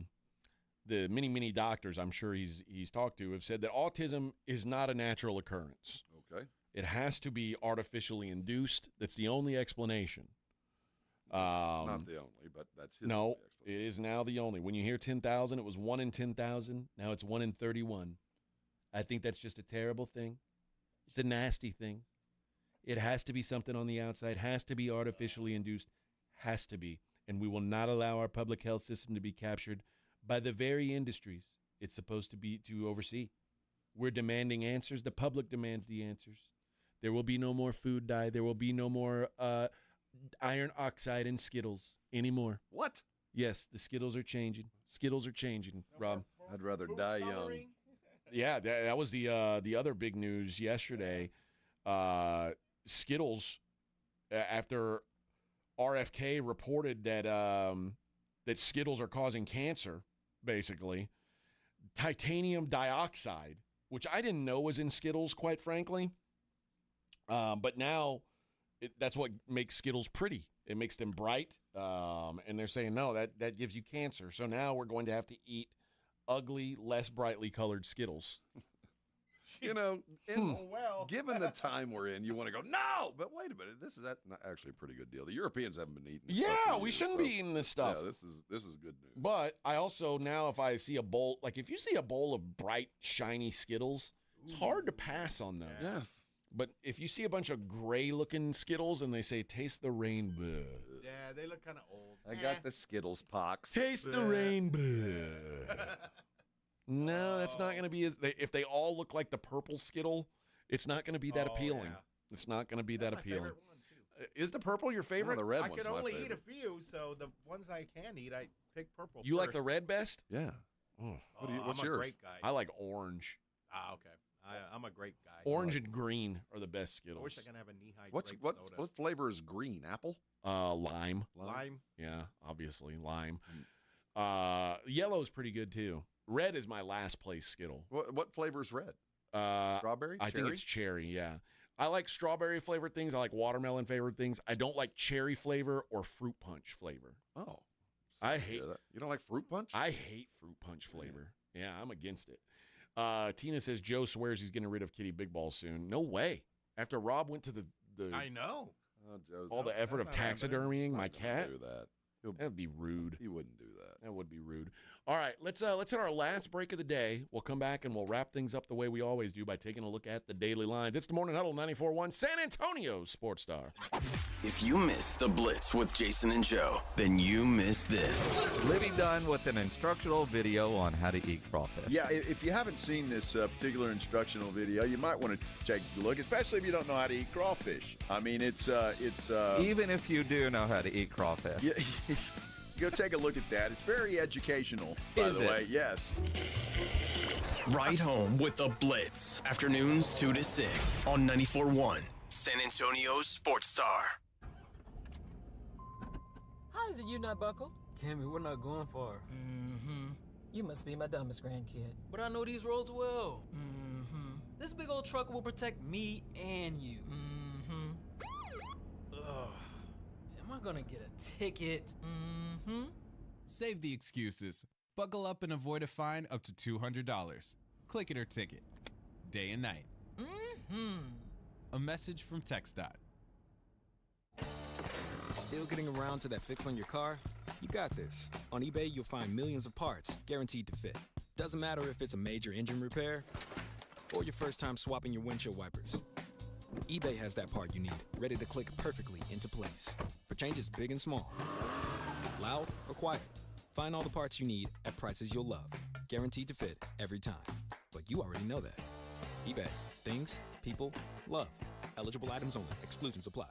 many doctors I'm sure he's talked to have said that autism is not a natural occurrence. Okay. It has to be artificially induced. That's the only explanation. Not the only, but that's his No, only it is now the only. When you hear 10,000, it was 1 in 10,000. Now it's 1 in 31. I think that's just a terrible thing. It's a nasty thing. It has to be something on the outside. Has to be artificially induced. Has to be. And we will not allow our public health system to be captured by the very industries it's supposed to oversee. We're demanding answers. The public demands the answers. There will be no more food dye. There will be no more iron oxide in Skittles anymore. What? Yes, the Skittles are changing. Skittles are changing, Rob. I'd rather die young. Yeah, that was the other big news yesterday. Skittles, after RFK reported that Skittles are causing cancer, basically, titanium dioxide, which I didn't know was in Skittles, quite frankly. But now that's what makes Skittles pretty. It makes them bright. And they're saying, no, that gives you cancer. So now we're going to have to eat ugly, less brightly colored Skittles. Given the time we're in, you want to go, no! But wait a minute, this is actually a pretty good deal. The Europeans haven't been eating this stuff for we years, shouldn't be eating this stuff. Yeah, this is good news. But I also, now if I see a bowl, like if you see a bowl of bright, shiny Skittles, it's hard to pass on those. Yes. But if you see a bunch of gray-looking Skittles and they say, taste the rainbow. Yeah, they look kind of old. I got the Skittles pox. Taste the rainbow. No, that's not going to be if they all look like the purple Skittle, it's not going to be that appealing. Yeah. It's not going to be that My appealing. favorite one, too. Is the purple your favorite? No, the red I one's can my only favorite. eat a few, so the ones I can eat, I pick purple. You like first. the red best? Yeah. Oh. What's I'm yours? a great guy. I like orange. Okay. I'm a great guy. Orange and green are the best Skittles. I wish I could have a knee-high What flavor is green? Apple? Lime. Lime? Yeah, obviously lime. Yellow is pretty good too. Red is my last place Skittle. What flavor is red? Strawberry? I think it's cherry, yeah. I like strawberry flavored things. I like watermelon flavored things. I don't like cherry flavor or fruit punch flavor. Oh. I hate that. You don't like fruit punch? I hate fruit punch flavor. Yeah, I'm against it. Tina says Joe swears he's getting rid of Kitty Big Ball soon. No way. After Rob went to the I know. Joe's all the effort of taxidermying my cat. Do that. That'd be rude. He wouldn't do That would be rude. All right, let's hit our last break of the day. We'll come back and we'll wrap things up the way we always do by taking a look at the daily lines. It's the Morning Huddle 94.1 San Antonio Sports Star. If you missed the Blitz with Jason and Joe, then you missed this. Libby done with an instructional video on how to eat crawfish. Yeah, if you haven't seen this particular instructional video, you might want to take a look, especially if you don't know how to eat crawfish. I mean, it's Even if you do know how to eat crawfish. Yeah, go take a look at that. It's very educational, by the way. Yes. Right home with the Blitz. Afternoons 2 to 6 on 94.1 San Antonio Sports Star. How is it you not buckled? Cammy, we're not going far. Mm-hmm. You must be my dumbest grandkid. But I know these roads well. Mm-hmm. This big old truck will protect me and you. Mm-hmm. Ugh. Am I gonna get a ticket? Mm-hmm. Save the excuses. Buckle up and avoid a fine up to $200. Click it or ticket. Day and night. Mm-hmm. A message from TxDOT. Still getting around to that fix on your car? You got this. On eBay, you'll find millions of parts guaranteed to fit. Doesn't matter if it's a major engine repair or your first time swapping your windshield wipers. eBay has that part you need, ready to click perfectly into place for changes big and small. Loud or quiet, find all the parts you need at prices you'll love. Guaranteed to fit every time. But you already know that. eBay. Things, people, love. Eligible items only. Exclusions apply.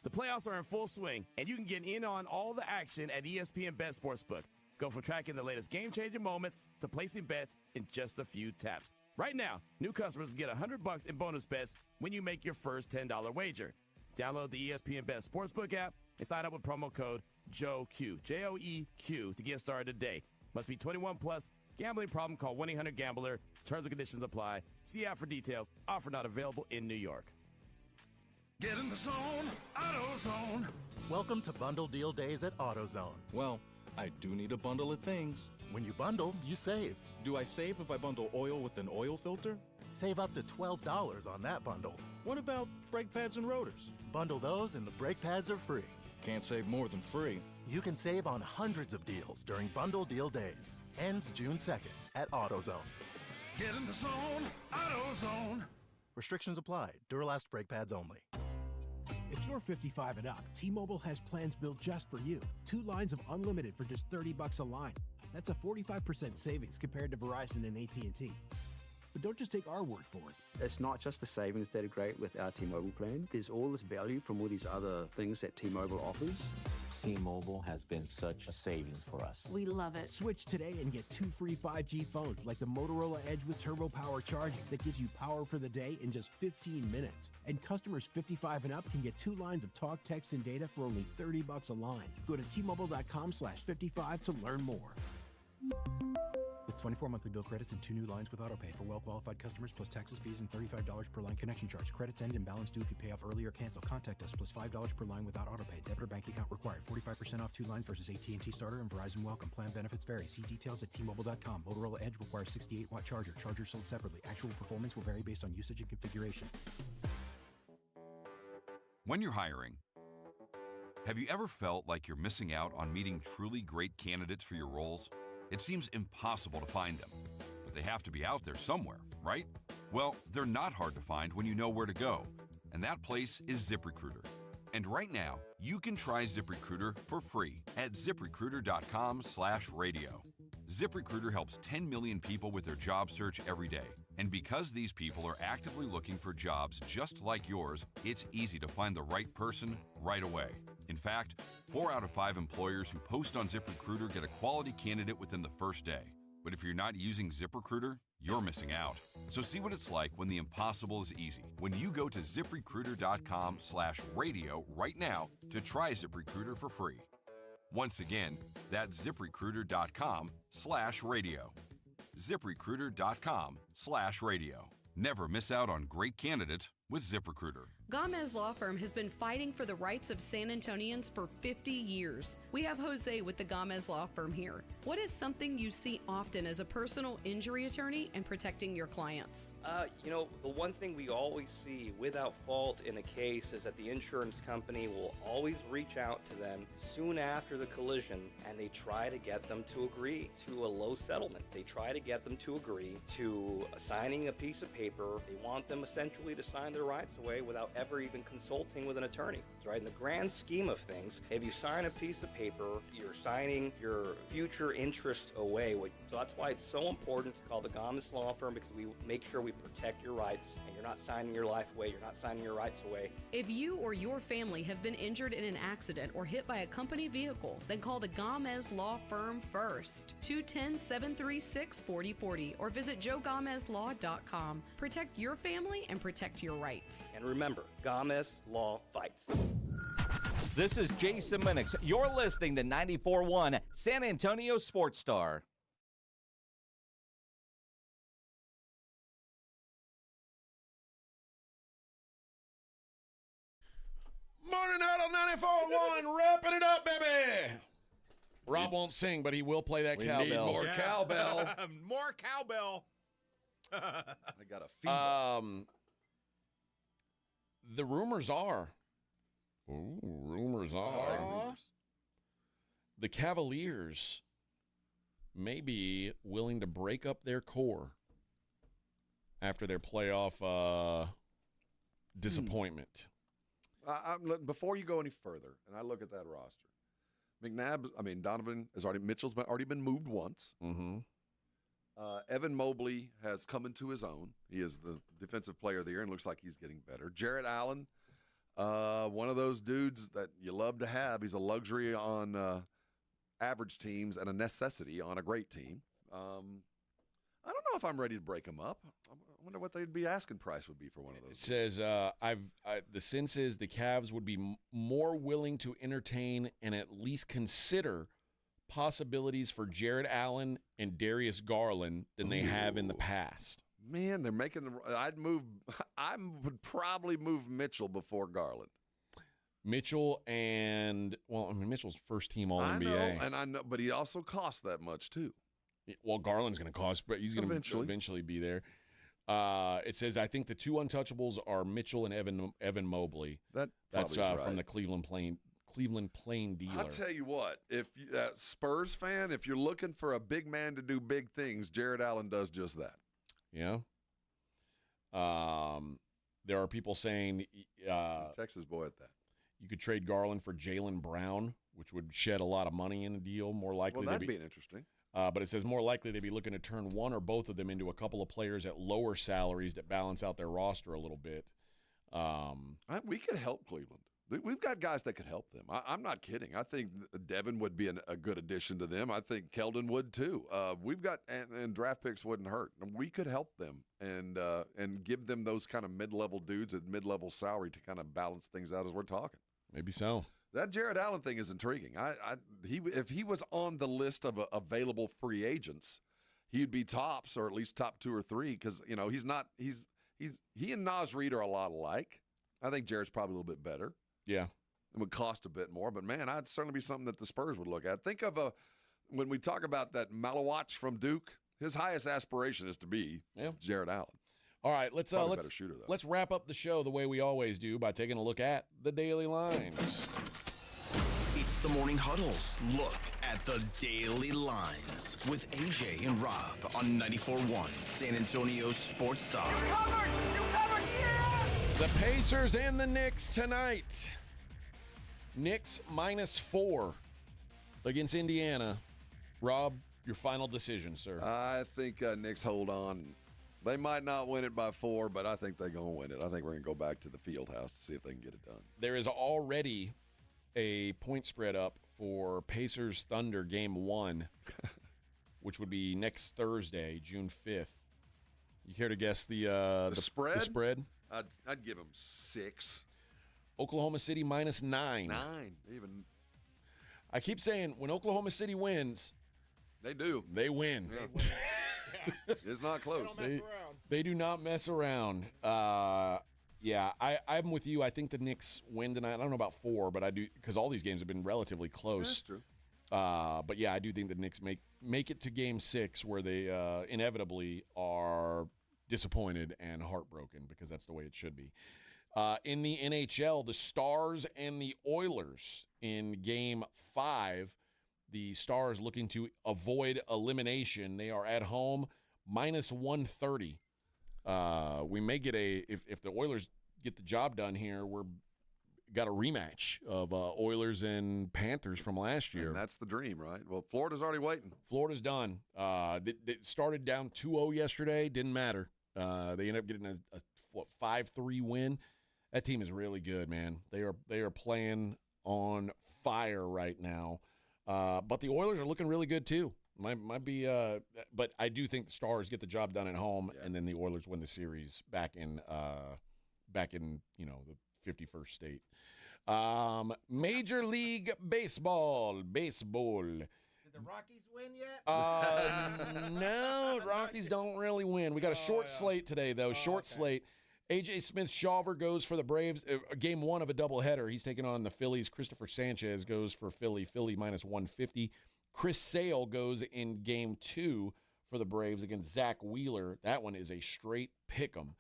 The playoffs are in full swing, and you can get in on all the action at ESPN Bet Sportsbook. Go from tracking the latest game-changing moments to placing bets in just a few taps. Right now, new customers can get $100 in bonus bets when you make your first $10 wager. Download the ESPN Bet Sportsbook app and sign up with promo code JOEQ, J-O-E-Q, to get started today. Must be 21 plus. Gambling problem? Call 1-800-GAMBLER. Terms and conditions apply. See app for details. Offer not available in New York. Get in the zone, AutoZone. Welcome to Bundle Deal Days at AutoZone. Well, I do need a bundle of things. When you bundle, you save. Do I save if I bundle oil with an oil filter? Save up to $12 on that bundle. What about brake pads and rotors? Bundle those and the brake pads are free. Can't save more than free. You can save on hundreds of deals during Bundle Deal Days. Ends June 2nd at AutoZone. Get in the zone, AutoZone. Restrictions apply. Duralast brake pads only. If you're 55 and up, T-Mobile has plans built just for you. 2 lines of unlimited for just $30 a line. That's a 45% savings compared to Verizon and AT&T. But don't just take our word for it. It's not just the savings that are great with our T-Mobile plan. There's all this value from all these other things that T-Mobile offers. T-Mobile has been such a savings for us. We love it. Switch today and get 2 free 5G phones like the Motorola Edge with Turbo Power charging that gives you power for the day in just 15 minutes. And customers 55 and up can get 2 lines of talk, text, and data for only $30 a line. Go to T-Mobile.com/55 to learn more. With 24 monthly bill credits and 2 new lines with AutoPay for well-qualified customers plus taxes, fees, and $35 per line connection charge. Credits end and balance due if you pay off early or cancel. Contact us plus $5 per line without AutoPay. Debit or bank account required. 45% off 2 lines versus AT&T Starter and Verizon Welcome. Plan benefits vary. See details at T-Mobile.com. Motorola Edge requires 68-watt charger. Charger sold separately. Actual performance will vary based on usage and configuration. When you're hiring, have you ever felt like you're missing out on meeting truly great candidates for your roles? It seems impossible to find them, but they have to be out there somewhere, right? Well, they're not hard to find when you know where to go, and that place is ZipRecruiter. And right now, you can try ZipRecruiter for free at ZipRecruiter.com/radio. ZipRecruiter helps 10 million people with their job search every day. And because these people are actively looking for jobs just like yours, it's easy to find the right person right away. In fact, 4 out of 5 employers who post on ZipRecruiter get a quality candidate within the first day. But if you're not using ZipRecruiter, you're missing out. So see what it's like when the impossible is easy. When you go to ZipRecruiter.com/radio right now to try ZipRecruiter for free. Once again, that's ZipRecruiter.com/radio. ZipRecruiter.com/radio. Never miss out on great candidates with ZipRecruiter. Gomez Law Firm has been fighting for the rights of San Antonians for 50 years. We have Jose with the Gomez Law Firm here. What is something you see often as a personal injury attorney and protecting your clients? The one thing we always see without fault in a case is that the insurance company will always reach out to them soon after the collision, and they try to get them to agree to a low settlement. They try to get them to agree to signing a piece of paper. They want them essentially to sign their rights away without ever even consulting with an attorney. Right? In the grand scheme of things, if you sign a piece of paper, you're signing your future interest away. So that's why it's so important to call the Gomez Law Firm, because we make sure we protect your rights, and you're not signing your life away, you're not signing your rights away. If you or your family have been injured in an accident or hit by a company vehicle, then call the Gomez Law Firm first. 210-736-4040 or visit joegomezlaw.com. Protect your family and protect your rights. And remember, Gomez Law fights. This is Jason Minix. You're listening to 94.1 San Antonio Sports Star. Morning Huddle 94.1, wrapping it up, baby. Rob won't sing, but he will play that cowbell. We need more cowbell. More cowbell. I got a fever. The rumors are. The Cavaliers may be willing to break up their core after their playoff disappointment. Before you go any further, and I look at that roster, Mitchell's already been moved once. Mm-hmm. Evan Mobley has come into his own. He is the defensive player of the year and looks like he's getting better. Jarrett Allen, one of those dudes that you love to have. He's a luxury on average teams and a necessity on a great team. I don't know if I'm ready to break him up. I wonder what they'd be asking price would be for one of those. It says, the sense is the Cavs would be more willing to entertain and at least consider possibilities for Jarrett Allen and Darius Garland than they have in the past. Man, they're making I would probably move Mitchell before Garland. Mitchell Mitchell's first team All-NBA. I know, but he also costs that much too. Well, Garland's going to cost, but he's going to eventually be there. It says, I think the two untouchables are Mitchell and Evan Mobley. That's right. From the Cleveland Plain Dealer. I'll tell you what, if Spurs fan, if you're looking for a big man to do big things, Jarrett Allen does just that. Yeah. There are people saying Texas boy at that. You could trade Garland for Jaylen Brown, which would shed a lot of money in the deal. More likely, that'd be interesting. But it says more likely they'd be looking to turn one or both of them into a couple of players at lower salaries that balance out their roster a little bit. We could help Cleveland. We've got guys that could help them. I'm not kidding. I think Devin would be a good addition to them. I think Keldon would too. We've got and draft picks wouldn't hurt. We could help them and give them those kind of mid-level dudes at mid-level salary to kind of balance things out as we're talking. Maybe so. That Jarrett Allen thing is intriguing. If he was on the list of available free agents, he'd be tops or at least top 2 or 3 because he's not. He and Naz Reid are a lot alike. I think Jarrett's probably a little bit better. Yeah. It would cost a bit more, but man, I'd certainly be something that the Spurs would look at. Think of when we talk about that Malawach from Duke, his highest aspiration is to be Jarrett Allen. All right, let's better shooter, though. Let's wrap up the show the way we always do by taking a look at the Daily Lines. It's the Morning Huddle's look at the Daily Lines with AJ and Rob on 94.1 San Antonio Sports Star. You covered, yeah! The Pacers and the Knicks tonight. Knicks -4 against Indiana. Rob, your final decision, sir. I think Knicks hold on. They might not win it by 4, but I think they're going to win it. I think we're going to go back to the field house to see if they can get it done. There is already a point spread up for Pacers Thunder Game 1, which would be next Thursday, June 5th. You care to guess the spread? The spread? I'd give them 6. Oklahoma City -9. 9. Even. I keep saying when Oklahoma City wins, they do. They win. Yeah. It's not close. They do not mess around. Yeah, I'm with you. I think the Knicks win tonight. I don't know about 4, but I do, because all these games have been relatively close. That's true. But yeah, I do think the Knicks make it to Game 6, where they inevitably are disappointed and heartbroken, because that's the way it should be. In the NHL, the Stars and the Oilers in Game 5. The Stars looking to avoid elimination. They are at home, minus 130. We may get if the Oilers get the job done here, we're got a rematch of Oilers and Panthers from last year. And that's the dream, right? Well, Florida's already waiting. Florida's done. They started down 2-0 yesterday. Didn't matter. They ended up getting a 5-3 win. That team is really good, man. They are playing on fire right now. But the Oilers are looking really good too. Might be, but I do think the Stars get the job done at home, and then the Oilers win the series back in the 51st state. Major League Baseball. Did the Rockies win yet? No, Rockies don't really win. We got a short slate today, though. Slate. A.J. Smith-Shawver goes for the Braves. Game 1 of a doubleheader. He's taking on the Phillies. Christopher Sanchez goes for Philly. Philly minus 150. Chris Sale goes in Game 2 for the Braves against Zach Wheeler. That one is a straight pick'em.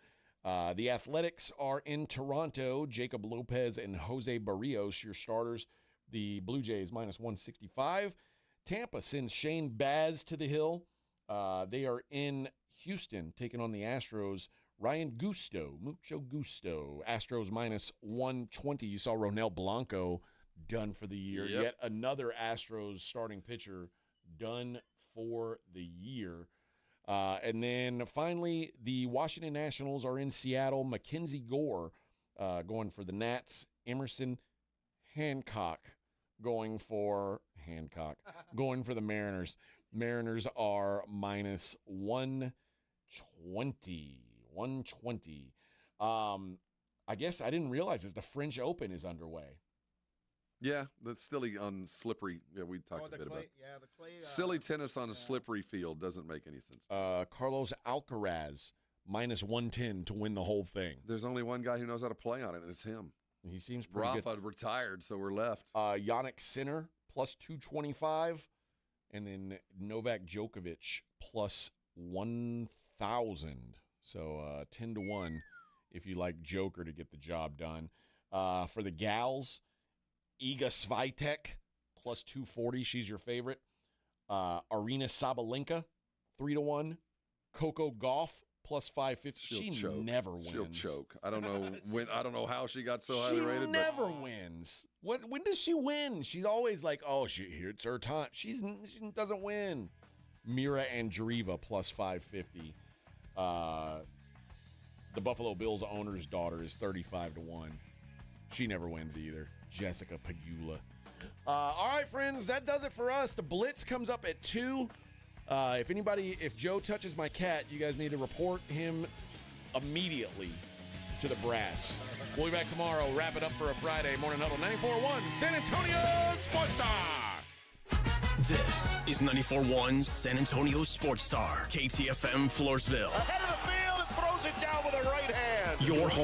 The Athletics are in Toronto. Jacob Lopez and Jose Barrios, your starters. The Blue Jays minus 165. Tampa sends Shane Baz to the hill. They are in Houston taking on the Astros. Ryan Gusto, mucho gusto. Astros minus 120. You saw Ronel Blanco done for the year. Yep. Yet another Astros starting pitcher done for the year. And then finally, the Washington Nationals are in Seattle. Mackenzie Gore going for the Nats. Emerson Hancock going for the Mariners. Mariners are minus 120. 120. I guess I didn't realize the French Open is underway. Yeah, that's still on slippery. Yeah, we talked a bit about the clay. Silly tennis on a slippery field doesn't make any sense. Carlos Alcaraz minus 110 to win the whole thing. There's only one guy who knows how to play on it, and it's him. He seems pretty Rafa retired, so we're left. Yannick Sinner plus 225, and then Novak Djokovic plus 1,000. So 10-1 if you like Joker to get the job done. For the gals, Iga Swiatek plus 240. She's your favorite. Arina Sabalenka 3-1. Coco Gauff plus 550. She never wins. She'll choke. I don't know when. I don't know how she got so highly rated. She never wins. When does she win? She's always like, it's her time. She doesn't win. Mira Andreeva plus 550. The Buffalo Bills owner's daughter is 35-1. She never wins either. Jessica Pegula. All right, friends, that does it for us. The Blitz comes up at 2. If Joe touches my cat, you guys need to report him immediately to the brass. We'll be back tomorrow. Wrap it up for a Friday. Morning Huddle 94.1 San Antonio Sports Star. This is 94.1 San Antonio Sports Star. KTFM Floresville. Ahead of the field and throws it down with a right hand. Your home